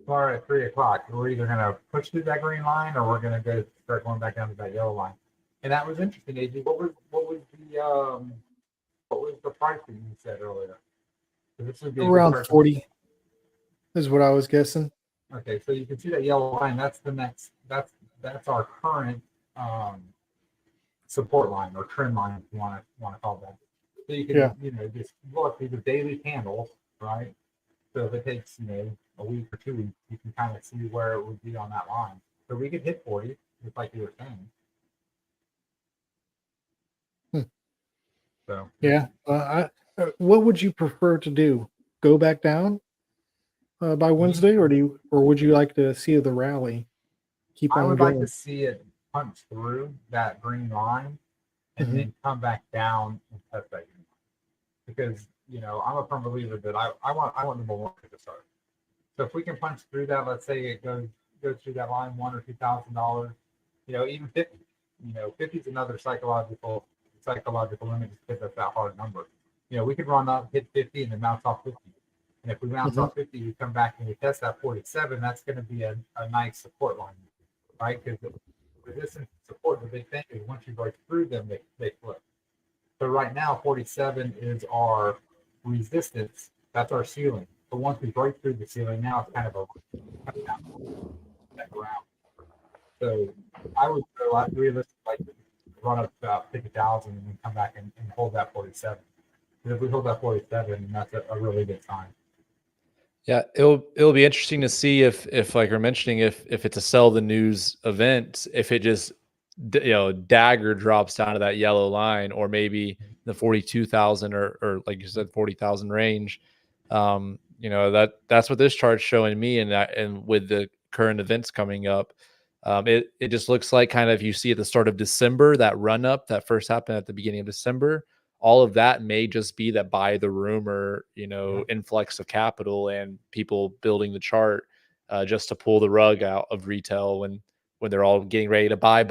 Tomorrow at 3 o'clock. We're either going to push through that green line or we're going to start going back down to that yellow line. And that was interesting, AJ. What was the price that you said earlier? This would be Around 40 is what I was guessing. Okay, so you can see that yellow line. That's the next. That's our current support line or trend line, if you want to call that. So you can just look these are daily candles, right? So if it takes a week or 2 weeks, you can kind of see where it would be on that line. So we could hit 40, just like you were saying. So yeah, what would you prefer to do? Go back down by Wednesday, or would you like to see the rally keep I on would going? like to see it punch through that green line and then come back down and test that green line. Because I'm a firm believer that I want number one to start. So if we can punch through that, let's say it goes through that line $1,000 or $2,000, even 50, 50 is another psychological limit because that's that hard number. We could run up, hit 50, and then bounce off 50. And if we bounce off 50, we come back and we test that 47. That's going to be a nice support line, right? Because the resistance support, the big thing is once you break through them, they flip. So right now, 47 is our resistance. That's our ceiling. But once we break through the ceiling, now it's kind of a ground. So I would realistically like to run up to about 50,000 and then come back and hold that 47. Because if we hold that 47, that's a really good sign. Yeah, it'll be interesting to see if like you're mentioning, if it's a sell the news event, if it just dagger drops down to that yellow line, or maybe the 42,000 or like you said 40,000 range. That's what this chart's showing me, and with the current events coming up, it just looks like, kind of, you see at the start of December, that run up that first happened at the beginning of December. All of that may just be that buy the rumor, influx of capital and people building the chart just to pull the rug out of retail when they're all getting ready to buy,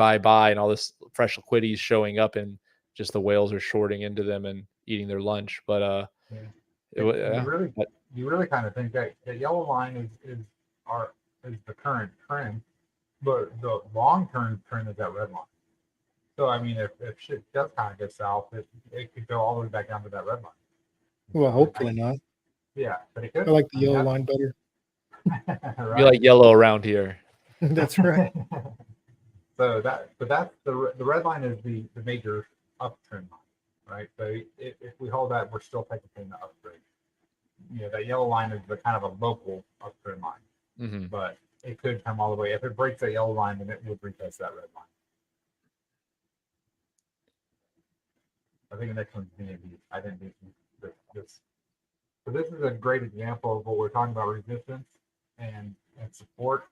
and all this fresh liquidity is showing up, and just the whales are shorting into them and eating their lunch. But you really kind of think that the yellow line is the current trend, but the long-term trend is that red line. So I mean, if shit does kind of go south, it could go all the way back down to that red line. Well, hopefully not. Yeah, but it could. I like the yellow line better. Right? We like yellow around here. That's right. So that's the red line is the major uptrend line, right? So if we hold that, we're still technically in the uptrend. That yellow line is the kind of a local uptrend line, but it could come all the way. If it breaks that yellow line, then it would retest that red line. I think the next one's going to be, I think this So this is a great example of what we're talking about, resistance and support.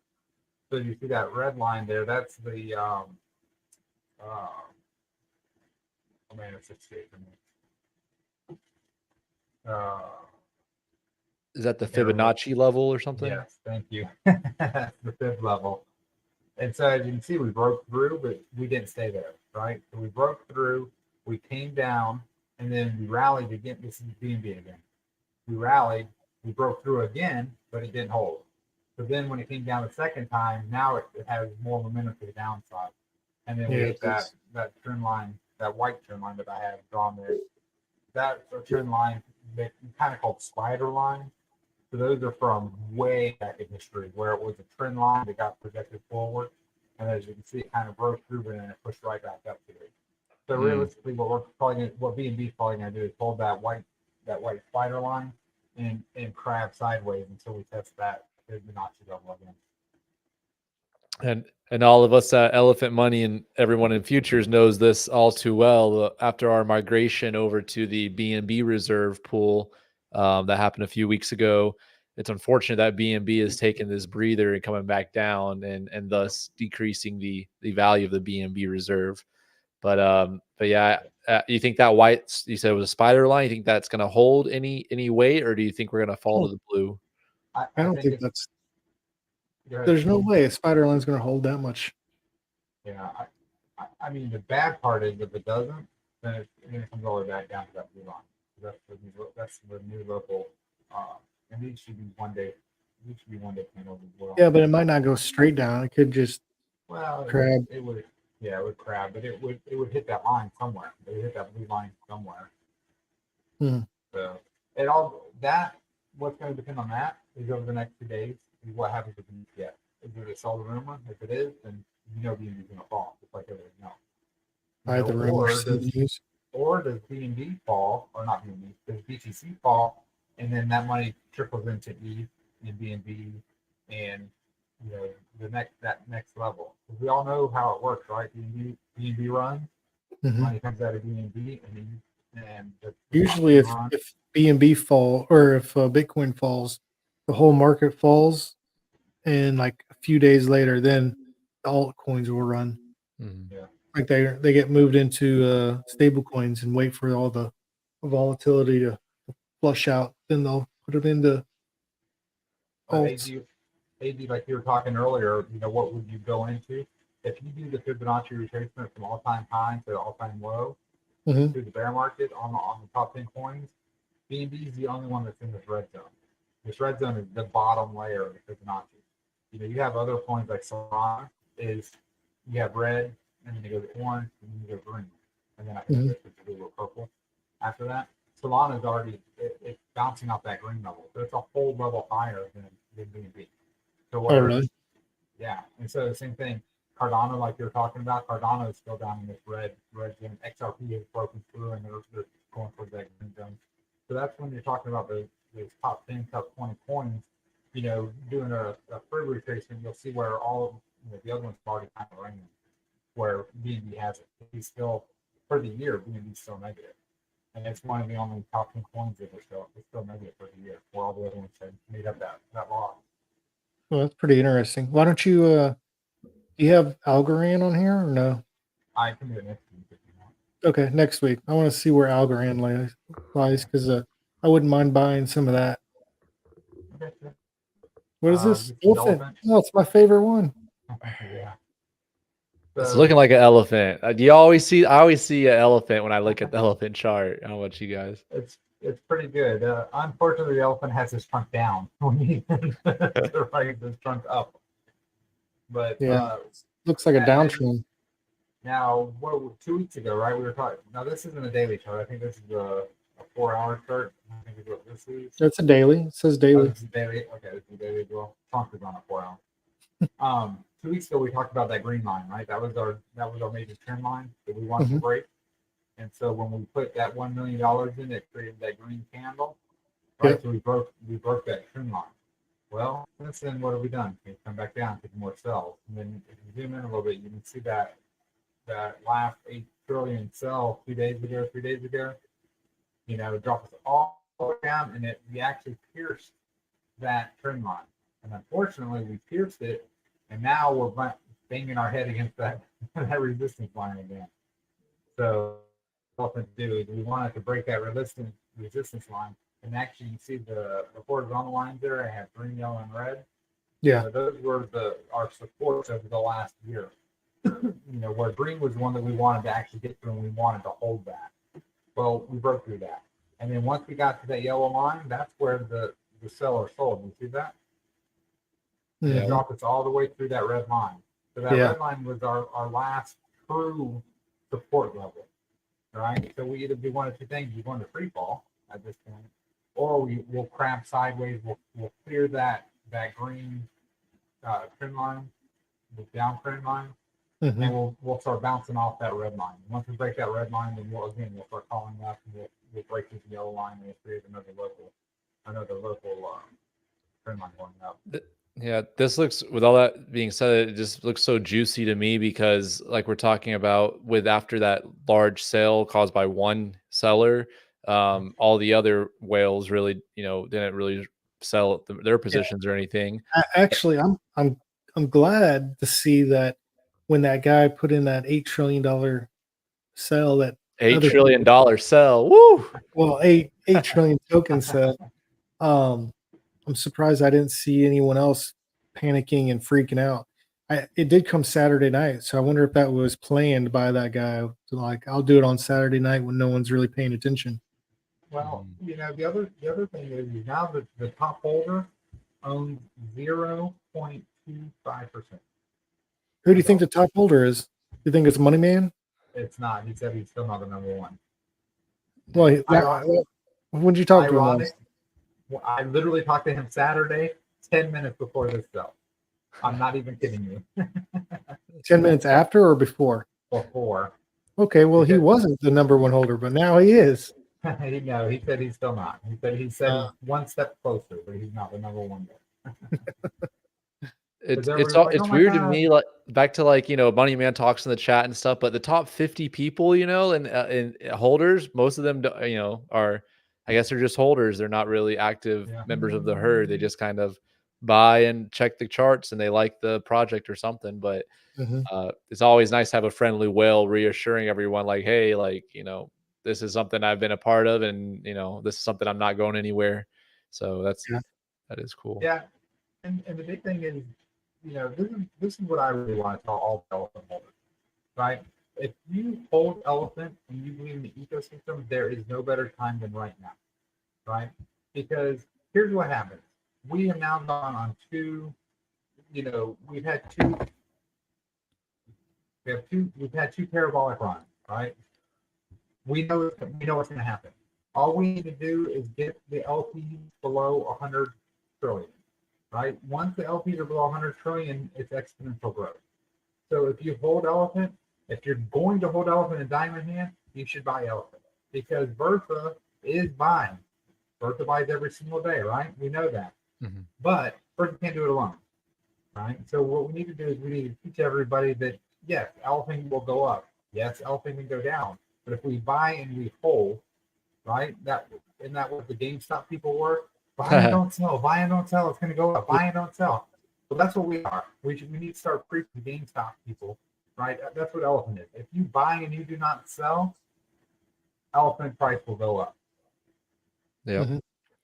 So you see that red line there, that's the oh man, it's escaping me. Is that the Can't remember. Fibonacci level or something? Yes, thank you. That's the fifth level. And so as you can see, we broke through, but we didn't stay there, right? So we broke through, we came down, and then we rallied again. This is B&B again. We rallied, we broke through again, but it didn't hold. So then when it came down the second time, now it has more momentum to the downside. And then we Yeah, hit that trend line, that white trend line that I have drawn there. That's a trend line that kind of called spider line. So those are from way back in history where it was a trend line that got projected forward. And as you can see, it kind of broke through and then it pushed right back up to it. So realistically, what B&B is probably going to do is hold that white spider line and crab sideways until we test that Fibonacci level again. And all of us at Elephant Money and everyone in futures knows this all too well. After our migration over to the BNB reserve pool that happened a few weeks ago, it's unfortunate that BNB has taken this breather and coming back down and thus decreasing the value of the BNB reserve. But yeah, you think that white, you said it was a spider line, you think that's going to hold any weight, or do you think we're going to fall to the blue? I don't think that's. There's There's no way a spider line's going to hold that much. Yeah, I mean, the bad part is if it doesn't, then it comes all the way back down to that blue line. That's the new local, and these should be one day. These should be one day candles as well. Yeah, but it might not go straight down. It could just crab. It would crab, but it would hit that line somewhere. It would hit that blue line somewhere. So it all that what's going to depend on that is over the next 2 days is what happens with the ETF. Is it a solid rumor? If it is, then you know BNB is going to fall, just like everything else. Buy the rumor, see the news. Or does BNB fall, or not BNB, does BTC fall, and then that money trickles into ETH and BNB and that next level. Because we all know how it works, right? BNB runs, money comes out of BNB, and usually if BNB fall or if Bitcoin falls, the whole market falls, and like a few days later, then the altcoins will run. Yeah. Like they get moved into stable coins and wait for all the volatility to flush out. Then they'll put it into alts. AD, like you were talking earlier, what would you go into? If you do the Fibonacci retracement from all-time high to all-time low through the bear market on the top 10 coins, BNB is the only one that's in this red zone. This red zone is the bottom layer of the Fibonacci. You have other coins like Solana is you have red, and then you go to orange, and then you go green, and then I think it's a little purple. After that, Solana is already it's bouncing off that green level, so it's a whole level higher than BNB. So Oh, really? Yeah, and so the same thing. Cardano, like you're talking about, Cardano is still down in this red zone. XRP has broken through, and they're going towards that green zone. So that's when you're talking about those top 10, top 20 coins. Doing a free retracement, you'll see where all of the other ones are already kind of running, where BNB has it. He's still, for the year, BNB is still negative. And it's one of the only top 10 coins that are still negative for the year, where all the other ones have made up that loss. Well, that's pretty interesting. Why don't you, do you have Algorand on here or no? I can do it next week if you want. Okay, next week. I want to see where Algorand lies because I wouldn't mind buying some of that. Okay, sure. What is this? Elephant. Oh, it's my favorite one. Yeah. It's looking like an elephant. I always see an elephant when I look at the elephant chart. How about you guys? It's pretty good. Unfortunately, the elephant has his trunk down. We need to raise his trunk up. But yeah, looks like a downtrend. Now, 2 weeks ago, right? We were talking. Now, this isn't a daily chart. I think this is a 4-hour chart. I think is what this is. It's a daily. It says daily. This is daily. Okay, this is daily as well. Trunk is on a 4-hour. 2 weeks ago, we talked about that green line, right? That was our major trend line that we wanted to break. And so when we put that $1 million in, it created that green candle, right? Yep. So we broke that trend line. Well, since then, what have we done? We come back down, take more sells, and then if you zoom in a little bit, you can see that last 8 trillion sell 2 days ago, 3 days ago. Drop us all all the way down, and we actually pierced that trend line. And unfortunately, we pierced it, and now we're banging our head against that that resistance line again. So what to do is we wanted to break that resistance line, and actually you see the horizontal lines there. I have green, yellow, and red. Yeah. So those were our supports over the last year. Where green was the one that we wanted to actually get through, and we wanted to hold that. Well, we broke through that, and then once we got to that yellow line, that's where the seller sold. You see that? Mhm. It dropped us all the way through that red line. So that red line was our last true support level, right? So we either do one of two things: we go into free fall at this point, or we'll crab sideways. We'll clear that green trend line, the down trend line, Mhm. and we'll start bouncing off that red line. Once we break that red line, then we'll start calling up, and we'll break this yellow line, and we'll create another local trend line going up. Yeah, this looks, with all that being said, it just looks so juicy to me because, like we're talking about, with after that large sale caused by one seller, all the other whales really, didn't really sell their positions or anything. Actually, I'm glad to see that when that guy put in that $8 trillion sell, that $8 other trillion people, sell. Woo! well, eight trillion token sell. I'm surprised I didn't see anyone else panicking and freaking out. It did come Saturday night, so I wonder if that was planned by that guy. To like, I'll do it on Saturday night when no one's really paying attention. Well, the other thing is now that the top holder owns 0.25%. Who do you think the top holder is? Do you think it's Money Man? It's not. He said he's still not the number one. Well, when did you talk to him Ironic. last? Well, I literally talked to him Saturday, 10 minutes before this sell. I'm not even kidding you. 10 minutes after or before? Before. Okay, well, he wasn't the number one holder, but now he is. No, he said he's still not. He said he's one step closer, but he's not the number one yet. It's like, it's oh weird to God. me, like back to Money Man talks in the chat and stuff, but the top 50 people, and holders, most of them, are, I guess they're just holders. They're not really active members of the herd. They just kind of buy and check the charts and they like the project or something. But it's always nice to have a friendly whale reassuring everyone, like, hey, this is something I've been a part of, and this is something I'm not going anywhere. So that is cool. Yeah, and the big thing is, this is what I really want to tell all elephant holders, right? If you hold elephant and you believe in the ecosystem, there is no better time than right now, right? Because here's what happens: we have now gone on two. We've had two parabolic runs, right? We know what's going to happen. All we need to do is get the LPs below 100 trillion, right? Once the LPs are below 100 trillion, it's exponential growth. So if you hold elephant, if you're going to hold elephant in diamond hand, you should buy elephant, because Bertha is buying. Bertha buys every single day, right? We know that. But Bertha can't do it alone, right? So what we need to do is we need to teach everybody that, yes, elephant will go up. Yes, elephant can go down. But if we buy and we hold, right? Isn't that what the GameStop people were? Buy and don't sell. Buy and don't sell. It's going to go up. Buy and don't sell. Well, that's what we are. We need to start preaching to GameStop people, right? That's what elephant is. If you buy and you do not sell, elephant price will go up. Yeah.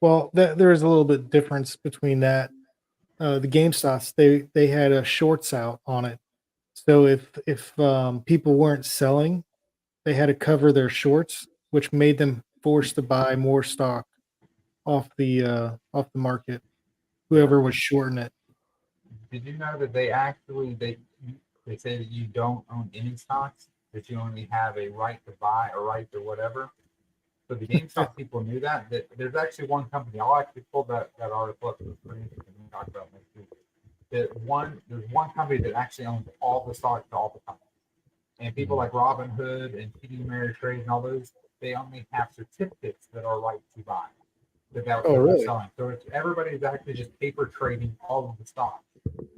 Well, there is a little bit difference between that. The GameStops, they had a shorts out on it. So if people weren't selling, they had to cover their shorts, which made them forced to buy more stock off the market. Whoever was shorting it. Did you know that they say that you don't own any stocks, that you only have a right to buy, a right to whatever? So the GameStop people knew that there's actually one company. I'll actually pull that article up. It's pretty interesting to talk about next week. There's one company that actually owns all the stocks to all the companies. And people like Robinhood and TD Ameritrade and all those, they only have certificates that are right to buy. That really? selling. So everybody's actually just paper trading all of the stocks.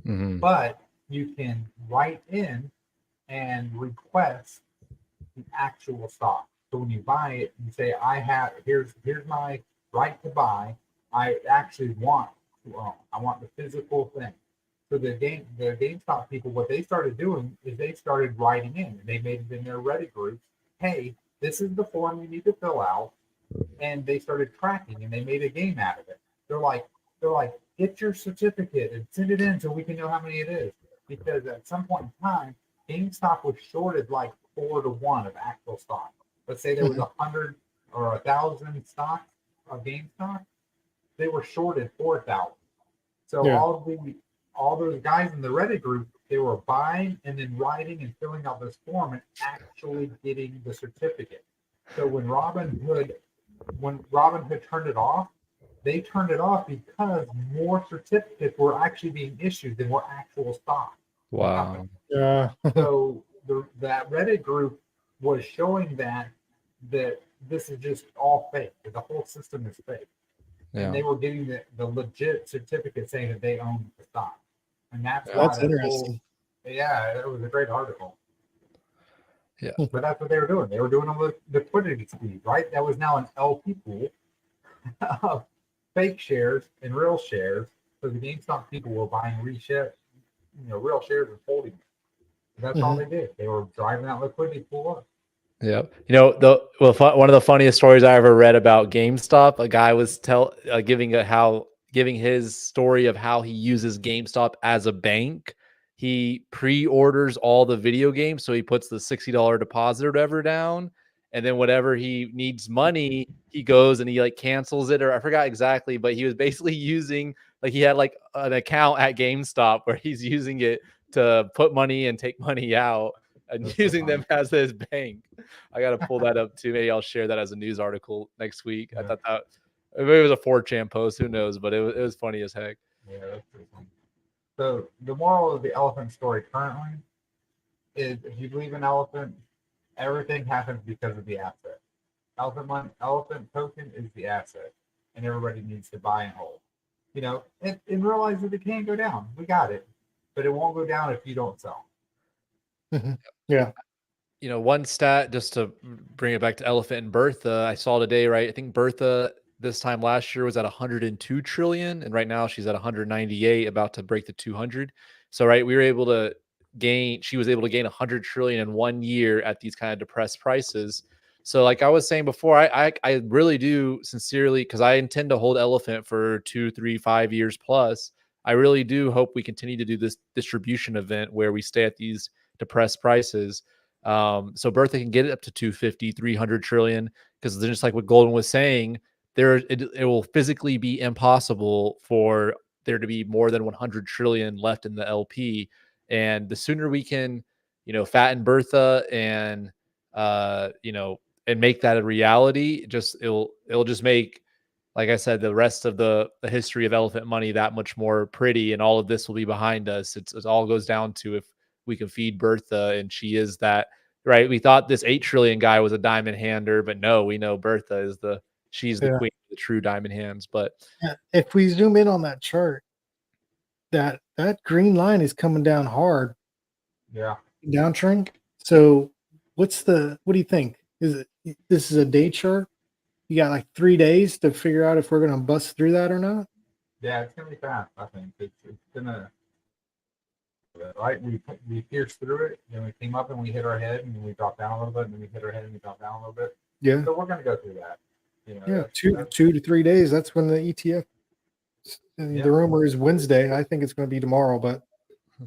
But you can write in and request the actual stock. So when you buy it, you say, here's my right to buy. I actually want to own. I want the physical thing. So the GameStop people, what they started doing is they started writing in, and they made it in their Reddit groups. Hey, this is the form you need to fill out, and they started tracking, and they made a game out of it. They're like, get your certificate and send it in so we can know how many it is. Because at some point in time, GameStop was shorted like 4-1 of actual stock. Let's say there was 100 or 1,000 stocks of GameStop, they were shorted 4,000. So all those guys in the Reddit group, they were buying and then writing and filling out this form and actually getting the certificate. So when Robinhood turned it off, they turned it off because more certificates were actually being issued than were actual stock. Wow. Yeah. So that Reddit group was showing that this is just all fake. That the whole system is fake. Yeah. And they were getting the legit certificate saying that they owned the stock. And that's That's interesting. It was a great article. Yeah. But that's what they were doing. They were doing a liquidity speed, right? That was now an LP pool of fake shares and real shares. So the GameStop people were buying real shares and holding them. That's all they did. They were driving that liquidity pool up. Yeah, one of the funniest stories I ever read about GameStop, a guy was giving his story of how he uses GameStop as a bank. He pre-orders all the video games, so he puts the $60 deposit or whatever down, and then whatever he needs money, he goes and he like cancels it, or I forgot exactly, but he was basically using he had like an account at GameStop where he's using it to put money and take money out and That's using so them as his bank. I got to pull that up too. Maybe I'll share that as a news article next week. Yeah. I thought that maybe it was a 4chan post. Who knows? But it was funny as heck. Yeah, that's pretty funny. So the moral of the elephant story currently is if you believe in elephant, everything happens because of the asset. Elephant token is the asset, and everybody needs to buy and hold. And realize that it can go down. We got it, but it won't go down if you don't sell. Yeah. One stat just to bring it back to Elephant and Bertha, I saw today, right? I think Bertha this time last year was at 102 trillion, and right now she's at 198, about to break the 200. So, right, she was able to gain 100 trillion in 1 year at these kind of depressed prices. So, like I was saying before, I really do sincerely, because I intend to hold Elephant for 2, 3, 5 years plus. I really do hope we continue to do this distribution event where we stay at these depressed prices. So Bertha can get it up to 250, 300 trillion, because just like what Golden was saying, it will physically be impossible for there to be more than 100 trillion left in the LP. And the sooner we can, fatten Bertha and, and make that a reality, it'll just make, like I said, the rest of the history of elephant money that much more pretty, and all of this will be behind us. It all goes down to if we can feed Bertha, and she is that, right? We thought this 8 trillion guy was a diamond hander, but no, we know Bertha is she's the queen of the true diamond hands. But if we zoom in on that chart, that green line is coming down hard. Yeah. Downtrend. So what do you think? This is a day chart? You got like 3 days to figure out if we're going to bust through that or not? Yeah, it's going to be fast, I think. It's going to, right? We pierced through it, then we came up and we hit our head, and then we dropped down a little bit, and then we hit our head and we dropped down a little bit. Yeah. So we're going to go through that. Two to 3 days. That's when the ETF, the rumor is Wednesday. I think it's going to be tomorrow, but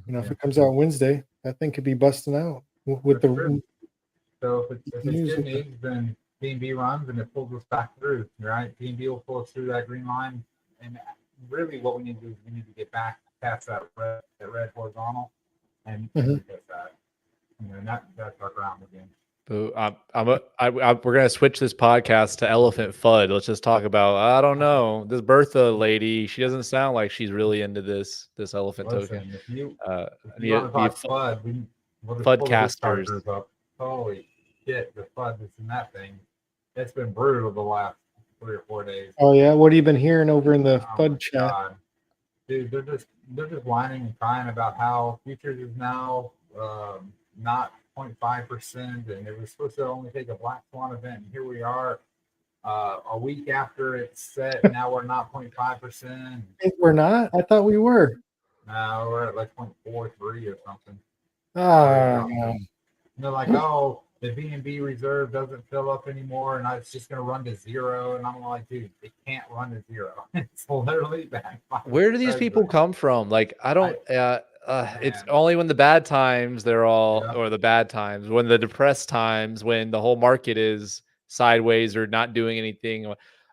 if it comes out Wednesday, that thing could be busting out with the. So if it's good news, then BNB runs and it pulls us back through, right? BNB will pull us through that green line, and really what we need to do is we need to get back past that red horizontal and get that. That's our ground again. We're gonna switch this podcast to Elephant FUD. Let's just talk about, I don't know, this Bertha lady. She doesn't sound like she's really into this elephant token. If you want to talk FUD, we'll just FUDcasters. pull the up. Holy shit, the FUD that's in that thing. It's been brutal the last 3 or 4 days. Oh yeah, what have you been hearing over in the FUD chat? God. Dude, they're just whining and crying about how futures is now not 0.5%, and it was supposed to only take a black swan event, and here we are. A week after it's set, now we're not 0.5%. Think we're not? I thought we were. Now we're at like 0.43 or something. Ah, And they're like, oh, the B&B reserve doesn't fill up anymore, and it's just going to run to zero. And I'm like, dude, it can't run to zero. It's literally back. Where do these people come from? Like, I don't. It's only when the bad times they're all, or the bad times, when the depressed times, when the whole market is sideways or not doing anything.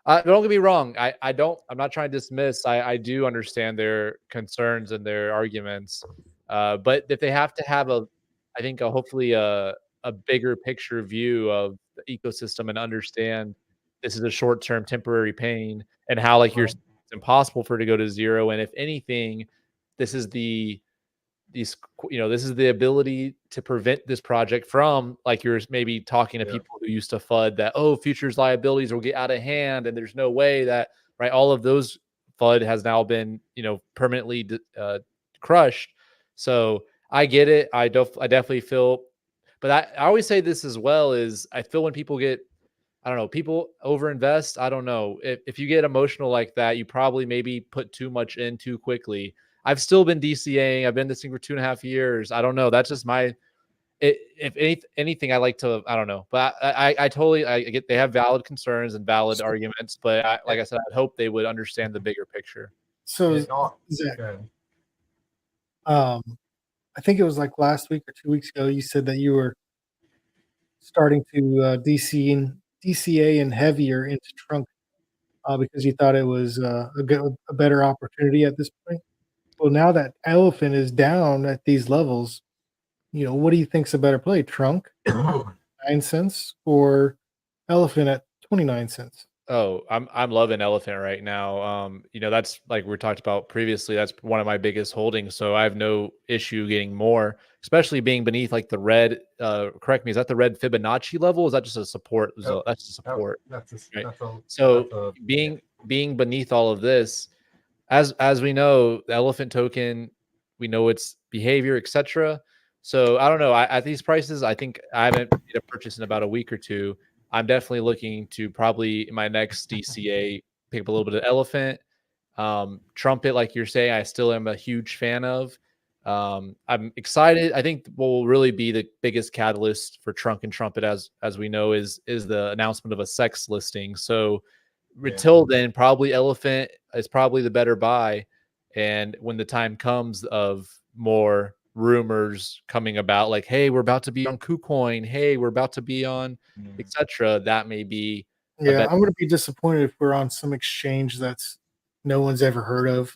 Don't get me wrong. I'm not trying to dismiss. I do understand their concerns and their arguments. But if they have to have I think hopefully a bigger picture view of the ecosystem and understand this is a short-term temporary pain, and how, like, it's impossible for it to go to zero. And if anything, this is this is the ability to prevent this project from, like, you're maybe talking to people who used to FUD that, oh, futures liabilities will get out of hand, and there's no way that, right, all of those FUD has now been, permanently crushed. So I get it. I definitely feel, but I always say this as well, is I feel when people get, I don't know, people overinvest. I don't know. If you get emotional like that, you probably maybe put too much in too quickly. I've still been DCAing. I've been this thing for 2.5 years. I don't know. That's just my, if anything, I like to, I don't know. But I totally, I get, they have valid concerns and valid arguments. But like I said, I'd hope they would understand the bigger picture. so Zach, I think it was like last week or 2 weeks ago, you said that you were starting to DCA and heavier into trunk because you thought it was a better opportunity at this point. Well, now that elephant is down at these levels, what do you think's a better play? Trunk, 9 cents, or elephant at 29 cents? Oh, I'm loving elephant right now. That's, like we talked about previously, that's one of my biggest holdings. So I have no issue getting more, especially being beneath like the red. Correct me, is that the red Fibonacci level? Or is that just a support? That's a support. So being beneath all of this, as we know, the elephant token, we know its behavior, etc. So I don't know. At these prices, I think I haven't made a purchase in about a week or two. I'm definitely looking to probably in my next DCA pick up a little bit of elephant. Trumpet, like you're saying, I still am a huge fan of. I'm excited. I think what will really be the biggest catalyst for Trunk and Trumpet, as we know, is the announcement of a sex listing. So until then, probably elephant is probably the better buy. And when the time comes of more rumors coming about, like, hey, we're about to be on KuCoin, hey, we're about to be on etc., that may be I'm going to be disappointed if we're on some exchange that's no one's ever heard of.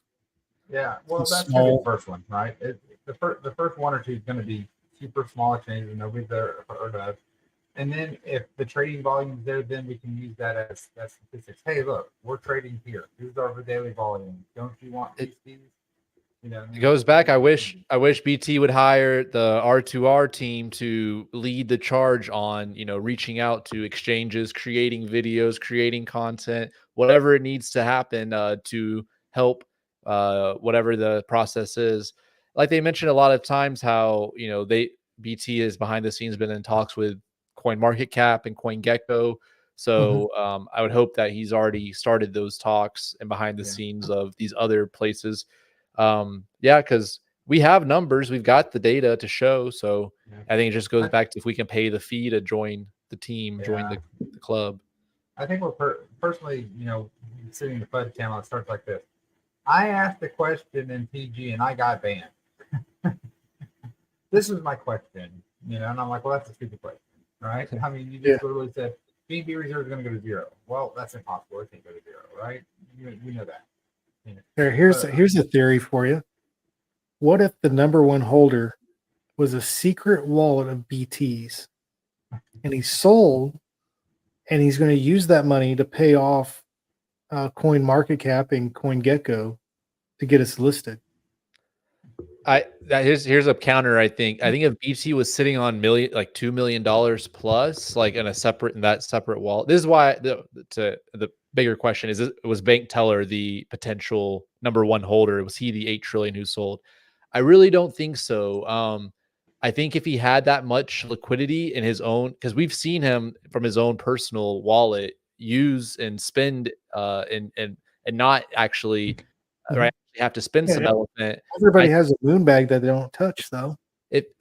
Yeah, well, that's going to be the first one, right? The first one or two is going to be super small exchanges nobody's ever heard of. And then if the trading volume is there, then we can use that as statistics. Hey, look, we're trading here. Here's our daily volume. Don't you want these? It goes back. I wish BT would hire the R2R team to lead the charge on, reaching out to exchanges, creating videos, creating content, whatever it needs to happen to help whatever the process is. Like they mentioned a lot of times how, BT is behind the scenes been in talks with CoinMarketCap and CoinGecko. So I would hope that he's already started those talks and behind the scenes of these other places. Because we have numbers, we've got the data to show. So I think it just goes back to if we can pay the fee to join the team, join the club. I think we're personally, sitting in the FUD channel, it starts like this. I asked a question in PG and I got banned. This is my question, and I'm like, well, that's a stupid question, right? I mean, you just literally said B&B reserve is going to go to zero. Well, that's impossible. It can't go to zero, right? You know that. Here's a theory for you. What if the number one holder was a secret wallet of BTs, and he sold, and he's going to use that money to pay off CoinMarketCap and CoinGecko to get us listed? Here's a counter. I think if BT was sitting on $2 million plus, like in that separate wallet. This is why the bigger question is: was Bank Teller the potential number one holder? Was he the 8 trillion who sold? I really don't think so. I think if he had that much liquidity in his own, because we've seen him from his own personal wallet, use and spend and not actually right have to spend Yeah, some elephant. Everybody has a moon bag that they don't touch, though.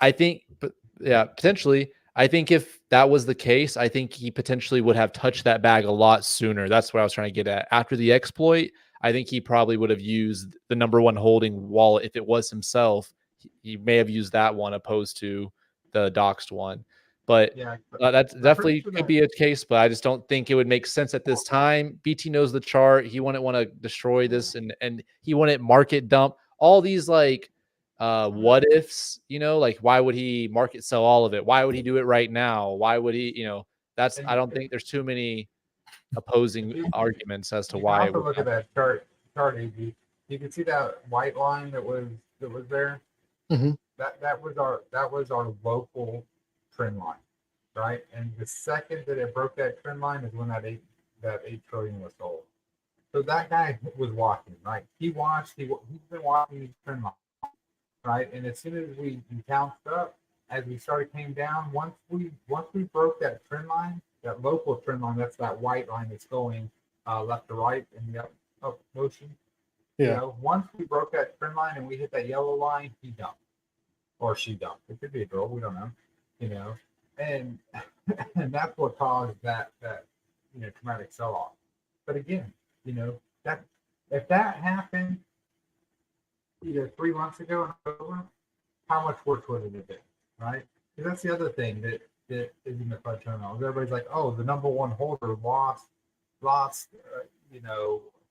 I think, but yeah, potentially. I think if that was the case, I think he potentially would have touched that bag a lot sooner. That's what I was trying to get at. After the exploit, I think he probably would have used the number one holding wallet. If it was himself, he may have used that one opposed to the doxed one. But Yeah, that's definitely sure could be a case, but I just don't think it would make sense at this time. BT knows the chart. He wouldn't want to destroy this and he wouldn't market dump all these like what ifs, like why would he market sell all of it? Why would he do it right now? Why would he, I don't think there's too many opposing arguments as to you why can it also would look at happen. that chart, AG. You can see that white line that was there. Mhm. That was our local trend line, right? And the second that it broke that trend line is when that 8 trillion was sold. So that guy was watching, right? He's been watching these trend lines, right? And as soon as we bounced up, as we started came down, once we broke that trend line, that local trend line, that's that white line that's going left to right in the up motion. Yeah. Once we broke that trend line and we hit that yellow line, he dumped or she dumped. It could be a girl, we don't know. And and that's what caused that traumatic sell off. But again, that if that happened either 3 months ago in October, how much worse would it have been, right? Because that's the other thing that is in the FUD terminal. Everybody's like, oh, the number one holder lost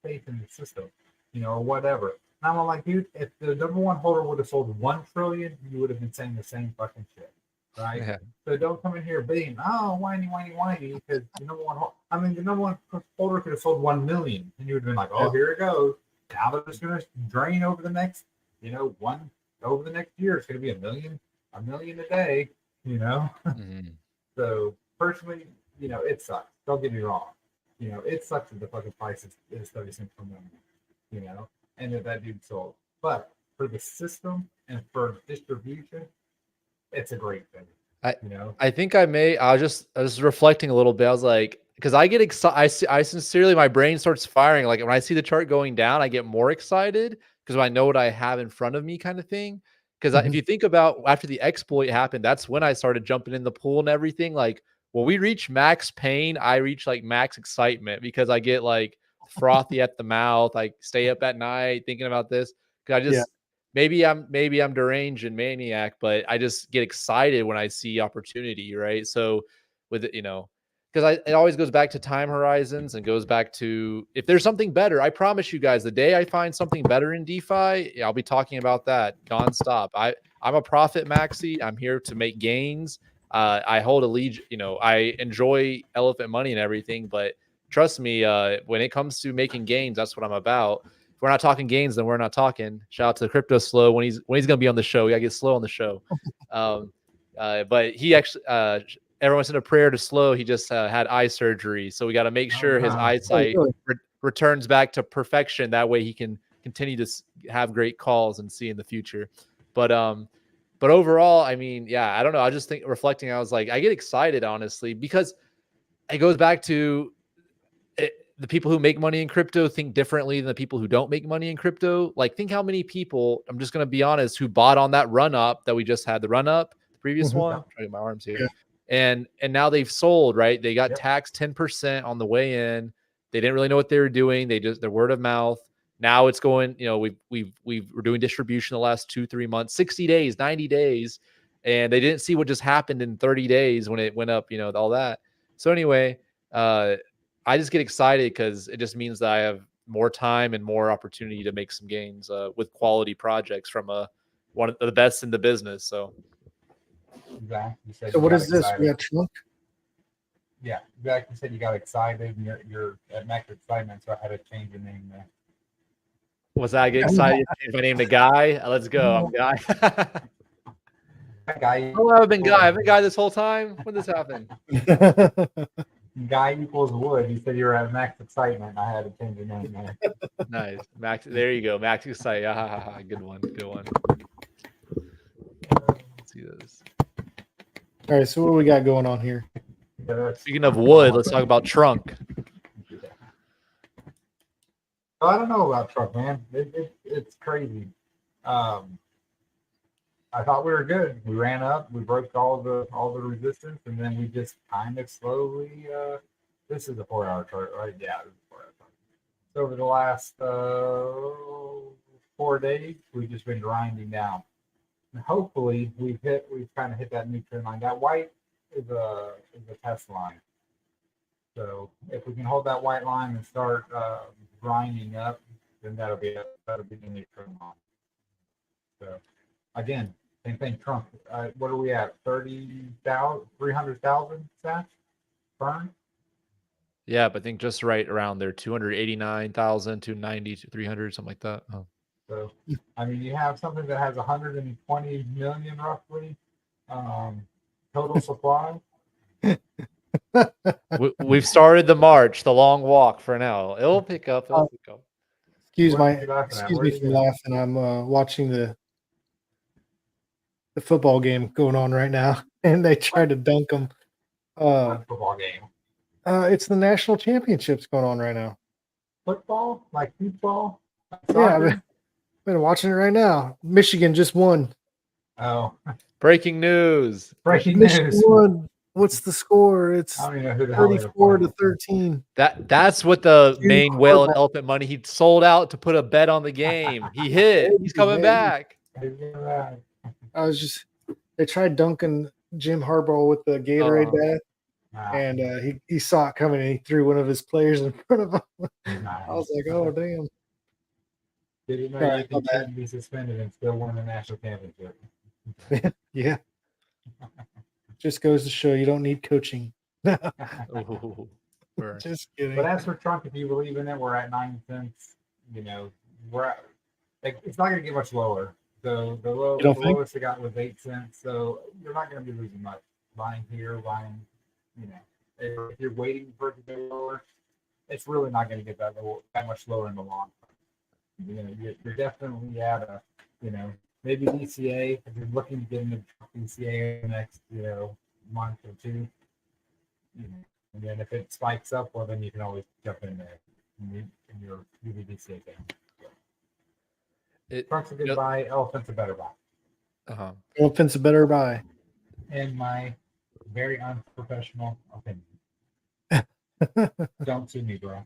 faith in the system, or whatever. And I'm like, dude, if the number one holder would have sold 1 trillion, you would have been saying the same fucking shit, right? Yeah. So don't come in here being, oh, whiny, because the number one holder could have sold 1 million, and you would have been like, oh, here it goes. Now they're just going to drain over the next, over the next year. It's going to be a million a day, Mm-hmm. So personally, it sucks. Don't get me wrong. It sucks that the fucking price is 30 cents per million, and that dude sold. But for the system and for distribution, it's a great thing. I think I was reflecting a little bit. I was like, because I get excited. I sincerely, my brain starts firing. Like when I see the chart going down, I get more excited because I know what I have in front of me, kind of thing. Because if you think about after the exploit happened, that's when I started jumping in the pool and everything. Like when we reach max pain, I reach like max excitement because I get like frothy at the mouth. I stay up at night thinking about this because I just maybe I'm deranged and maniac, but I just get excited when I see opportunity, right? So with it, because it always goes back to time horizons and goes back to if there's something better. I promise you guys, the day I find something better in DeFi, I'll be talking about that nonstop. I'm a profit maxi. I'm here to make gains. I hold a lead. I enjoy elephant money and everything, but trust me, when it comes to making gains, that's what I'm about. If we're not talking gains, then we're not talking. Shout out to Crypto Slow when he's going to be on the show. We gotta get Slow on the show. But he actually, everyone sent a prayer to Slow. He just had eye surgery, so we got to make sure his eyesight returns back to perfection. That way, he can continue to have great calls and see in the future. But overall, I mean, yeah, I don't know. I just think reflecting, I was like, I get excited honestly because it goes back to the people who make money in crypto think differently than the people who don't make money in crypto. Like, think how many people, I'm just going to be honest, who bought on that run up that we just had, the run up, the previous one. I'm trying to get my arms here. Yeah. And now they've sold, right? They got taxed 10% on the way in. They didn't really know what they were doing. Their word of mouth. Now it's going, we're doing distribution the last 2-3 months, 60 days, 90 days. And they didn't see what just happened in 30 days when it went up, all that. So anyway, I just get excited because it just means that I have more time and more opportunity to make some gains with quality projects from one of the best in the business. So, exactly. So what is this? We got Trunk? Yeah, exactly. You said you got excited and you're at max excitement, so I had to change your name there. Was I get excited? Change my name to Guy. Let's go. I'm Guy. Guy. Oh, I've been Guy. I've been Guy this whole time. When did this happen? Guy equals wood. You said you were at max excitement. I had to change your name there. Nice. Max. There you go. Max excitement. Good one. Good one. Let's see this. All right. So what do we got going on here? Speaking of wood, let's talk about Trunk. I don't know about Trump, man. It's crazy. I thought we were good. We ran up, we broke all the resistance, and then we just kind of slowly. This is a 4-hour chart, right? Yeah, this is a 4-hour chart. So over the last 4 days, we've just been grinding down. And hopefully, we've kind of hit that new trend line. That white is a test line. So if we can hold that white line and start grinding up, then that'll be the new trend line. So again, same thing. Trump. What are we at? 30,000, 300,000 stats burn. Yeah, but I think just right around there, 289,000, 290, 300, something like that. Oh. So I mean, you have something that has 120 million roughly total supply. We've started the march, the long walk for now. It'll pick up. It'll pick up. Excuse What are you laughing at? me What are from you laughing. I'm watching the football game going on right now, and they tried to dunk them. Football game. It's the national championships going on right now. Football, like football. Yeah, I've been watching it right now. Michigan just won. Oh, Breaking news. breaking Michigan news. won. What's the score? It's I don't even know who the hell they were 34 to playing. 13. That's what the Jim main whale and Harbaugh. elephant money. He sold out to put a bet on the game. He hit. He's coming Hey. back. They tried dunking Jim Harbaugh with the Gatorade bath, Nah, and he saw it coming and he threw one of his players in front of him. nah. I was like, oh damn. Didn't know Sorry you about can be suspended and still win the national championship. Yeah. Just goes to show you don't need coaching. Ooh, burn. Just kidding. But as for Trump, if you believe in it, we're at 9 cents. You know, we're at, it's not going to get much lower. So the lowest it got was 8 cents. So you're not going to be losing much buying here, buying. You know, if you're waiting for it to go lower, it's really not going to get that much lower in the long run. You know, you're definitely at a, you know, maybe DCA if you're looking to get into DCA in the next, you know, month or two. You know, and then if it spikes up, well, then you can always jump in there in your DCA thing. Trunk's a good buy. Elephant's a better buy. Elephant's a better buy. In my very unprofessional opinion. Don't sue me, bro.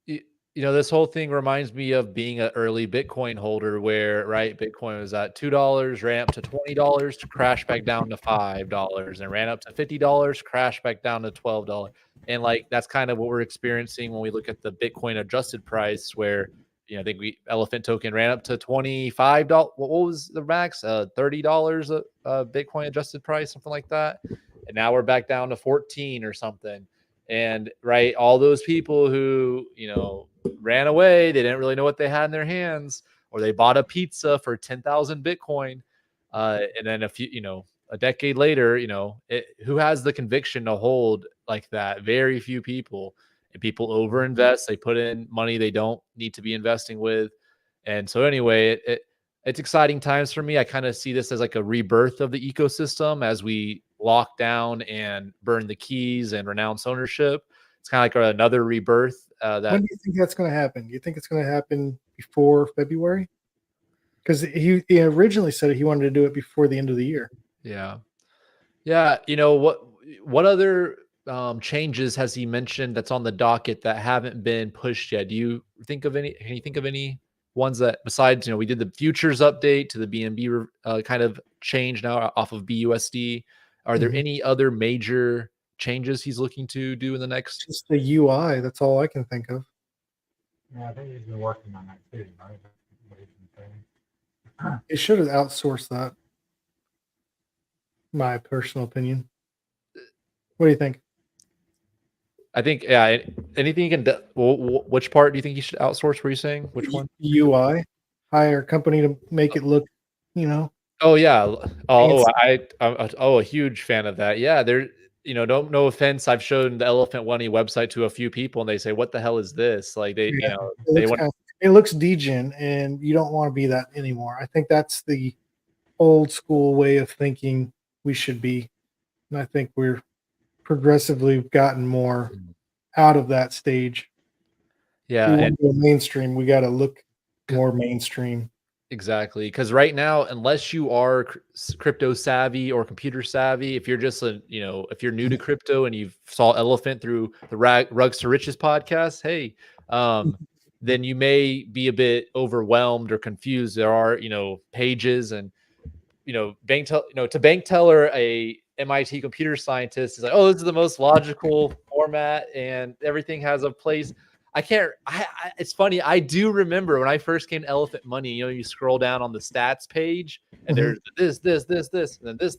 You know, this whole thing reminds me of being an early Bitcoin holder where, right, Bitcoin was at $2, ran up to $20 to crash back down to $5, and ran up to $50, crash back down to $12. And like, that's kind of what we're experiencing when we look at the Bitcoin adjusted price where, you know, I think Elephant token ran up to $25. What was the max? $30 a Bitcoin adjusted price, something like that. And now we're back down to 14 or something. And right, all those people who, you know, ran away, they didn't really know what they had in their hands, or they bought a pizza for 10,000 Bitcoin. And then a decade later, who has the conviction to hold like that? Very few people. And people overinvest. They put in money they don't need to be investing with. And so anyway, it's exciting times for me. I kind of see this as like a rebirth of the ecosystem as we lock down and burn the keys and renounce ownership. It's kind of like another rebirth. When do you think that's going to happen? Do you think it's going to happen before February? Because he originally said he wanted to do it before the end of the year. Yeah. You know, what other changes has he mentioned that's on the docket that haven't been pushed yet? Do you think of any? Can you think of any ones that besides, we did the futures update to the BNB kind of change now off of BUSD? Are there any other major changes he's looking to do in the next? Just the UI. That's all I can think of. Yeah, I think he's been working on that too, right? He should have outsourced that. My personal opinion. What do you think? I think, yeah. Anything you can do, which part do you think you should outsource? Were you saying which one? UI. Hire a company to make it look, Oh yeah. A huge fan of that. Yeah. There, no offense. I've shown the Elephant One website to a few people and they say, what the hell is this? Like it looks degen and you don't want to be that anymore. I think that's the old school way of thinking we should be. And I think we're progressively gotten more out of that stage. Yeah, want and to go mainstream. We got to look more mainstream. exactly, because right now, unless you are crypto savvy or computer savvy, if you're just if you're new to crypto and you saw Elephant through the Rugs to Riches podcast, hey, then you may be a bit overwhelmed or confused. There are pages and to bank teller, a MIT computer scientist is like, oh, this is the most logical format and everything has a place. It's funny. I do remember when I first came to Elephant Money, you scroll down on the stats page and there's this, and then this.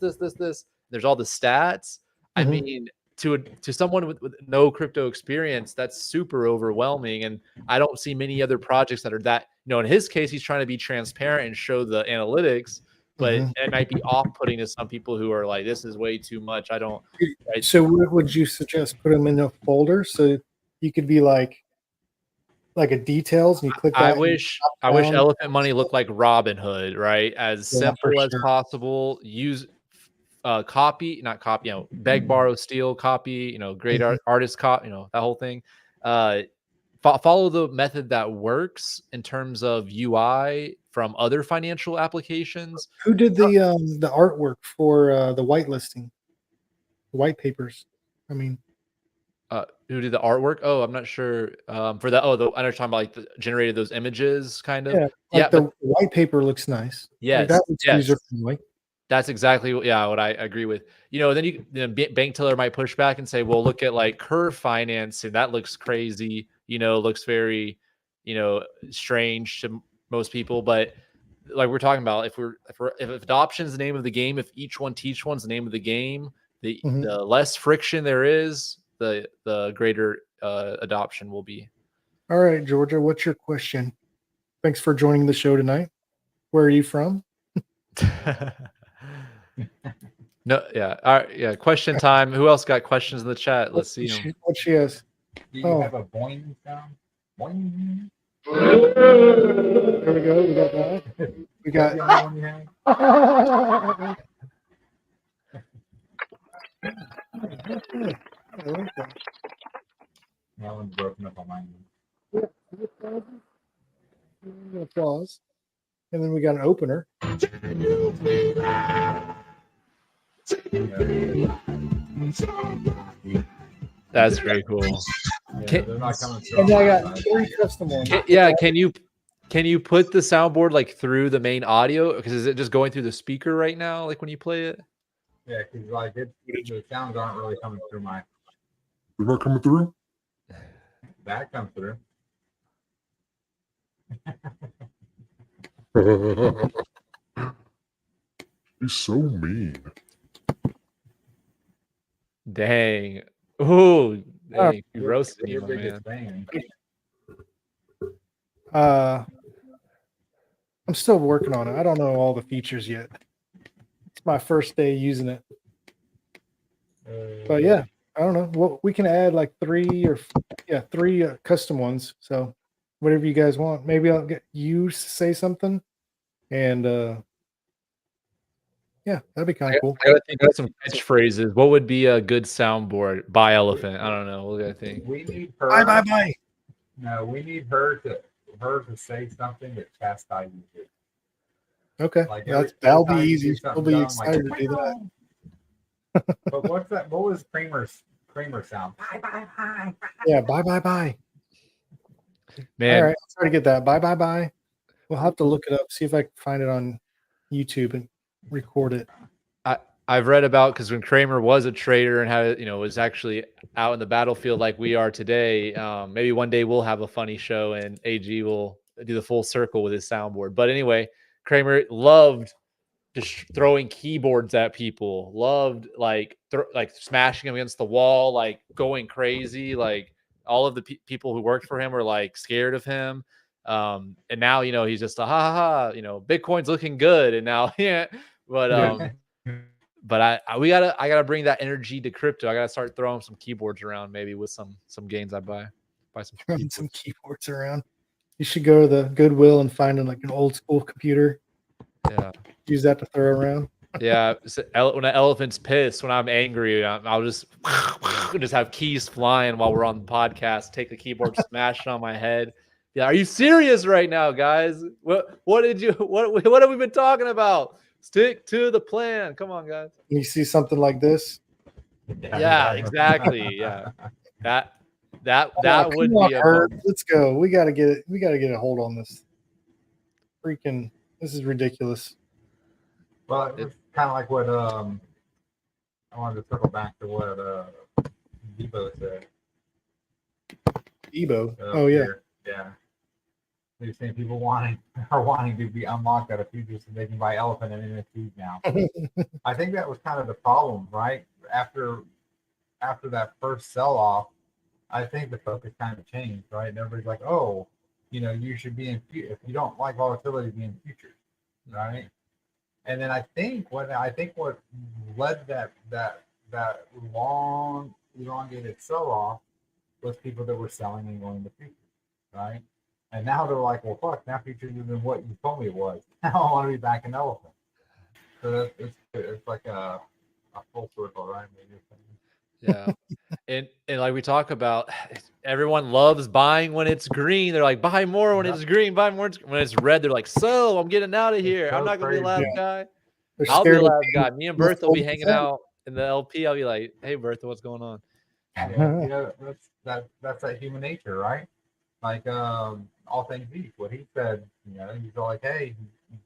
There's all the stats. I mean, to someone with no crypto experience, that's super overwhelming. And I don't see many other projects that are that, in his case, he's trying to be transparent and show the analytics, but it might be off-putting to some people who are like, this is way too much. I don't. So what would you suggest? Put them in a folder so you could be like a details, and you click that. I wish Elephant Money looked like Robin Hood, right? As simple as possible. Use copy, not copy, beg, borrow, steal, copy, great artist, that whole thing. Follow the method that works in terms of UI from other financial applications. Who did the artwork for the whitelisting, white papers? I mean, who did the artwork? Oh, I'm not sure. For that, I know you're talking about generated those images, kind of. Yeah, the white paper looks nice. Yes, that looks user-friendly. That's exactly what I agree with. Then bank teller might push back and say, well, look at like Curve financing. That looks crazy. Looks very, strange to most people. But like we're talking about, if adoption is the name of the game, if each one teach one's the name of the game, the less friction there is, the greater adoption will be. All right, Georgia, what's your question? Thanks for joining the show tonight. Where are you from? No, yeah. All right, yeah. Question time. Who else got questions in the chat? Let's see them. What she has. Do you have a boing sound? Boing. There we go. We got that. We got. I like that. That one's broken up on mine. Applause. And then we got an opener. That's very cool. Yeah, they're not coming through. And I got 3 custom ones. Yeah, can you put the soundboard like through the main audio? Because is it just going through the speaker right now, like when you play it? Yeah, because like the sounds aren't really coming through my. They're not coming through? That comes through. He's so mean. Dang. Ooh, dang. You roasted you, Your my biggest man. fan. I'm still working on it. I don't know all the features yet. It's my first day using it. But yeah, I don't know. Well, we can add like 3 custom ones. So whatever you guys want. Maybe I'll get you to say something. And yeah, that'd be kind of cool. I gotta think of some catchphrases. What would be a good soundboard by Elephant? I don't know. What do I think? We need her. Bye. No, we need her to say something that chastises you. Okay, Like that'll be time you easy. do something We'll be dumb, excited to do that. But what's that? What was Kramer's sound? Bye. Yeah, bye. Man, All right, I'll try to get that. Bye. We'll have to look it up, see if I can find it on YouTube and record it. I've read about, because when Kramer was a trader and had was actually out in the battlefield like we are today, maybe one day we'll have a funny show and AG will do the full circle with his soundboard. But anyway, Kramer loved just throwing keyboards at people, loved like smashing them against the wall, like going crazy. Like all of the people who worked for him were like scared of him. And now he's just a ha, Bitcoin's looking good, and now but I gotta bring that energy to crypto. I gotta start throwing some keyboards around, maybe with some gains I buy Some keyboards around. You should go to the Goodwill and find like an old school computer. Yeah, use that to throw around. Yeah, when an elephant's pissed, when I'm angry, I'll just just have keys flying while we're on the podcast. Take the keyboard, smash it on my head. Yeah, are you serious right now, guys? What have we been talking about? Stick to the plan. Come on, guys. You see something like this? Yeah, exactly. Yeah, that Come would on, be a Herb. bummer. Let's go. We got to get it. We got to get a hold on this. Freaking, this is ridiculous. Well, it's kind of like what I wanted to circle back to what Debo said. Debo. Oh yeah. Yeah. They're saying people are wanting to be unlocked out of futures so they can buy elephant and NFTs now. I think that was kind of the problem, right? After that first sell-off, I think the focus kind of changed, right? And everybody's like, oh, you should be in if you don't like volatility, be in futures, right? And then I think what led that long elongated sell-off was people that were selling and going to futures, right? And now they're like, well, fuck, now futures isn't what you told me it was. Now I want to be back in elephant. So it's like a full circle, right? Yeah. And like we talk about, everyone loves buying when it's green. They're like, buy more when it's green, buy more when it's red. They're like, so I'm getting out of here. I'm not gonna be the last guy. I'll be the last guy. Me and Bertha will be hanging out in the LP. I'll be like, hey Bertha, what's going on? Yeah, that's that human nature, right? Like all things beef. What he said, he's like, hey,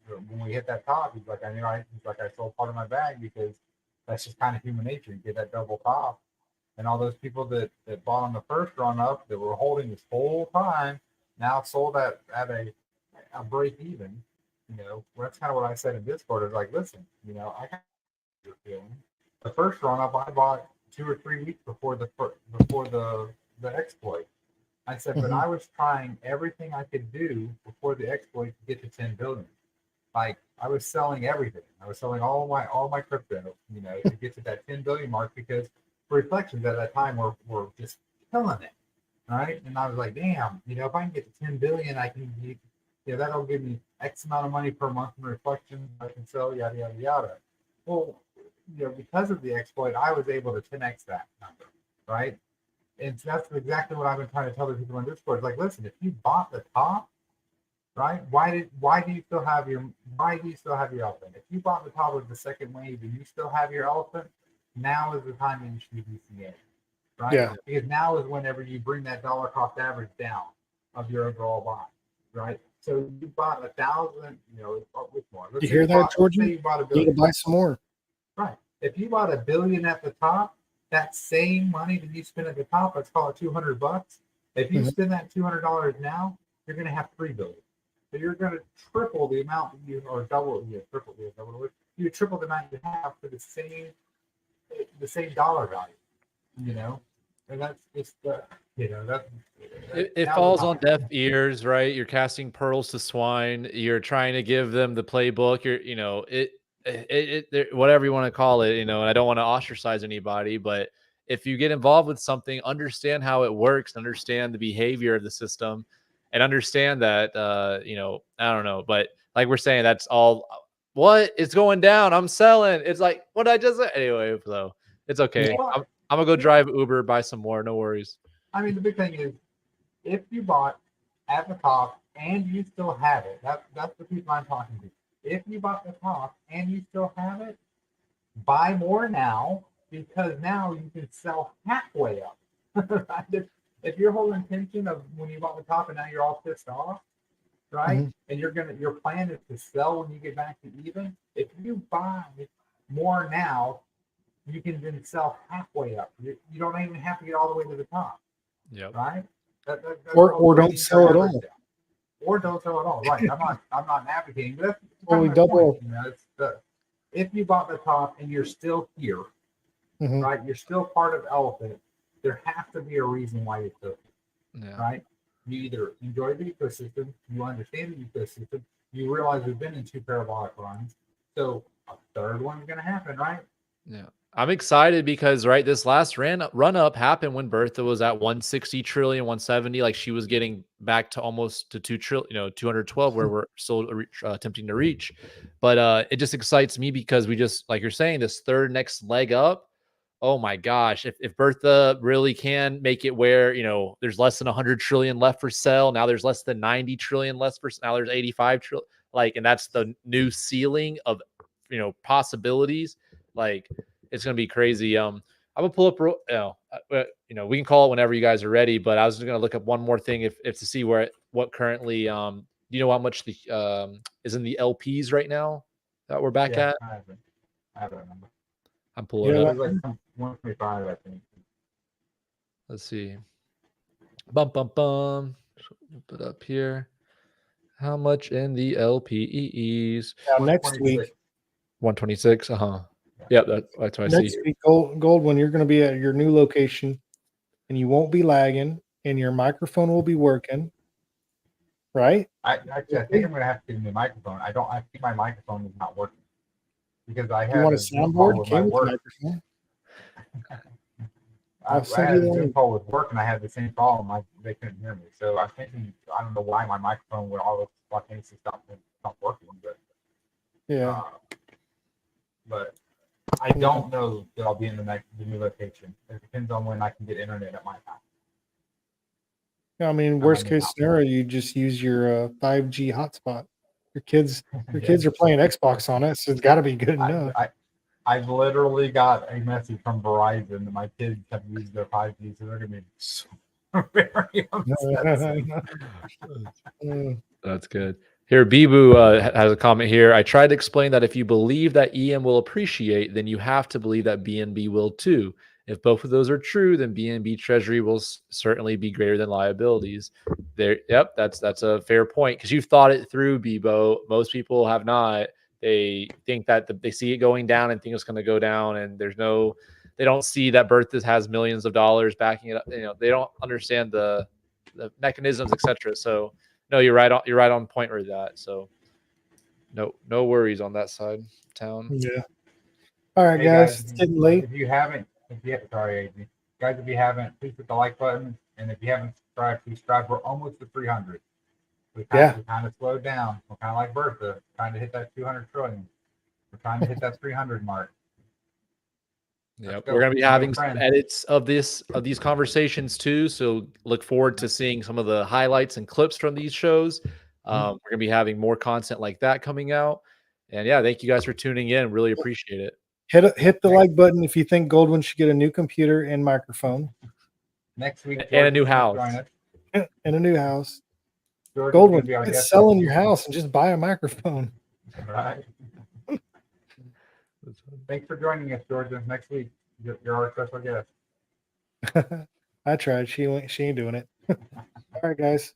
when we hit that top, he's like, I sold part of my bag because that's just kind of human nature. You get that double top. And all those people that bought on the first run up that were holding this whole time now sold at a break even. That's kind of what I said in Discord. Is like, listen, I got your feeling. The first run up I bought 2 or 3 weeks before the exploit. I said, but I was trying everything I could do before the exploit to get to 10 billion. Like I was selling everything. I was selling all my crypto, to get to that 10 billion mark because reflections at that time were just killing it, right? And I was like, damn, if I can get to 10 billion, I can, that'll give me X amount of money per month in reflections. I can sell yada yada yada. Well, because of the exploit, I was able to 10x that number, right? And that's exactly what I've been trying to tell the people on Discord. Like, listen, if you bought the top, right? Why do you still have your elephant? If you bought the top of the second wave and you still have your elephant, now is the time that you should be DCA, right? Yeah. Because now is whenever you bring that dollar cost average down of your overall buy, right? So you bought 1,000, with more. You hear that, Georgie? You bought $1 billion. You need to buy some more. Right. If you bought $1 billion at the top, that same money that you spend at the top, let's call it $200. If you spend that $200 now, you're going to have $3 billion. So you're going to triple the amount you triple the amount you have for the same dollar value, and that's just it falls on deaf ears, right? You're casting pearls to swine. You're trying to give them the playbook. Whatever you want to call it, and I don't want to ostracize anybody, but if you get involved with something, understand how it works, understand the behavior of the system, and understand that, I don't know, but like we're saying, that's all. What? It's going down. I'm selling. It's like, what I just said. Anyway, so it's okay. I'm gonna go drive Uber, buy some more. No worries. I mean, the big thing is, if you bought at the top and you still have it, that's the people I'm talking to. If you bought the top and you still have it, buy more now because now you can sell halfway up. If you're holding tension of when you bought the top and now you're all pissed off, right? And your plan is to sell when you get back to even. If you buy more now, you can then sell halfway up. You don't even have to get all the way to the top. Yeah. Right. Or don't sell at all. Or don't sell at all. Right. I'm not advocating. But that's only double. If you bought the top and you're still here, right? You're still part of Elephant. There has to be a reason why you're still here. Yeah. Right. You either enjoy the ecosystem, you understand the ecosystem, you realize we've been in 2 parabolic runs, so a third one's going to happen, right? Yeah, I'm excited because this last run up happened when Bertha was at 160 trillion, 170, like she was getting back to almost to 2 trillion, 212, where we're still attempting to reach. But it just excites me because we just, like you're saying, this third next leg up. oh my gosh, if Bertha really can make it where, there's less than 100 trillion left for sale, now there's less than 90 trillion less for, now there's 85 trillion, like, and that's the new ceiling of, possibilities. Like, it's going to be crazy. I'm gonna pull up, we can call it whenever you guys are ready, but I was going to look up one more thing if to see what currently, do you know how much the, is in the LPs right now that we're back at? I have a number. I'm pulling Yeah, it It up. was like 125, I think. Let's see. Bum, bum, bum. Put up here. How much in the LPEs? Now, next week, 126. Yep, that's what I see next here. week, Goldwyn, you're going to be at your new location, and you won't be lagging, and your microphone will be working, right? I think I'm gonna have to get a new microphone. I think my microphone is not working because I You have want a a Zoom call soundboard? with my Came with the work. microphone. I send had you a the Zoom link. call with work and I had the same problem. Like they couldn't hear me. So I'm thinking I don't know why my microphone would all of spontaneously stop working, Yeah. but I don't know that I'll be in the new location. It depends on when I can get internet at my house. I mean, worst case scenario, you just use your 5G hotspot. Your kids are playing Xbox on it, so it's got to be good enough. I've literally got a message from Verizon that my kids have used their 5G, so they're gonna be so very upset. That's good. Here, Bibu has a comment here. I tried to explain that if you believe that EM will appreciate, then you have to believe that BNB will too. If both of those are true, then BNB Treasury will certainly be greater than liabilities. There, yep, that's a fair point because you've thought it through, Bibo. Most people have not. They think that they see it going down and think it's going to go down, and they don't see that Bertha has millions of dollars backing it up. They don't understand the mechanisms, etc. So no, you're right on point with that. So no worries on that side of town. Yeah. All right, Hey guys, it's getting late. If you haven't, sorry, AJ. Guys, if you haven't, please hit the like button. And if you haven't subscribed, please subscribe. We're almost to 300. We kind of slowed down. We're kind of like Bertha, trying to hit that 200 trillion. We're trying to hit that 300 mark. Yep, we're going to be having some edits of these conversations too. So look forward to seeing some of the highlights and clips from these shows. We're going to be having more content like that coming out. And yeah, thank you guys for tuning in. Really appreciate it. Hit the like button if you think Goldwyn should get a new computer and microphone. Next week, and a new house. And a new house. Goldwyn, quit selling your house and just buy a microphone. Right. Thanks for joining us, Georgia. Next week, you're our special guest. I tried. She ain't doing it. All right, guys.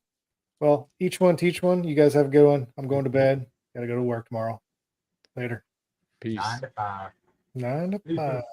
Well, each one teach one. You guys have a good one. I'm going to bed. Got to go to work tomorrow. Later. Peace. 9 to 5. 9 to 5.